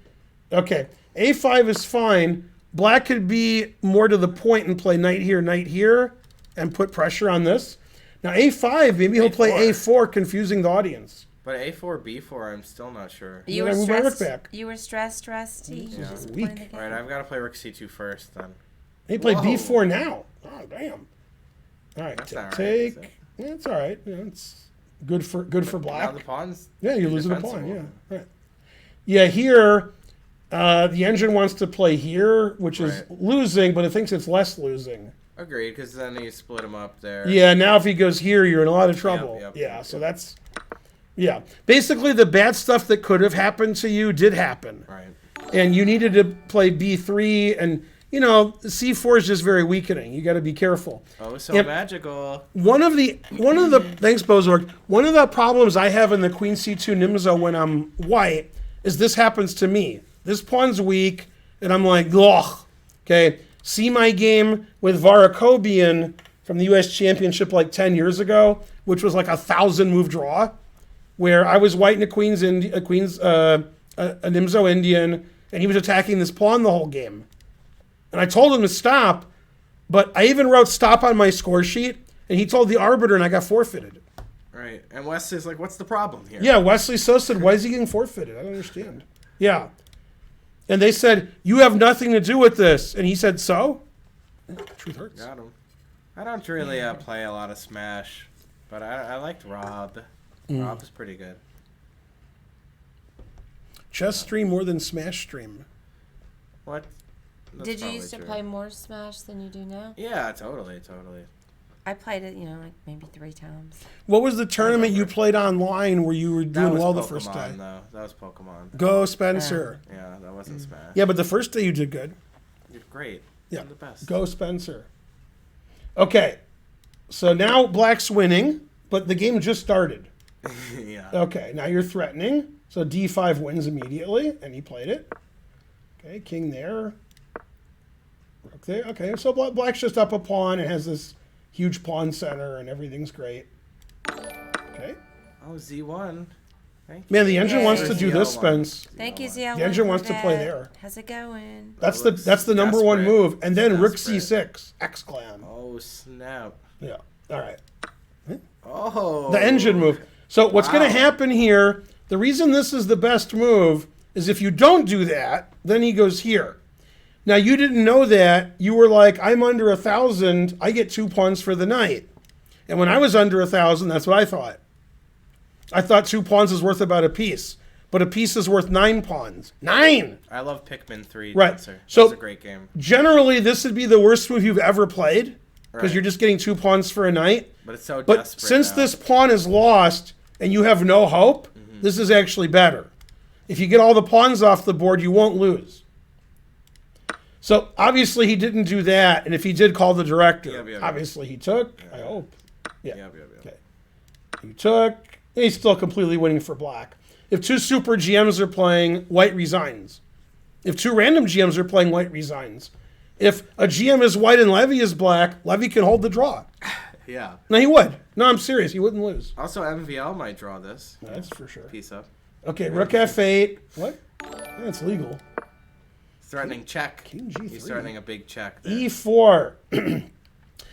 okay. A5 is fine. Black could be more to the point and play knight here, and put pressure on this. Now A5, maybe he'll play A4, confusing the audience. But A4, B4, I'm still not sure. You Yeah, were move my rook stressed. back. You were stressed, Rusty. Just weak. playing the game. All right, I've got to play Rook C2 first, then. He played Whoa. B4 now. Oh, damn. All right, That's not right, take. is it? Yeah, it's all right. Yeah, it's good for Now black. the pawn's Yeah, you're losing a pawn. defensible. Yeah, right. Yeah, here, the engine wants to play here, which is Right. losing, but it thinks it's less losing. Agreed, because then you split them up there. Yeah, now if he goes here, you're in a lot of trouble. Yep, yeah, yep, so yep. that's, yeah. Basically, the bad stuff that could have happened to you did happen. Right. And you needed to play B3, and, C4 is just very weakening. You got to be careful. Oh, so Yep. magical. One of the thanks, Bozorg. One of the problems I have in the Queen C2 Nimzo when I'm white is this happens to me. This pawn's weak, and I'm like, ugh. Okay, see my game with Varakobian from the U.S. Championship like 10 years ago, which was like a 1,000-move draw, where I was white in a Nimzo Indian, and he was attacking this pawn the whole game. And I told him to stop, but I even wrote stop on my score sheet, and he told the arbiter, and I got forfeited. Right. And Wes is like, what's the problem here? Yeah, Wesley So said, why is he getting forfeited? I don't understand. Yeah. And they said, you have nothing to do with this. And he said, so? Truth hurts. Got him. I don't really play a lot of Smash, but I liked Rob. Rob is pretty good. Chess stream more than Smash stream. What? That's Did you probably used to true. play more Smash than you do now? Yeah, totally. I played it, like maybe 3 times. What was the tournament you played online where you were That doing was well Pokemon, the first day? though. That was Pokemon. Go, Spencer. Yeah, that wasn't Smash. Yeah, but the first day you did good. You're great. Yeah. You're the best. Go, Spencer. Okay. So now Black's winning, but the game just started. Yeah. Okay, now you're threatening. So D5 wins immediately, and he played it. Okay, king there. Rook there. Okay, so Black's just up a pawn and has this huge pawn center, and everything's great. Okay. Oh, Z1. Thank you. Man, the engine wants to Where's do the this, yellow one? Spence. Thank you, ZL. The engine wants to play there. How's it going? That's looks the number one desperate. move. And then Rook Desperate. C6. Exclam. Oh, snap. Yeah. All right. Oh. The engine move. So what's going to Wow. happen here, the reason this is the best move is if you don't do that, then he goes here. Now, you didn't know that. You were like, I'm under 1,000. I get 2 pawns for the knight. And when I was under 1,000, that's what I thought. I thought 2 pawns is worth about a piece. But a piece is worth 9 pawns. 9! I love Pikmin 3. Right. Dancer. So- That's a great game. Generally, this would be the worst move you've ever played. Because Right. you're just getting 2 pawns for a knight. But it's so But desperate since now. this pawn is lost and you have no hope, this is actually better. If you get all the pawns off the board, you won't lose. So obviously he didn't do that, and if he did, call the director. Yeah. Obviously he took. I hope. Yeah. Yeah. Okay. He took. And he's still completely winning for black. If 2 super GMs are playing, white resigns. If 2 random GMs are playing, white resigns. If a GM is white and Levy is black, Levy can hold the draw. Yeah. No, he would. No, I'm serious. He wouldn't lose. Also, MVL might draw this. That's for sure. Piece up. Okay, Rook F8. What? That's legal. Threatening check. King G3. He's threatening a big check there. E4.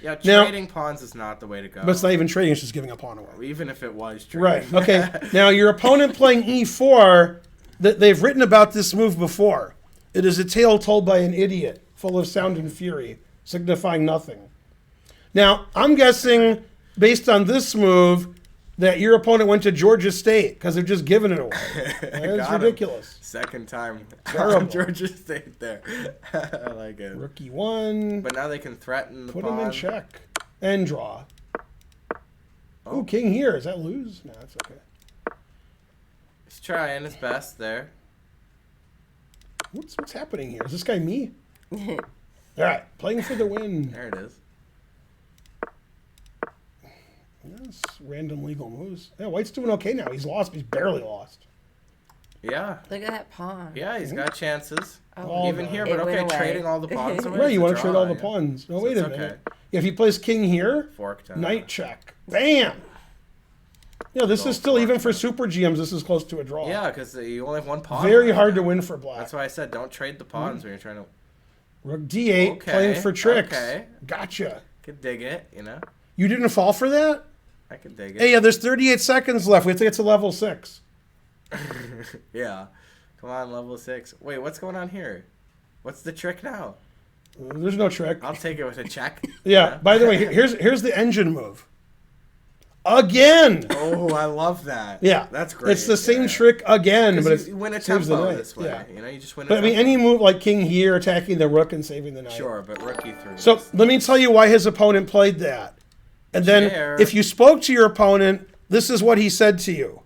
Yeah, Now- trading pawns is not the way to go. But it's not even trading, it's just giving a pawn away. Even if it was trading. Right. Okay. Now, your opponent playing E4, they've written about this move before. It is a tale told by an idiot, full of sound and fury, signifying nothing. Now, I'm guessing, based on this move, that your opponent went to Georgia State because they're just giving it away. That's Got him. ridiculous. Second time Terrible. on Georgia State there. I like it. Rookie 1. But now they can threaten the Put pawn. him in check. And draw. Oh. Ooh, king here. Does that lose? No, that's okay. He's trying his best there. What's happening here? Is this guy me? All right, playing for the win. There it is. Yes, random legal moves. Yeah, White's doing okay now. He's lost, but he's barely lost. Yeah. Look at that pawn. Yeah, he's got chances. Oh, Even no. here, It but okay, went away. trading all the pawns away. Right, is you a want to trade draw, all the yeah. pawns. No, So wait a it's minute. okay. If he plays king here, Fork down. knight check. Bam! Yeah, this Go is still, fork even for down. super GMs, this is close to a draw. Yeah, because you only have one pawn. Very left. hard to win for black. That's why I said don't trade the pawns when you're trying to. Rook D8, Okay, playing for tricks. okay. Gotcha. Could dig it, you know. You didn't fall for that? I could dig it. Hey, yeah, there's 38 seconds left. We have to get to level 6. Yeah. Come on, level 6. Wait, what's going on here? What's the trick now? There's no trick. I'll take it with a check. Yeah, by the way, here's the engine move. Again! Oh, I love that. Yeah. That's great. It's the same Yeah. trick again, but 'Cause it's you win a saves the tempo knight. this way. Yeah. You know, you just win a But I mean, tempo. any move like king here, attacking the rook and saving the knight. Sure, but rookie 3. So let me tell you why his opponent played that. And then Chair. if you spoke to your opponent, this is what he said to you.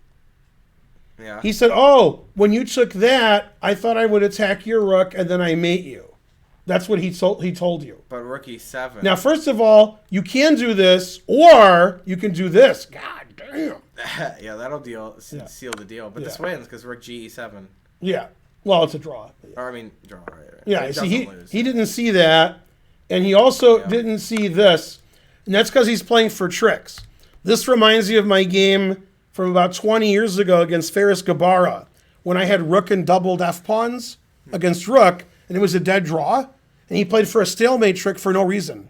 Yeah. He said, oh, when you took that, I thought I would attack your rook and then I mate you. That's what he told you. But rookie 7. Now, first of all, you can do this, or you can do this. God damn. Yeah, that'll seal the deal. But this Yeah. wins because rook Ge7. Yeah. Well, it's a draw. Or, I mean, draw. Right. Yeah, It see, he doesn't lose. didn't see that, and he also Yeah. didn't see this, and that's because he's playing for tricks. This reminds me of my game from about 20 years ago against Faris Gabara, when I had rook and doubled f pawns against rook, and it was a dead draw, and he played for a stalemate trick for no reason.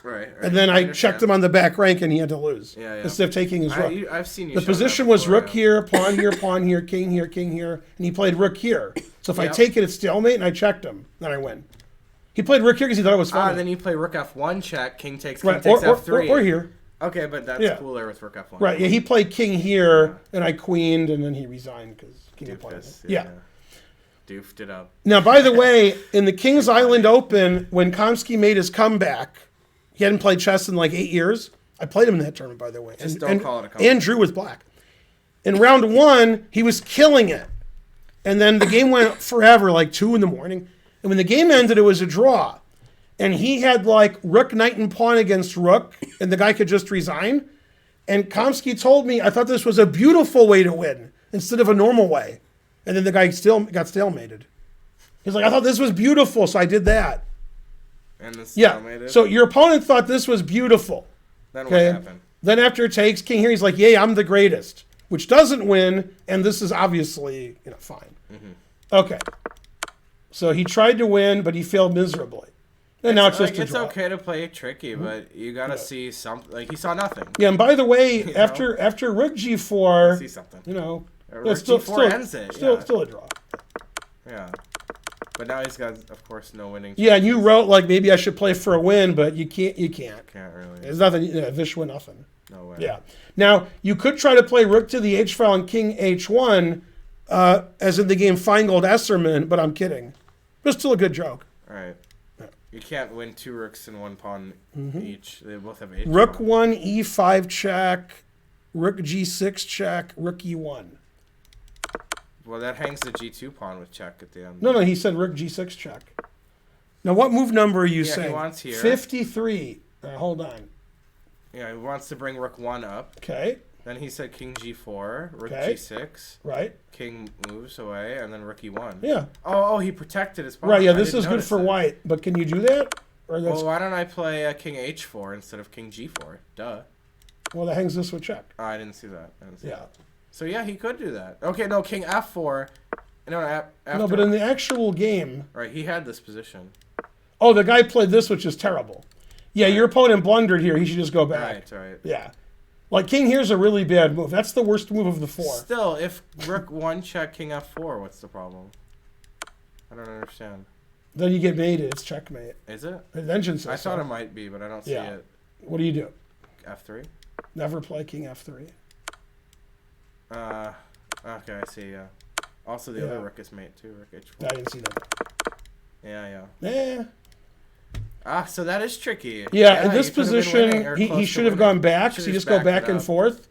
Right. And then I understand. checked him on the back rank, and he had to lose Yeah, yeah. instead of taking his rook. I've seen you. The show position that was before, rook yeah. here, pawn here, king here, and he played rook here. So if I Yep. take it, it's stalemate, and I checked him, then I win. He played rook here because he thought it was funny. And then you play rook F1 check, king takes, king Right, takes or F3. here. Okay, but that's Yeah. cooler with rook F1. Right, yeah, he played king here, and I queened, and then he resigned because king had played it. Doofus. Yeah. Doofed it up. Now, by the way, in the Kings Island Open, when Kamsky made his comeback, he hadn't played chess in like 8 years. I played him in that tournament, by the way. Just don't call it a comeback. And Drew was black. In round 1, he was killing it. And then the game went forever, like 2 in the morning. And when the game ended, it was a draw. And he had like rook, knight, and pawn against rook, and the guy could just resign. And Kamsky told me, I thought this was a beautiful way to win instead of a normal way. And then the guy still got stalemated. He's like, I thought this was beautiful, so I did that. And this Yeah. stalemated. So your opponent thought this was beautiful. Then Okay. what happened? Then after it takes king here, he's like, yay, I'm the greatest, which doesn't win, and this is obviously, fine. Mm-hmm. Okay. So he tried to win, but he failed miserably. And now it's just a it's draw. okay to play tricky, but you gotta see something. Like he saw nothing. Yeah, and by the way, You after rook g4, See something. it's Rook still G4 ends it. still a draw. Yeah. But now he's got, of course, no winning. Yeah, and you wrote like maybe I should play for a win, but you can't. Can't really. There's nothing. Vishwa nothing. No way. Yeah. Now you could try to play rook to the h file and king h1, as in the game Feingold Esserman, but I'm kidding. But still a good joke. All right. You can't win 2 rooks and 1 pawn each. They both have 8. Rook 1 e5 check, rook g6 check, rook e1. Well, that hangs the g2 pawn with check at the end. No, he said rook g6 check. Now what move number are you Yeah, saying? he wants here. 53. Hold on. Yeah, he wants to bring rook 1 up. Okay. Then he said king g4, rook Okay. g6. Right. King moves away, and then rook e1. Yeah. Oh, he protected his pawn. Right. Yeah. I This didn't is good notice for that. white, but can you do that? Or that's Well, why don't I play king h4 instead of king g4? Duh. well, that hangs this with check. Oh, I didn't see that. Yeah. So yeah, he could do that. Okay, no, king f4. No, after, No, but in the actual game, right, he had this position. oh, the guy played this, which is terrible. Yeah, your opponent blundered here. He should just go back. Right. Yeah. Like king here's a really bad move. That's the worst move of the 4. Still, if rook 1 check king f4, what's the problem? I don't understand. Then you get mated. It's checkmate. Is it? The engine says I thought so. it might be, but I don't see Yeah. it. What do you do? F3? Never play king f3. Okay, I see, yeah. Also, the Yeah. other rook is mate, too. Rook h4. I didn't see that. Yeah. Yeah. So that is tricky. Yeah, in this he could've been winning or position, he close to should have winning. gone back. Should've So you just just go backed back it and up. forth.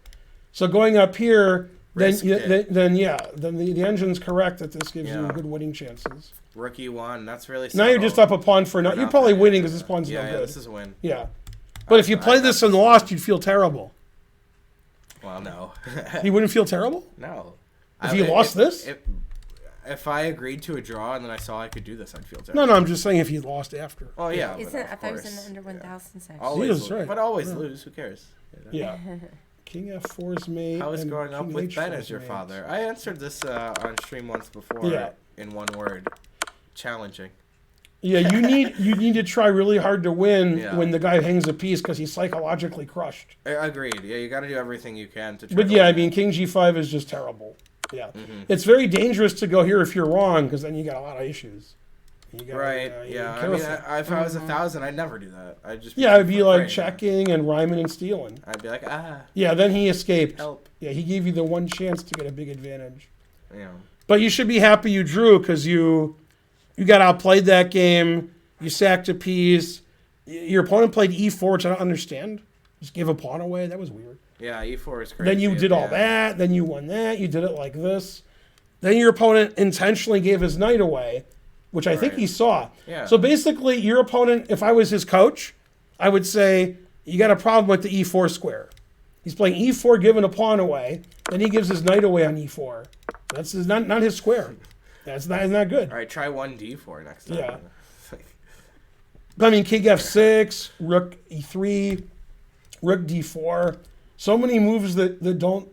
So going up here, then Risked it. then the engine's correct that this gives you Yeah. good winning chances. Rook e1, that's really Now you're subtle. just up a pawn for no. You're Nothing. probably winning because this pawn's Yeah, no good. this is a win. Yeah. But if you played this and lost, you'd feel terrible. Well, no. You wouldn't feel terrible? No. If you lost this? If I agreed to a draw and then I saw I could do this, I'd feel terrible. No, I'm just saying if you lost after. Oh, yeah. Isn't but I of thought it was in course. the under 1,000 section. Always Yes, lose. right. But always lose. Who cares? Yeah. King f4's mate. How is and growing up king with Ben h4's as your mate. father? I answered this on stream once before Yeah. in one word. Challenging. Yeah, you need to try really hard to win Yeah. when the guy hangs a piece because he's psychologically crushed. Agreed. Yeah, you got to do everything you can to try But to yeah, I win. mean, king g5 is just terrible. Yeah, Mm-hmm. it's very dangerous to go here if you're wrong because then you got a lot of issues. You gotta, Right. you Yeah. gotta I be mean, careful. if I was 1,000, I'd never do that. I'd just. Yeah, I'd be like afraid. checking and rhyming and stealing. I'd be like, Yeah, then he escaped. help. Yeah, he gave you the one chance to get a big advantage. You know. But you should be happy you drew because you got outplayed that game. You sacked a piece. Your opponent played e4, which I don't understand. Just gave a pawn away. That was weird. Yeah, e4 is crazy. Then you did all yeah. that. Then you won that. You did it like this. Then your opponent intentionally gave his knight away, which I think Right. he saw. Yeah. So basically, your opponent, if I was his coach, I would say, you got a problem with the e4 square. He's playing e4, giving a pawn away. Then he gives his knight away on e4. That's not his square. That's not good. All right, try 1d4 next time. Yeah. I mean, king f6, rook e3, rook d4. So many moves that don't.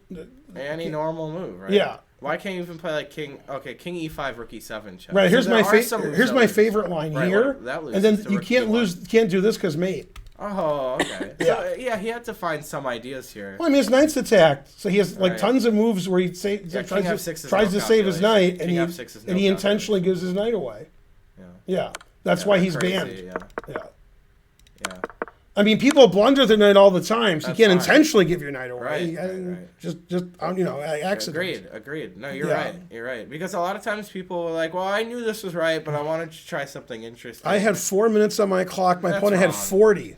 Any normal move, right? Yeah. Why can't you even play like king? Okay, king e5, rook e7 check. Right. So Here's there my are some moves here's that my would- favorite line Right, here, well, that and then loses to you rook can't e1. can't do this because mate. Oh, okay. Yeah. So, yeah, he had to find some ideas here. Well, I mean, his knight's attacked, so he has like Right. tons of moves where he tries king to, f6 is tries no to save his calculation. knight, and King he f6 is no and he calculation. intentionally gives his knight away. Yeah. Yeah, that's Yeah, why he's crazy, banned. Yeah. Yeah. Yeah. I mean, people blunder their knight all the time, so That's you can't fine. intentionally give your knight away. Right, You- right. Just accident. Agreed. No, you're Yeah. right. You're right. Because a lot of times people were like, well, I knew this was right, but I wanted to try something interesting. I had 4 minutes on my clock. My That's opponent had wrong. 40.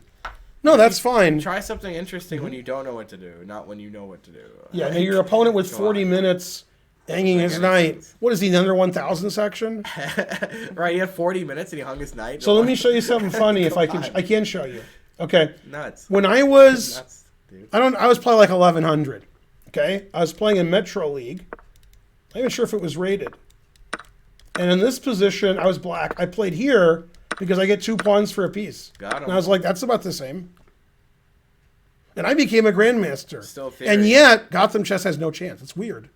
No, that's fine. Try something interesting when you don't know what to do, not when you know what to do. Yeah, now your opponent with Go 40 on. minutes hanging his any knight. sense. What is he, in the under 1,000 section? Right, he had 40 minutes and he hung his knight. So let me show you something funny if I Come can. on. I can show you. Okay. Nuts. When I was, Nuts, dude. I was playing like 1,100. Okay. I was playing in Metro League. I'm not even sure if it was rated. And in this position, I was black. I played here because I get 2 pawns for a piece. Got him. And I was like, that's about the same. And I became a grandmaster. Still theory. And yet, Gotham Chess has no chance. It's weird.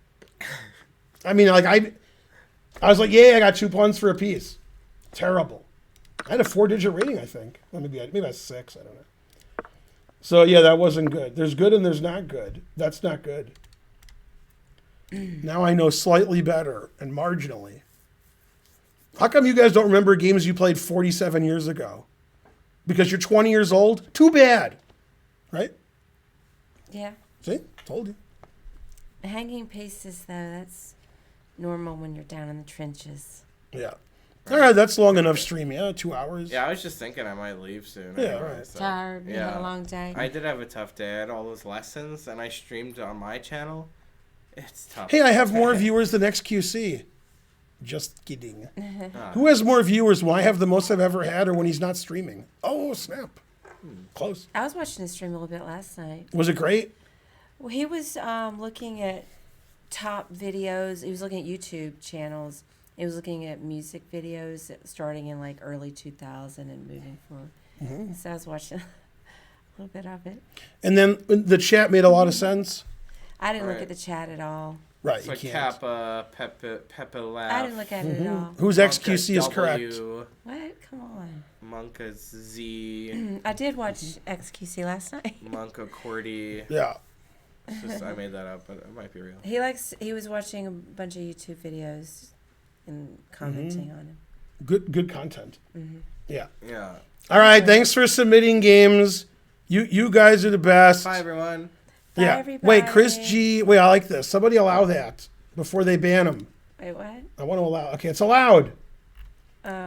I mean, like I was like, yeah, I got 2 pawns for a piece. Terrible. I had a 4-digit rating, I think. Well, maybe I 6. I don't know. So yeah, that wasn't good. There's good and there's not good. That's not good. Now I know slightly better and marginally. How come you guys don't remember games you played 47 years ago? Because you're 20 years old? Too bad. Right? Yeah. See? Told you. Hanging pieces, though, that's normal when you're down in the trenches. Yeah. All right, that's long enough stream. Yeah, 2 hours. Yeah, I was just thinking I might leave soon. Yeah, anyway, right. so. Tired, you had Yeah. a long day. I did have a tough day. I had all those lessons, and I streamed on my channel. It's tough. Hey, I have more viewers than XQC. Just kidding. Ah. Who has more viewers when I have the most I've ever had or when he's not streaming? Oh, snap. Close. I was watching the stream a little bit last night. Was it great? Well, he was looking at top videos. He was looking at YouTube channels. He was looking at music videos starting in like early 2000 and moving forward. So I was watching a little bit of it. And then the chat made a lot of sense. I didn't look Right. at the chat at all. Right, It's you like can't. Kappa, Pepe Laugh. I didn't look at it at all. Whose XQC is correct? What? Come on. Monka Z, I did watch XQC last night. Monka Cordy. Yeah. It's just, I made that up, but it might be real. He was watching a bunch of YouTube videos and commenting on him. Good content. Yeah. Yeah. All right, thanks for submitting games. You guys are the best. Bye, everyone. Bye, Yeah. everybody. Wait, Chris G. Wait, I like this. Somebody allow that before they ban him. Wait, what? I want to allow. Okay, it's allowed.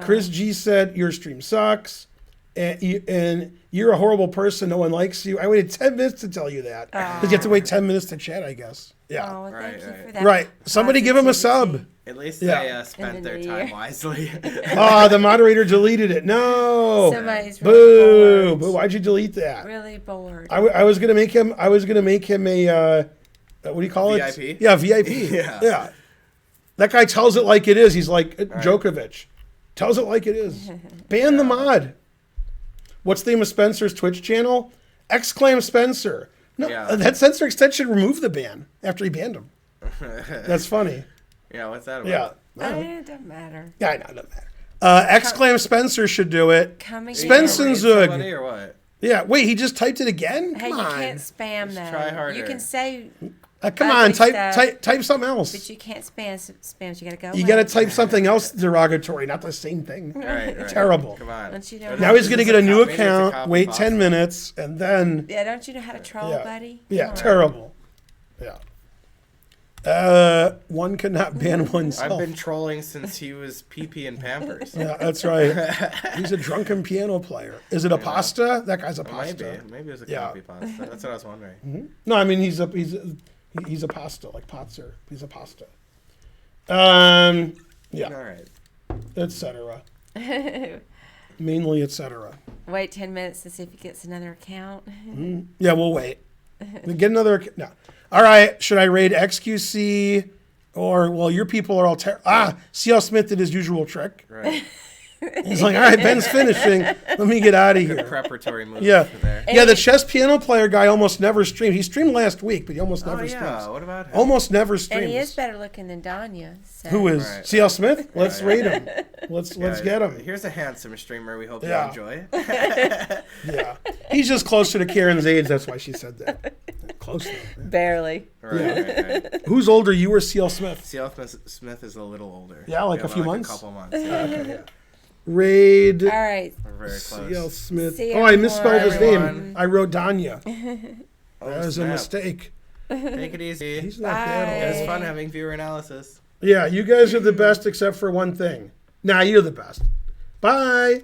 Chris G said your stream sucks, and you're a horrible person. No one likes you. I waited 10 minutes to tell you that because you have to wait 10 minutes to chat. I guess. Yeah. Oh, well, thank Right, you right. for that. Right. Somebody give him a sub. positivity. At least Yeah. they spent In the their new time year. wisely. Ah, the moderator deleted it. No. Somebody's Boo! really Boo! bored. Why'd you delete that? Really bored. I was gonna make him. I was gonna make him a. What do you call it? VIP? Yeah, VIP. Yeah. That guy tells it like it is. He's like Djokovic. Tells it like it is. Ban the mod. What's the name of Spencer's Twitch channel? Exclaim Spencer. No, Yeah. that censor extension removed the ban after he banned him. That's funny. Yeah, what's that about? Yeah. It doesn't matter. Yeah, I know. It doesn't matter. Exclaim Spencer should do it. Coming Spencer in. Zug. Somebody or what? Yeah. Wait, he just typed it again? Hey, Come you on. can't spam Just that. try harder. You can say, Come ugly on. stuff. Type something else. but you can't spam. So you gotta go. You away. got to type something else derogatory, not the same thing. Right. Terrible. Come on. Don't you know? Now he's going to Is get this a new maybe it's a account, copy wait pasta. 10 minutes, and then. Yeah, don't you know how to troll, Yeah. buddy? Yeah, Come on. terrible. Yeah. One cannot ban oneself. I've been trolling since he was pee-pee and Pampers. Yeah, that's right. He's a drunken piano player. Is it a pasta? That guy's a pasta. Maybe it was a Yeah. copy pasta. That's what I was wondering. No, I mean he's a pasta, like Potzer. He's a pasta. Yeah, All right. etc. Mainly etc. Wait 10 minutes to see if he gets another account. Yeah, we'll wait. Get another. No. All right. Should I raid XQC or well, your people are all CL Smith did his usual trick. Right. He's like, all right, Ben's finishing. Let me get out of Good here. preparatory move Yeah. there. Yeah, the chess piano player guy almost never streamed. He streamed last week, but he almost Oh, never yeah. streams. What about him? Almost never And streams. he is better looking than Danya. So. Who is Right. CL Smith? Let's Yeah. rate him. Let's get him. Here's a handsome streamer we hope Yeah. you enjoy. Yeah, he's just closer to Karen's age. That's why she said that. Close though. Barely. Right. Who's older, you or CL Smith? CL Smith is a little older. Yeah, like a few months? A couple months. Okay, yeah. Raid All right. We're very CL close. Smith. See Oh, I misspelled his everyone. name. I wrote Danya. Oh, That was a snap. mistake. Take it easy. He's not bad. Bye. It Although. was fun having viewer analysis. Yeah, you guys are the best except for one thing. Nah, you're the best. Bye.